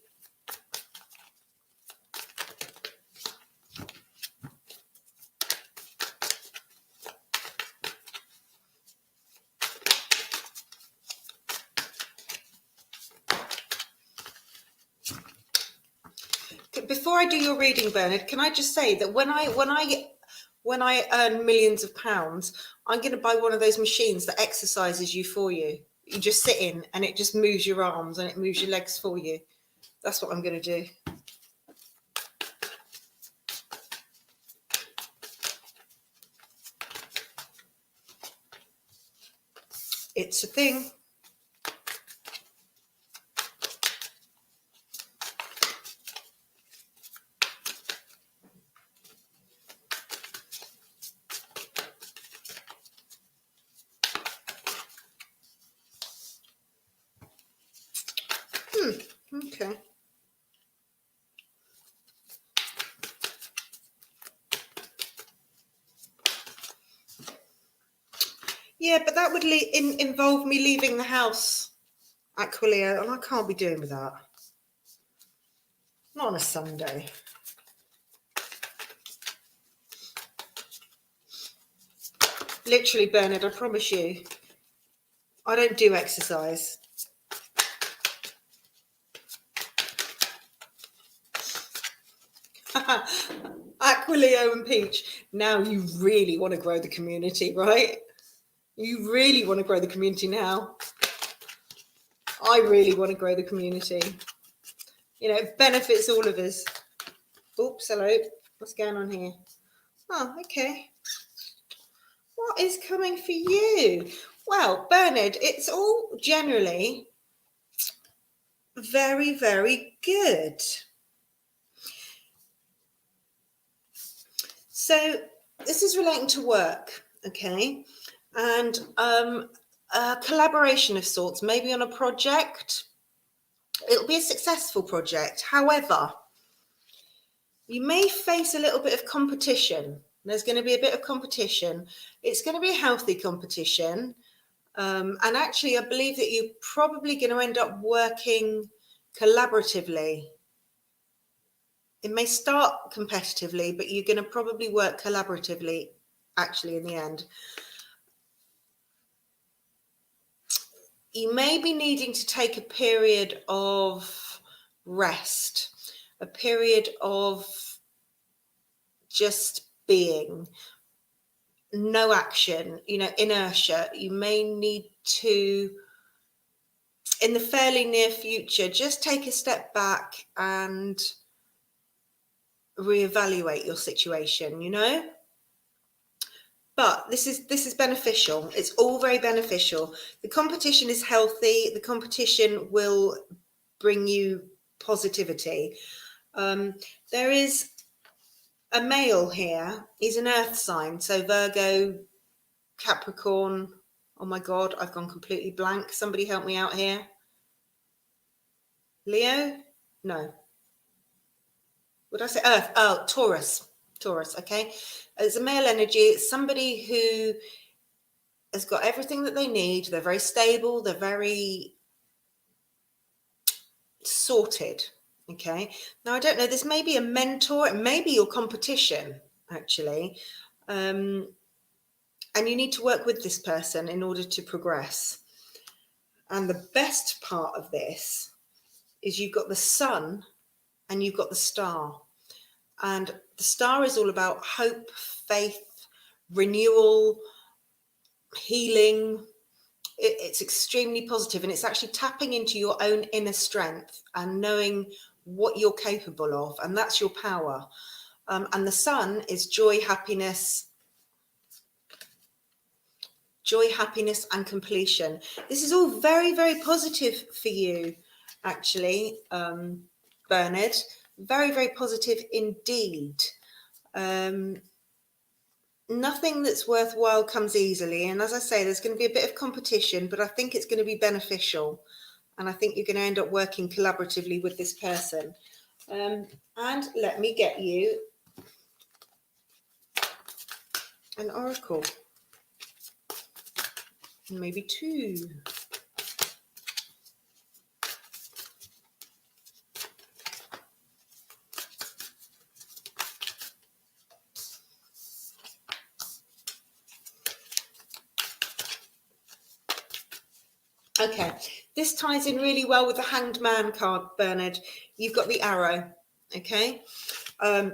before I do your reading, Bernard, can I just say that when I earn millions of pounds, I'm going to buy one of those machines that exercises you for you. You just sit in and it just moves your arms and it moves your legs for you. That's what I'm going to do. It's a thing. Okay. Yeah, but that would involve me leaving the house, Aquileo, and I can't be doing with that. Not on a Sunday. Literally, Bernard, I promise you, I don't do exercise. Aquileo and Peach, now you really want to grow the community, right? You really want to grow the community now. I really want to grow the community. You know, it benefits all of us. Oops, hello. What's going on here? Oh, okay. What is coming for you? Well, Bernard, it's all generally very, very good. So this is relating to work, okay? And a collaboration of sorts, maybe on a project. It'll be a successful project. However, you may face a little bit of competition. There's going to be a bit of competition. It's going to be a healthy competition. And actually, I believe that you're probably going to end up working collaboratively. It may start competitively, but you're going to probably work collaboratively, actually, in the end. You may be needing to take a period of rest, a period of just being, no action, you know, inertia. You may need to, in the fairly near future, just take a step back and reevaluate your situation, you know. But this is beneficial. It's all very beneficial. The competition is healthy. The competition will bring you positivity. There is a male here. He's an earth sign, so Virgo, Capricorn. Oh my God, I've gone completely blank. Somebody help me out here. Leo? No. Would I say Earth? Oh, Taurus. Taurus, okay. It's a male energy. It's somebody who has got everything that they need. They're very stable. They're very sorted, okay. Now, I don't know. This may be a mentor. It may be your competition, actually. And you need to work with this person in order to progress. And the best part of this is you've got the sun and you've got the star. And the star is all about hope, faith, renewal, healing. It's extremely positive, and it's actually tapping into your own inner strength and knowing what you're capable of, and that's your power. And the sun is joy, happiness, and completion. This is all very, very positive for you, actually, Bernard. Very, very positive indeed. Nothing that's worthwhile comes easily. And as I say, there's going to be a bit of competition, but I think it's going to be beneficial. And I think you're going to end up working collaboratively with this person. And let me get you an oracle. Maybe two. Okay, this ties in really well with the Hanged Man card, Bernard. You've got the arrow, okay? And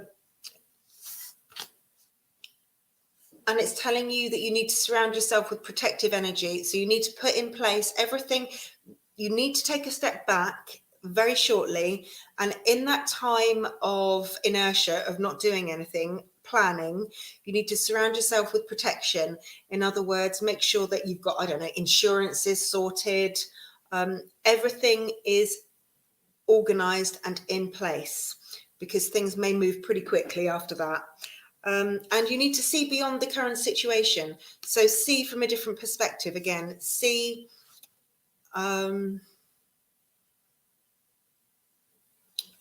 it's telling you that you need to surround yourself with protective energy. So you need to put in place everything. You need to take a step back very shortly. And in that time of inertia, of not doing anything, planning, you need to surround yourself with protection. In other words, make sure that you've got, I don't know, insurances sorted. Everything is organized and in place, because things may move pretty quickly after that. And you need to see beyond the current situation. So see from a different perspective again. See,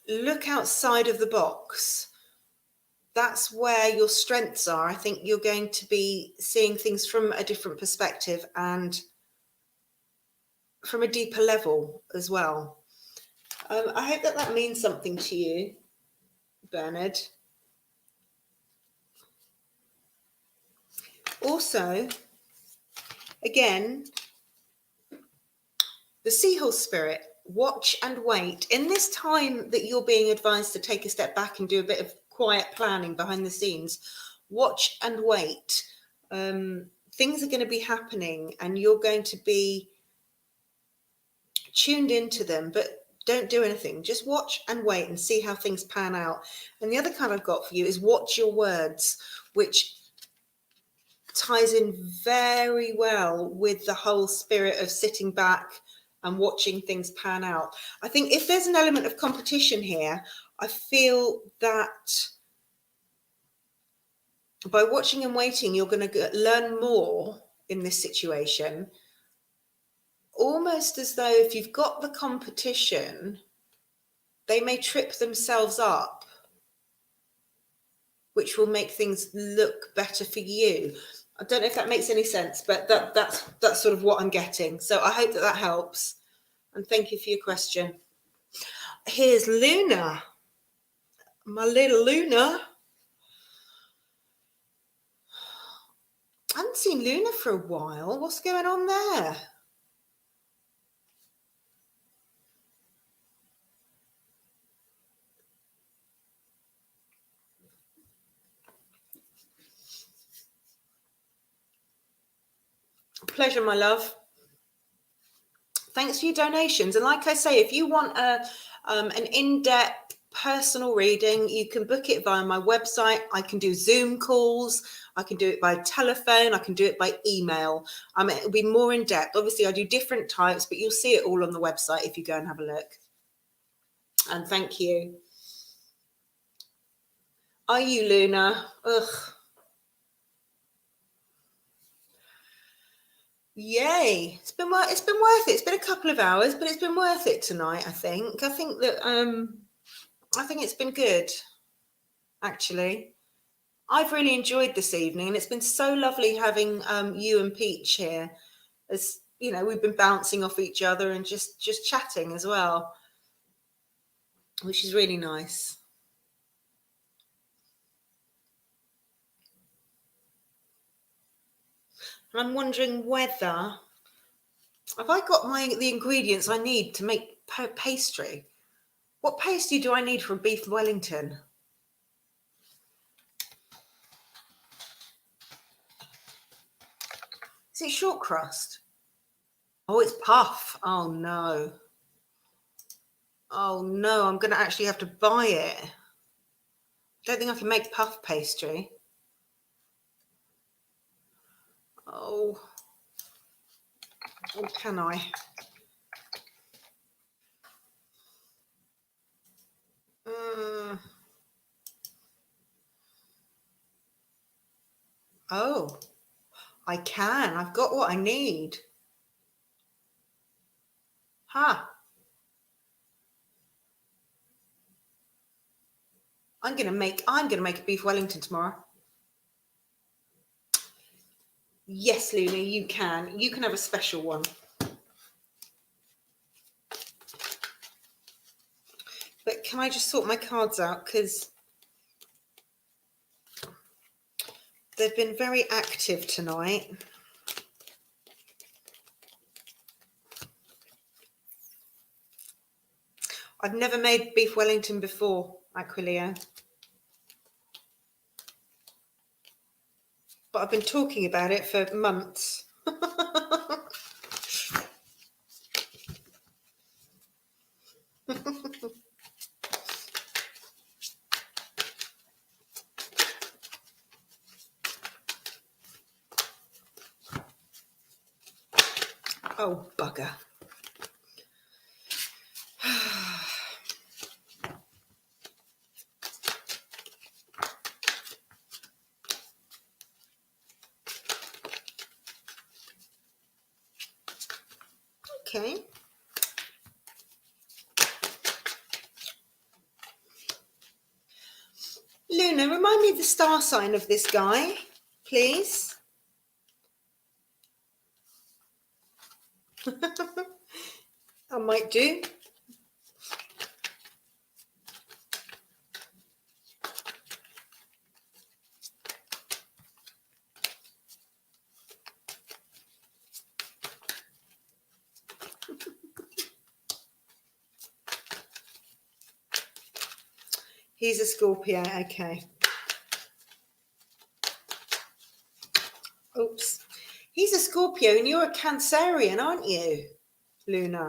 look outside of the box. That's where your strengths are. I think you're going to be seeing things from a different perspective and from a deeper level as well. I hope that that means something to you, Bernard. Also, again, the seahorse spirit, watch and wait. In this time that you're being advised to take a step back and do a bit of quiet planning behind the scenes, watch and wait. Things are going to be happening and you're going to be tuned into them, but don't do anything. Just watch and wait and see how things pan out. And the other card I've got for you is watch your words, which ties in very well with the whole spirit of sitting back and watching things pan out. I think if there's an element of competition here, I feel that by watching and waiting, you're going to learn more in this situation. Almost as though if you've got the competition, they may trip themselves up, which will make things look better for you. I don't know if that makes any sense, but that's sort of what I'm getting. So I hope that that helps. And thank you for your question. Here's Luna, my little Luna. I haven't seen Luna for a while. What's going on there? Pleasure, my love. Thanks for your donations. And like I say, if you want an in-depth personal reading, you can book it via my website. I can do Zoom calls. I can do it by telephone. I can do it by email. It'll be more in depth. Obviously, I do different types, but you'll see it all on the website if you go and have a look. And thank you. Are you, Luna? Ugh. Yay. It's been worth it. It's been a couple of hours, but it's been worth it tonight, I think. I think it's been good, actually. I've really enjoyed this evening, and it's been so lovely having you and Peach here. As you know, we've been bouncing off each other and just chatting as well, which is really nice. And I'm wondering whether have I got the ingredients I need to make pastry. What pastry do I need for a beef Wellington? Is it short crust? Oh, it's puff. Oh no. Oh no, I'm going to actually have to buy it. I don't think I can make puff pastry. Oh, or can I? Oh, I can. I've got what I need. Huh. I'm gonna make a beef Wellington tomorrow. Yes, Luna, you can. You can have a special one. But can I just sort my cards out, because they've been very active tonight. I've never made beef Wellington before, Aquilio. but I've been talking about it for months. Oh, bugger. Okay. Luna, remind me of the star sign of this guy, please. I might do. He's a Scorpio, okay. Oops. He's a Scorpio and you're a Cancerian, aren't you, Luna?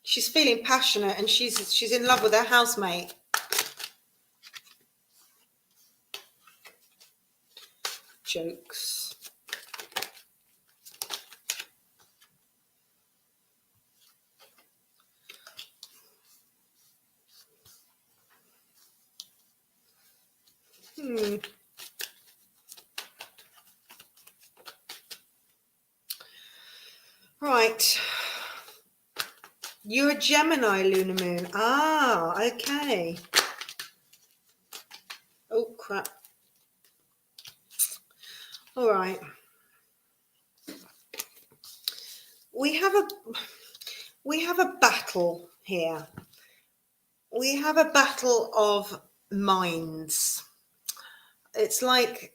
She's feeling passionate and she's in love with her housemate. Jokes. Right. You're a Gemini, Lunar Moon. Ah, okay. Oh, crap. All right. We have a battle here. We have a battle of minds. It's like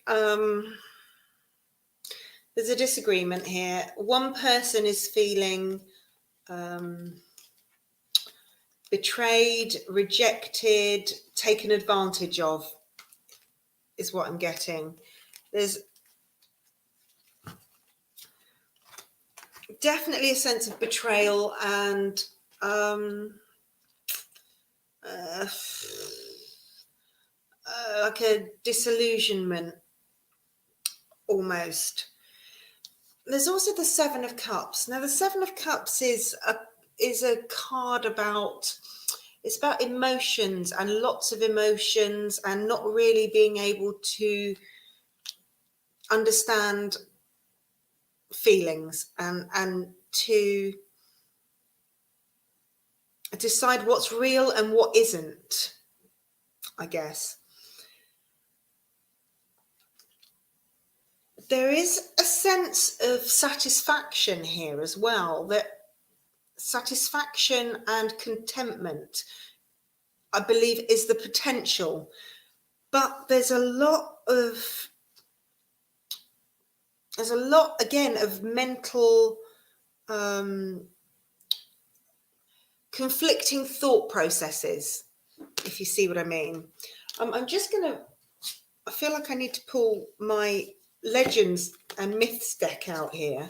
there's a disagreement here. One person is feeling betrayed, rejected, taken advantage of, is what I'm getting. There's definitely a sense of betrayal and like a disillusionment almost. There's also the Seven of Cups. Now the Seven of Cups is a card about, it's about emotions and lots of emotions and not really being able to understand feelings and to decide what's real and what isn't, I guess. There is a sense of satisfaction here as well, that satisfaction and contentment, I believe, is the potential. But there's a lot again of mental conflicting thought processes, if you see what I mean. I'm just gonna, I feel like I need to pull my Legends and Myths deck out here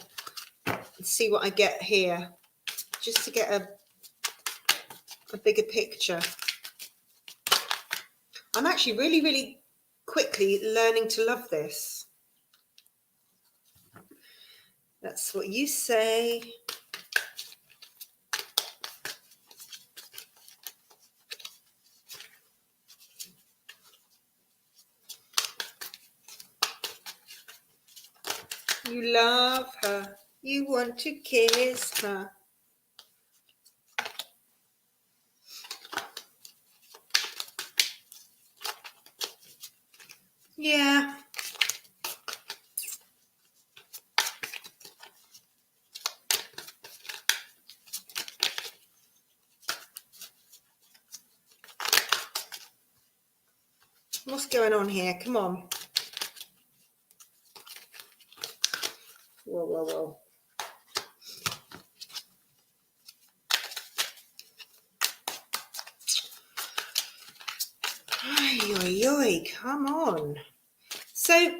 and see what I get here, just to get a bigger picture. I'm actually really quickly learning to love this. That's what you say. You love her. You want to kiss her. Yeah. What's going on here? Come on. Whoa. Ay, oy, oy, come on. So,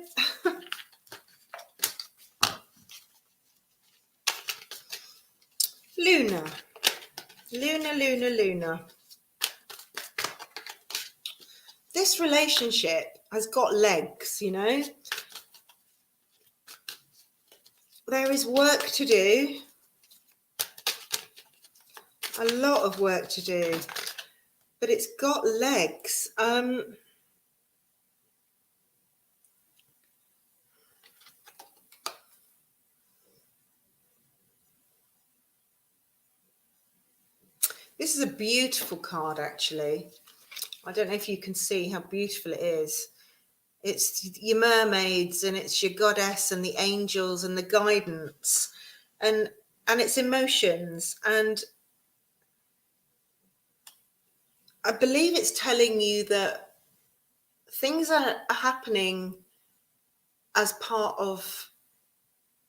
Luna. This relationship has got legs, you know. There is work to do. A lot of work to do. But it's got legs. This is a beautiful card, actually. I don't know if you can see how beautiful it is. It's your mermaids and it's your goddess and the angels and the guidance and it's emotions. And I believe it's telling you that things are happening as part of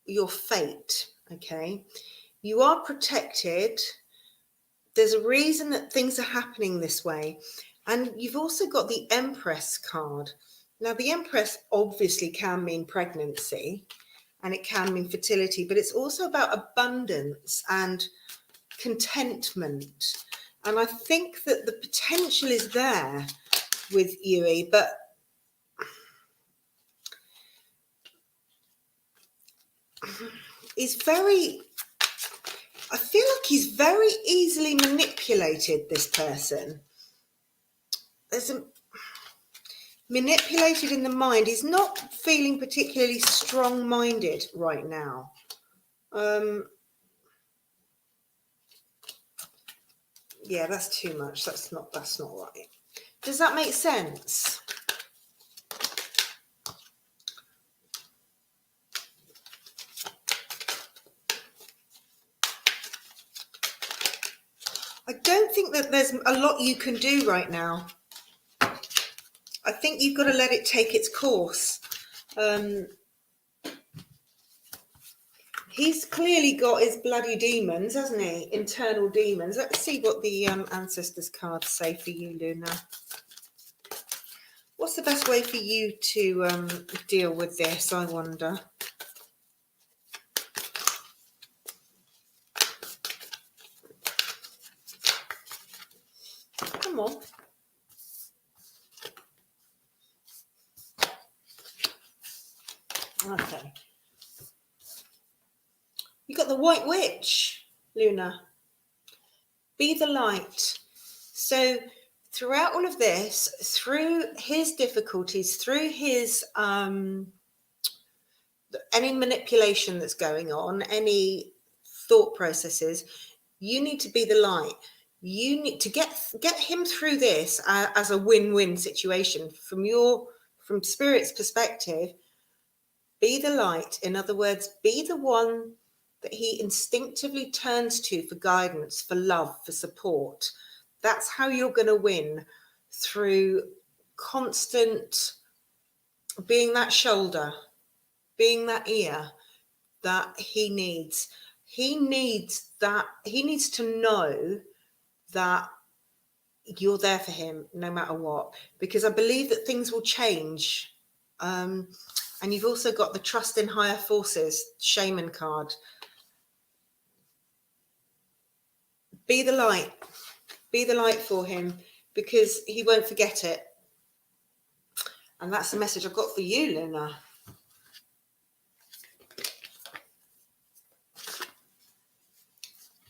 your fate, okay? You are protected. There's a reason that things are happening this way. And you've also got the Empress card. Now, the Empress obviously can mean pregnancy and it can mean fertility, but it's also about abundance and contentment. And I think that the potential is there with Yui, but I feel like he's very easily manipulated, this person. There's a manipulated in the mind. He's not feeling particularly strong-minded right now. Yeah, that's too much. That's not right. Does that make sense? I don't think that there's a lot you can do right now. I think you've got to let it take its course. He's clearly got his bloody demons, hasn't he? Internal demons. Let's see what the ancestors cards say for you, Luna. What's the best way for you to deal with this, I wonder? Come on. Okay. You got the White Witch, Luna. Be the light. So throughout all of this, through his difficulties, through his any manipulation that's going on, any thought processes, you need to be the light. You need to get him through this as a win-win situation from Spirit's perspective. Be the light. In other words, be the one that he instinctively turns to for guidance, for love, for support. That's how you're going to win, through constant being that shoulder, being that ear that he needs. He needs that. He needs to know that you're there for him no matter what, because I believe that things will change. And you've also got the trust in higher forces, shaman card. Be the light. Be the light for him, because he won't forget it. And that's the message I've got for you, Luna.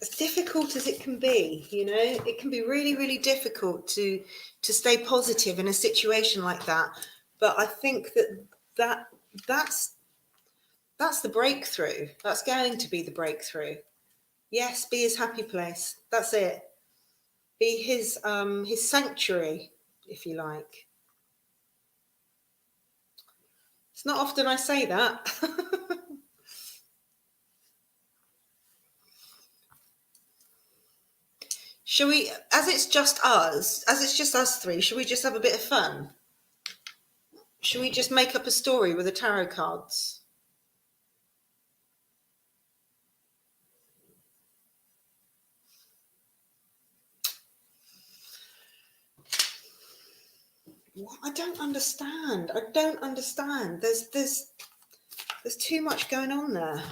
As difficult as it can be, you know, it can be really, really difficult to stay positive in a situation like that. But I think that's the breakthrough. That's going to be the breakthrough. Yes, be his happy place. That's it. Be his sanctuary, if you like. It's not often I say that. Shall we, as it's just us three, shall we just have a bit of fun? Shall we just make up a story with the tarot cards? What? I don't understand. I don't understand. There's too much going on there.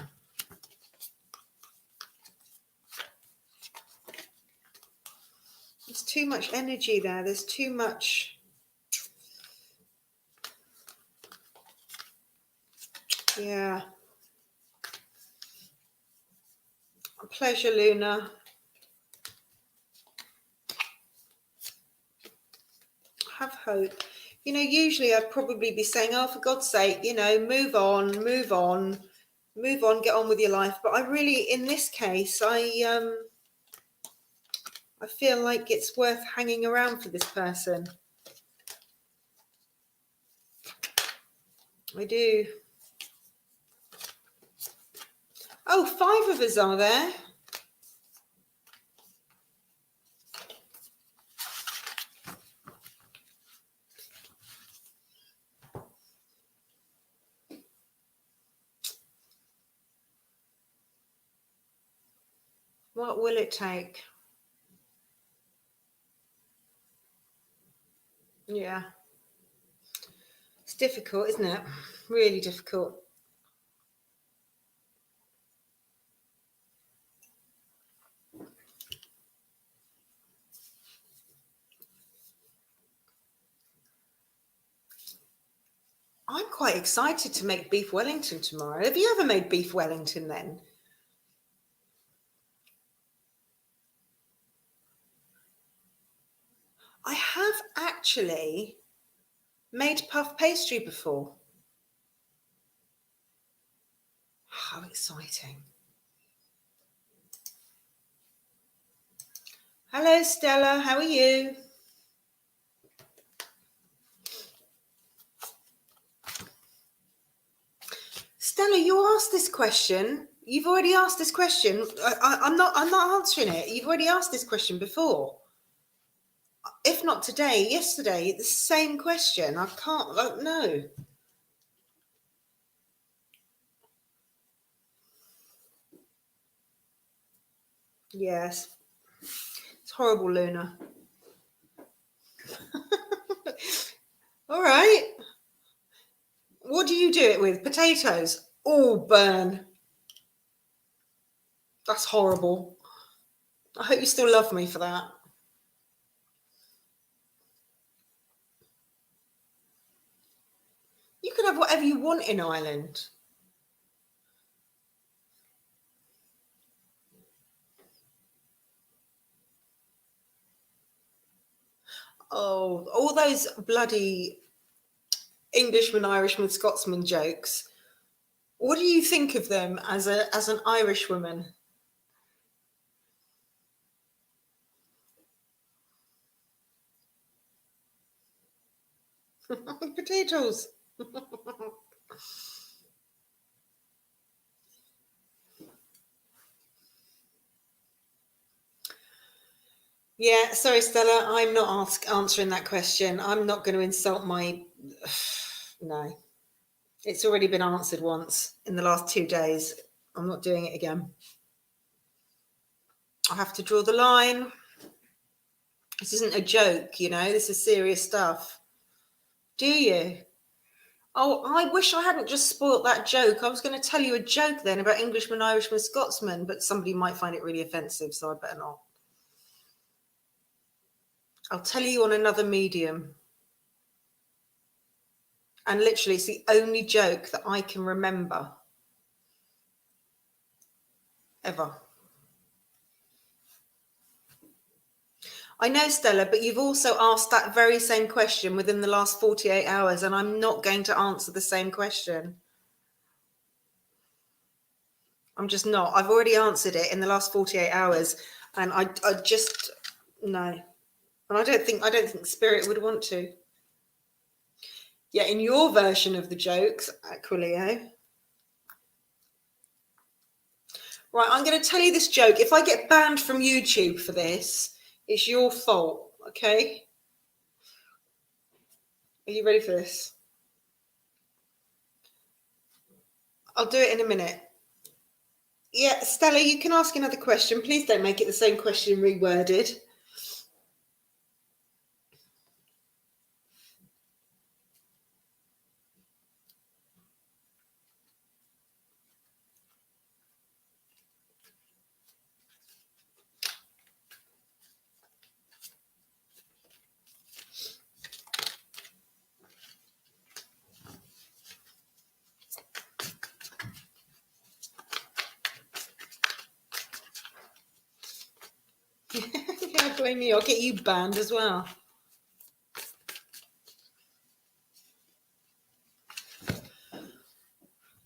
There's too much energy there. There's too much. Yeah. A pleasure, Luna. Have hope. You know, usually I'd probably be saying, oh, for God's sake, you know, move on, get on with your life. But I really, in this case, I feel like it's worth hanging around for this person. I do. Oh, 5 of us are there. What will it take? Yeah. It's difficult, isn't it? Really difficult. I'm quite excited to make beef Wellington tomorrow. Have you ever made beef Wellington then? I have actually made puff pastry before. How exciting. Hello, Stella. How are you? Stella, you asked this question. You've already asked this question. I'm not answering it. You've already asked this question before. If not today, yesterday, the same question. I can't, no. Yes. It's horrible, Luna. All right. What do you do it with? Potatoes? Oh, burn. That's horrible. I hope you still love me for that. You can have whatever you want in Ireland. Oh, all those bloody Englishman, Irishman, Scotsman jokes. What do you think of them as an Irish woman? Potatoes. Yeah, sorry, Stella. I'm not answering that question. I'm not going to insult my. No, it's already been answered once in the last 2 days. I'm not doing it again. I have to draw the line. This isn't a joke, you know. This is serious stuff. Do you? Oh, I wish I hadn't just spoilt that joke. I was going to tell you a joke then about Englishmen, Irishmen, Scotsmen, but somebody might find it really offensive, so I better not. I'll tell you on another medium. And literally, it's the only joke that I can remember ever. I know, Stella, but you've also asked that very same question within the last 48 hours, and I'm not going to answer the same question. I'm just not. I've already answered it in the last 48 hours, and I just no. And I don't think Spirit would want to. Yeah, in your version of the jokes, Aquilio. Right, I'm going to tell you this joke. If I get banned from YouTube for this, it's your fault, okay? Are you ready for this? I'll do it in a minute. Yeah, Stella, you can ask another question. Please don't make it the same question reworded. Yeah, blame you. I'll get you banned as well.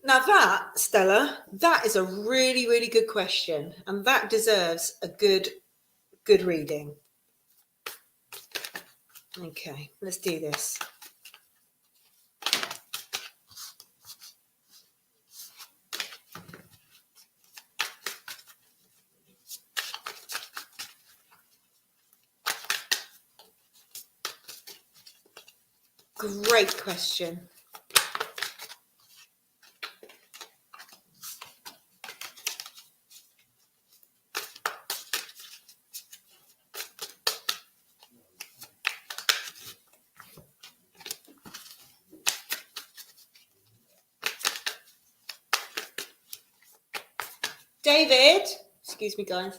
Now that, Stella, that is a really, really good question, and that deserves a good reading. Okay, let's do this. Great question. David, excuse me, guys.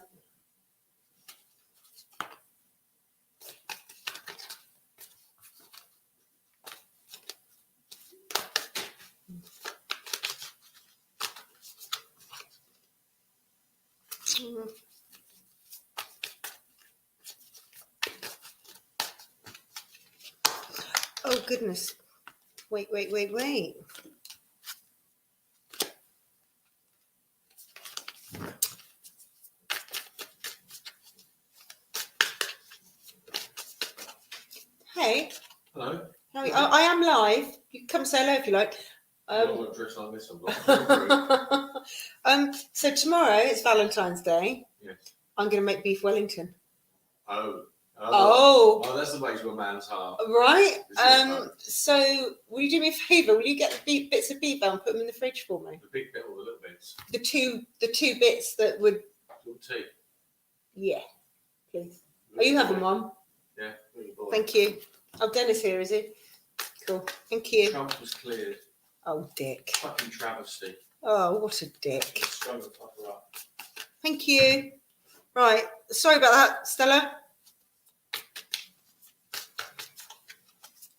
Oh, goodness. Wait. Hey. Hello. How are you? I am live. You can come say hello if you like. I'm not dressed like this. So tomorrow it's Valentine's Day. Yes. I'm going to make beef Wellington. Oh, that's the way to a man's heart. Right. So will you do me a favour? Will you get the bits of beef out and put them in the fridge for me? The big bit or the little bits? The two bits that would. Tea. Yeah, please. Are you having one? Yeah. Thank you. Oh, Dennis here, is he? Cool. Thank you. Trump was cleared. Oh, dick. Fucking travesty. Oh, what a dick. Just trying to fuck her up. Thank you. Right. Sorry about that, Stella.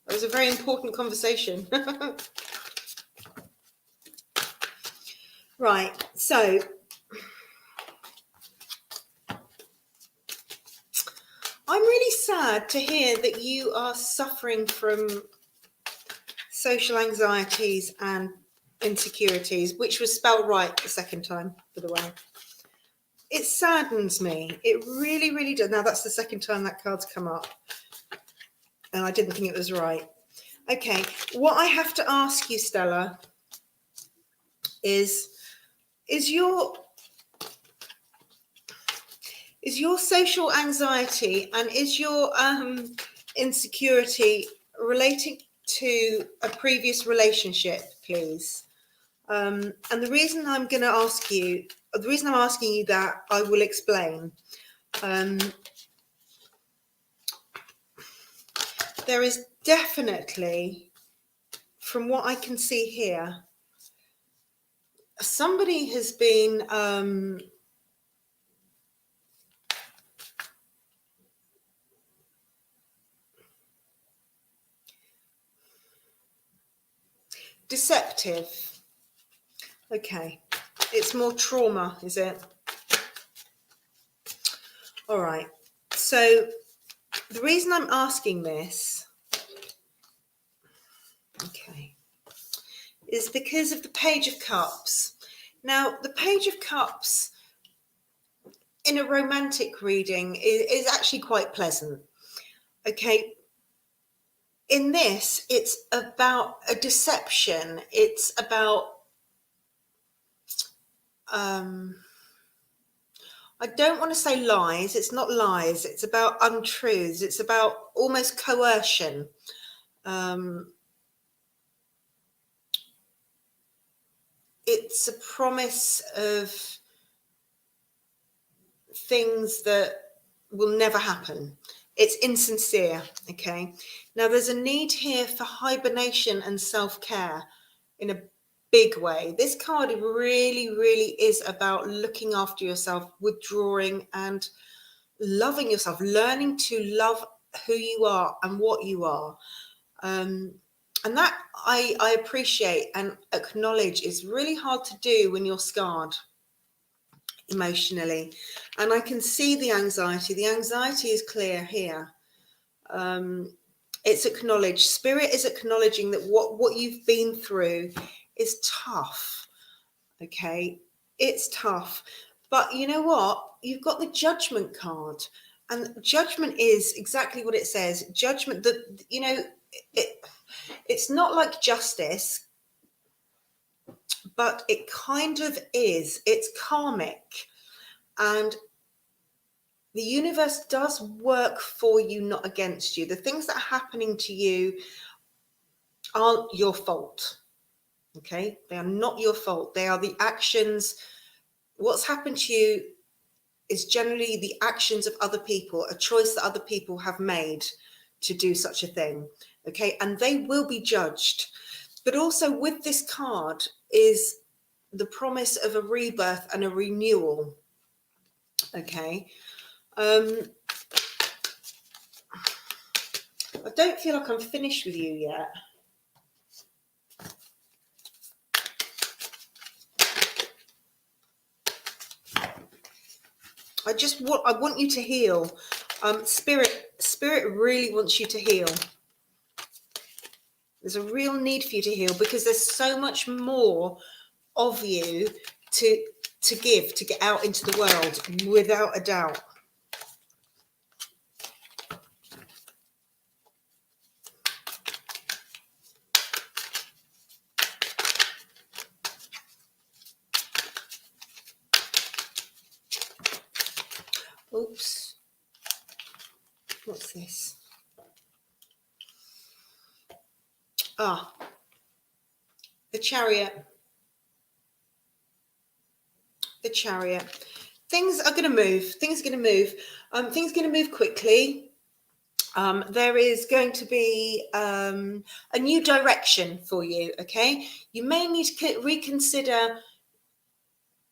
That was a very important conversation. Right. So I'm really sad to hear that you are suffering from social anxieties and insecurities, which was spelt right the second time, by the way. It saddens me. It really, really does. Now, that's the second time that card's come up, and I didn't think it was right. Okay, what I have to ask you, Stella, is your social anxiety and is your insecurity relating to a previous relationship, please? And the reason I'm asking you that, I will explain. There is definitely, from what I can see here, somebody has been deceptive. Okay, it's more trauma, is it? All right. So the reason I'm asking this, okay, is because of the Page of Cups. Now, the Page of Cups in a romantic reading is actually quite pleasant. Okay. In this, it's about a deception. It's about I don't want to say lies. It's not lies. It's about untruths. It's about almost coercion. It's a promise of things that will never happen. It's insincere, okay? Now, there's a need here for hibernation and self-care in a big way. This card really, really is about looking after yourself, withdrawing and loving yourself, learning to love who you are and what you are. And that I appreciate and acknowledge is really hard to do when you're scarred. emotionally. And I can see the anxiety. The anxiety is clear here. It's acknowledged. Spirit is acknowledging that what you've been through is tough. Okay, it's tough. But you know what? You've got the judgment card. And judgment is exactly what it says. Judgment, that, you know, it's not like justice, but it kind of is. It's karmic. And the universe does work for you, not against you. The things that are happening to you aren't your fault. Okay? They are not your fault. They are the actions. What's happened to you is generally the actions of other people, a choice that other people have made to do such a thing. Okay? And they will be judged. But also with this card is the promise of a rebirth and a renewal. Okay? I don't feel like I'm finished with you yet. I want you to heal. Spirit really wants you to heal. There's a real need for you to heal because there's so much more of you to give, to get out into the world, without a doubt. Oops. What's this? The Chariot. The Chariot. Things are going to move. Things are going to move. Things are going to move quickly. There is going to be a new direction for you, okay? You may need to reconsider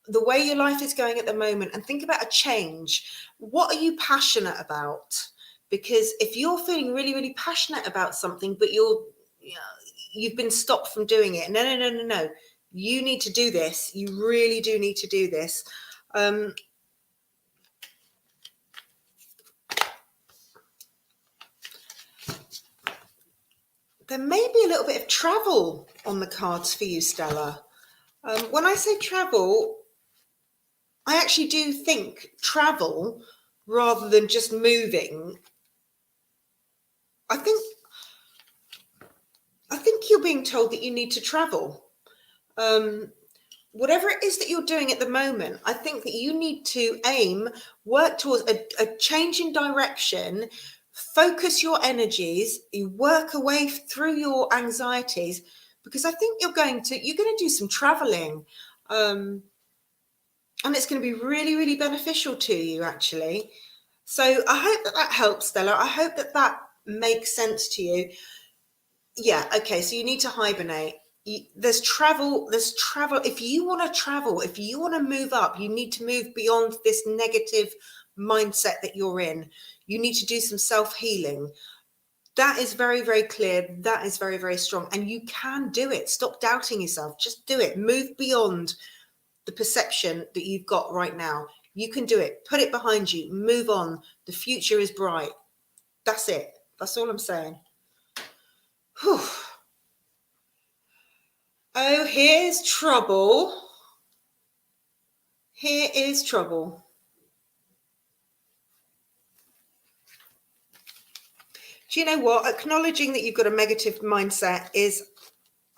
the way your life is going at the moment and think about a change. What are you passionate about? Because if you're feeling really, really passionate about something, but you've been stopped from doing it, no. You need to do this. You really do need to do this. There may be a little bit of travel on the cards for you, Stella. When I say travel, I actually do think travel rather than just moving. I think you're being told that you need to travel. Whatever it is that you're doing at the moment, I think that you need to work towards a change in direction, focus your energies, you work away through your anxieties, because I think you're going to do some traveling. And it's going to be really, really beneficial to you, actually. So I hope that helps, Stella. I hope that makes sense to you. Yeah, okay, so you need to hibernate. There's travel. If you want to travel, if you want to move up, you need to move beyond this negative mindset that you're in. You need to do some self-healing. That is very, very clear. That is very, very strong. And you can do it. Stop doubting yourself. Just do it. Move beyond the perception that you've got right now. You can do it. Put it behind you. Move on. The future is bright. That's it. That's all I'm saying. Whew. Oh, here's trouble. Here is trouble. Do you know what? Acknowledging that you've got a negative mindset is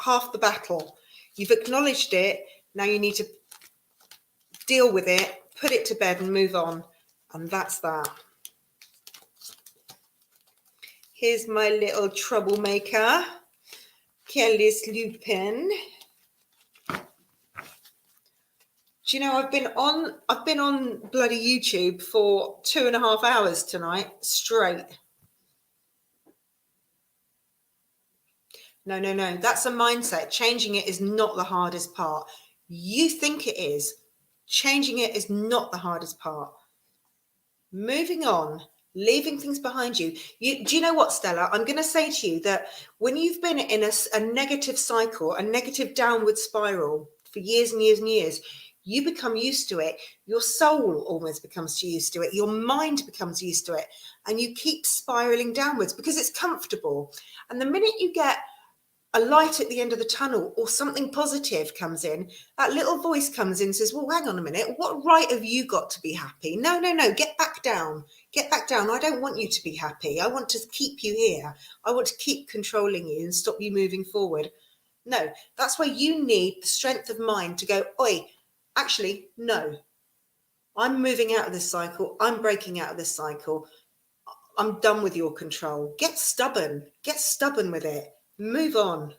half the battle. You've acknowledged it. Now you need to deal with it, put it to bed and move on. And that's that. Here's my little troublemaker, Kelly's Lupin. Do you know, I've been on bloody YouTube for 2.5 hours tonight straight. No. That's a mindset. Changing it is not the hardest part. You think it is. Changing it is not the hardest part. Moving on, leaving things behind you. Do you know what, Stella? I'm going to say to you that when you've been in a negative cycle, a negative downward spiral for years and years and years, You become used to it. Your soul almost becomes used to it. Your mind becomes used to it. And you keep spiraling downwards because it's comfortable. And the minute you get a light at the end of the tunnel or something positive comes in, that little voice comes in and says, well, hang on a minute, what right have you got to be happy? No, get back down. Get back down. I don't want you to be happy. I want to keep you here. I want to keep controlling you and stop you moving forward. No, that's where you need the strength of mind to go, oi, actually, no. I'm moving out of this cycle. I'm breaking out of this cycle. I'm done with your control. Get stubborn. Get stubborn with it. Move on.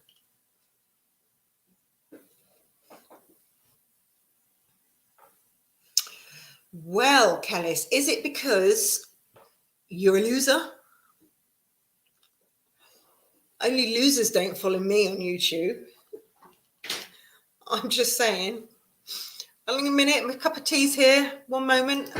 Well, Kellis, is it because you're a loser? Only losers don't follow me on YouTube. I'm just saying. Only a minute, my cup of tea's here. One moment.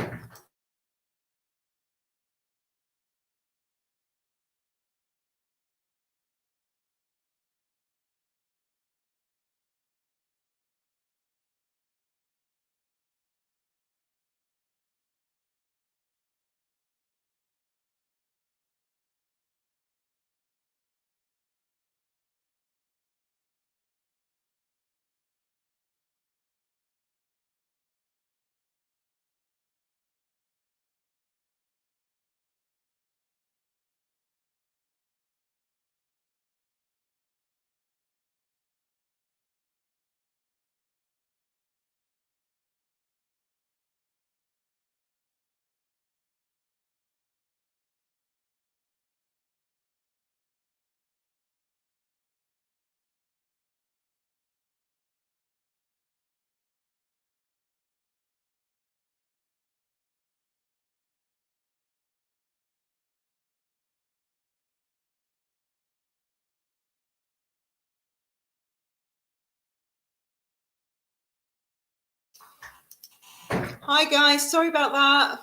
Hi guys, sorry about that.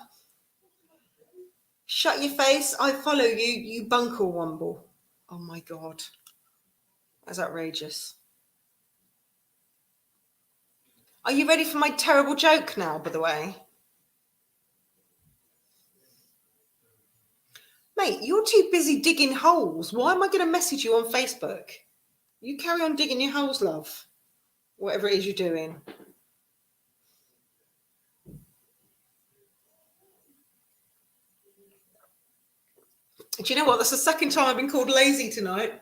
Shut your face. I follow you, you bunkle wumble. Oh my God. That's outrageous. Are you ready for my terrible joke now, by the way? Mate, you're too busy digging holes. Why am I going to message you on Facebook? You carry on digging your holes, love. Whatever it is you're doing. Do you know what? That's the second time I've been called lazy tonight.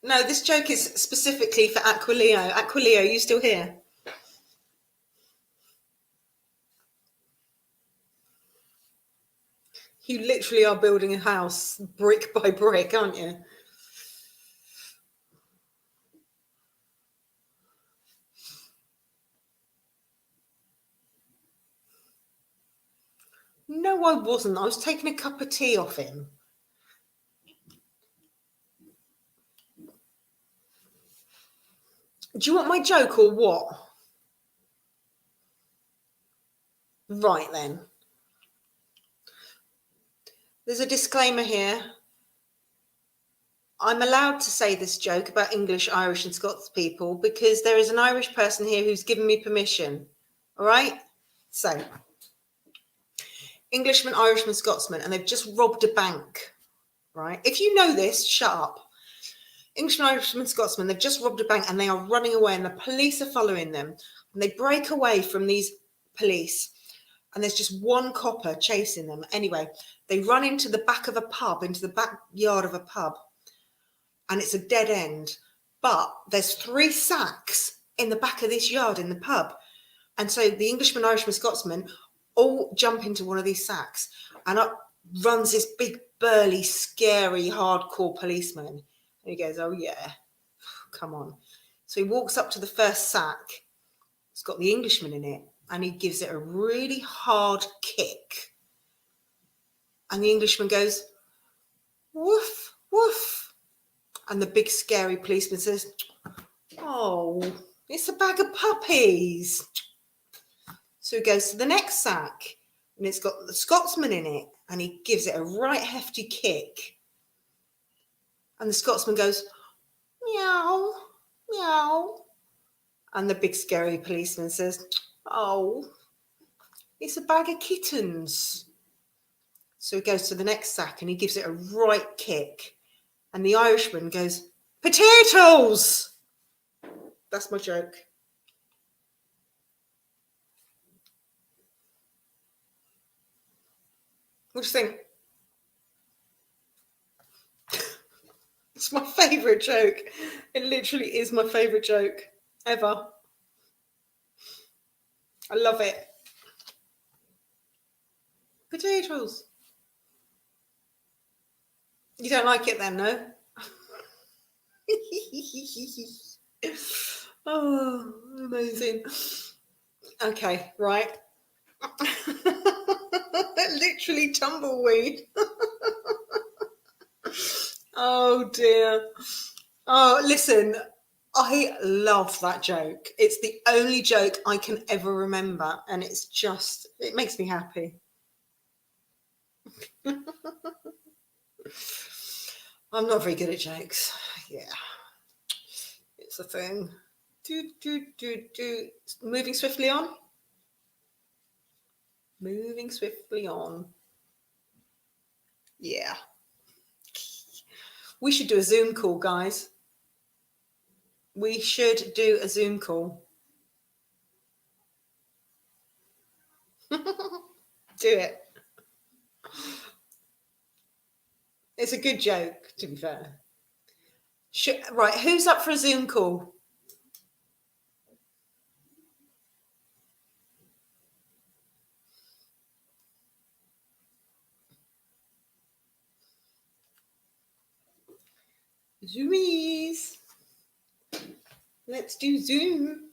No, this joke is specifically for Aquileo. Aquileo, are you still here? You literally are building a house brick by brick, aren't you? No, I wasn't. I was taking a cup of tea off him. Do you want my joke or what? Right then. There's a disclaimer here. I'm allowed to say this joke about English, Irish and Scots people because there is an Irish person here who's given me permission. All right? So, Englishman, Irishman, Scotsman, and they've just robbed a bank. Right? If you know this, shut up. Englishman, Irishman, Scotsman, they've just robbed a bank and they are running away and the police are following them. And they break away from these police and there's just one copper chasing them. Anyway, they run into the back of a pub, into the backyard of a pub, and it's a dead end. But there's 3 sacks in the back of this yard in the pub. And so the Englishman, Irishman, Scotsman all jump into one of these sacks and up runs this big, burly, scary, hardcore policeman. And he goes, oh yeah, come on. So he walks up to the first sack. It's got the Englishman in it. And he gives it a really hard kick. And the Englishman goes, woof, woof. And the big scary policeman says, oh, it's a bag of puppies. So he goes to the next sack and it's got the Scotsman in it. And he gives it a right hefty kick. And the Scotsman goes, meow, meow. And the big scary policeman says, oh, it's a bag of kittens. So he goes to the next sack and he gives it a right kick. And the Irishman goes, potatoes! That's my joke. What do you think? It's my favourite joke. It literally is my favourite joke ever. I love it. Potatoes. You don't like it then, no? Oh, amazing. Okay, right. Literally tumbleweed. Oh dear. Oh, listen, I love that joke. It's the only joke I can ever remember, and it's just, it makes me happy. I'm not very good at jokes. Yeah, it's a thing. Moving swiftly on. Moving swiftly on. Yeah. We should do a Zoom call, guys. We should do a Zoom call. Do it. It's a good joke, to be fair. Right, who's up for a Zoom call? Zoomies. Let's do Zoom.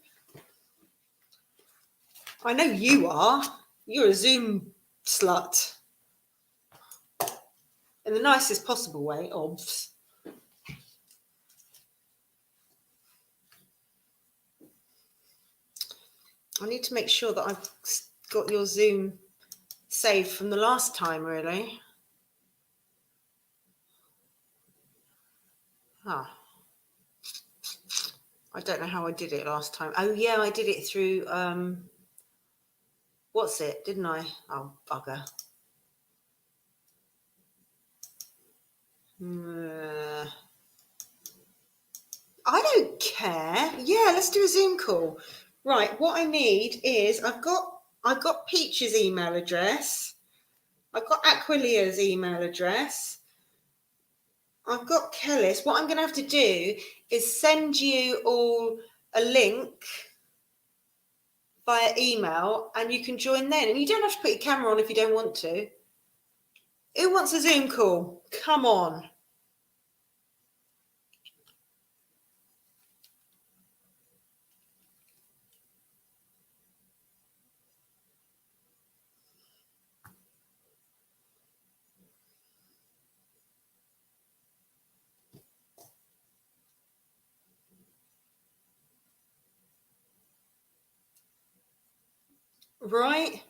I know you are. You're a Zoom slut. In the nicest possible way, obvs. I need to make sure that I've got your Zoom saved from the last time, really. Ah. I don't know how I did it last time. Oh, yeah, I did it through, what's it, didn't I? Oh, bugger. I don't care. Yeah, let's do a Zoom call. Right, what I need is I've got Peach's email address. I've got Aquilia's email address. I've got Kelly's. What I'm going to have to do is send you all a link via email and you can join then. And you don't have to put your camera on if you don't want to. Who wants a Zoom call? Come on. Right.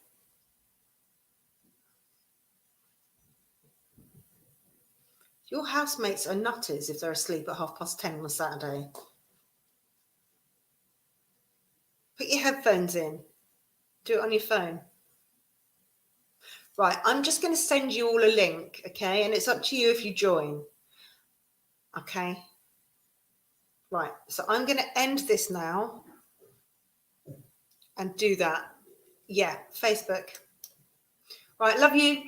Your housemates are nutters if they're asleep at 10:30 on a Saturday. Put your headphones in. Do it on your phone. Right, I'm just going to send you all a link, okay? And it's up to you if you join. Okay. Right, so I'm going to end this now and do that. Yeah, Facebook. Right, love you.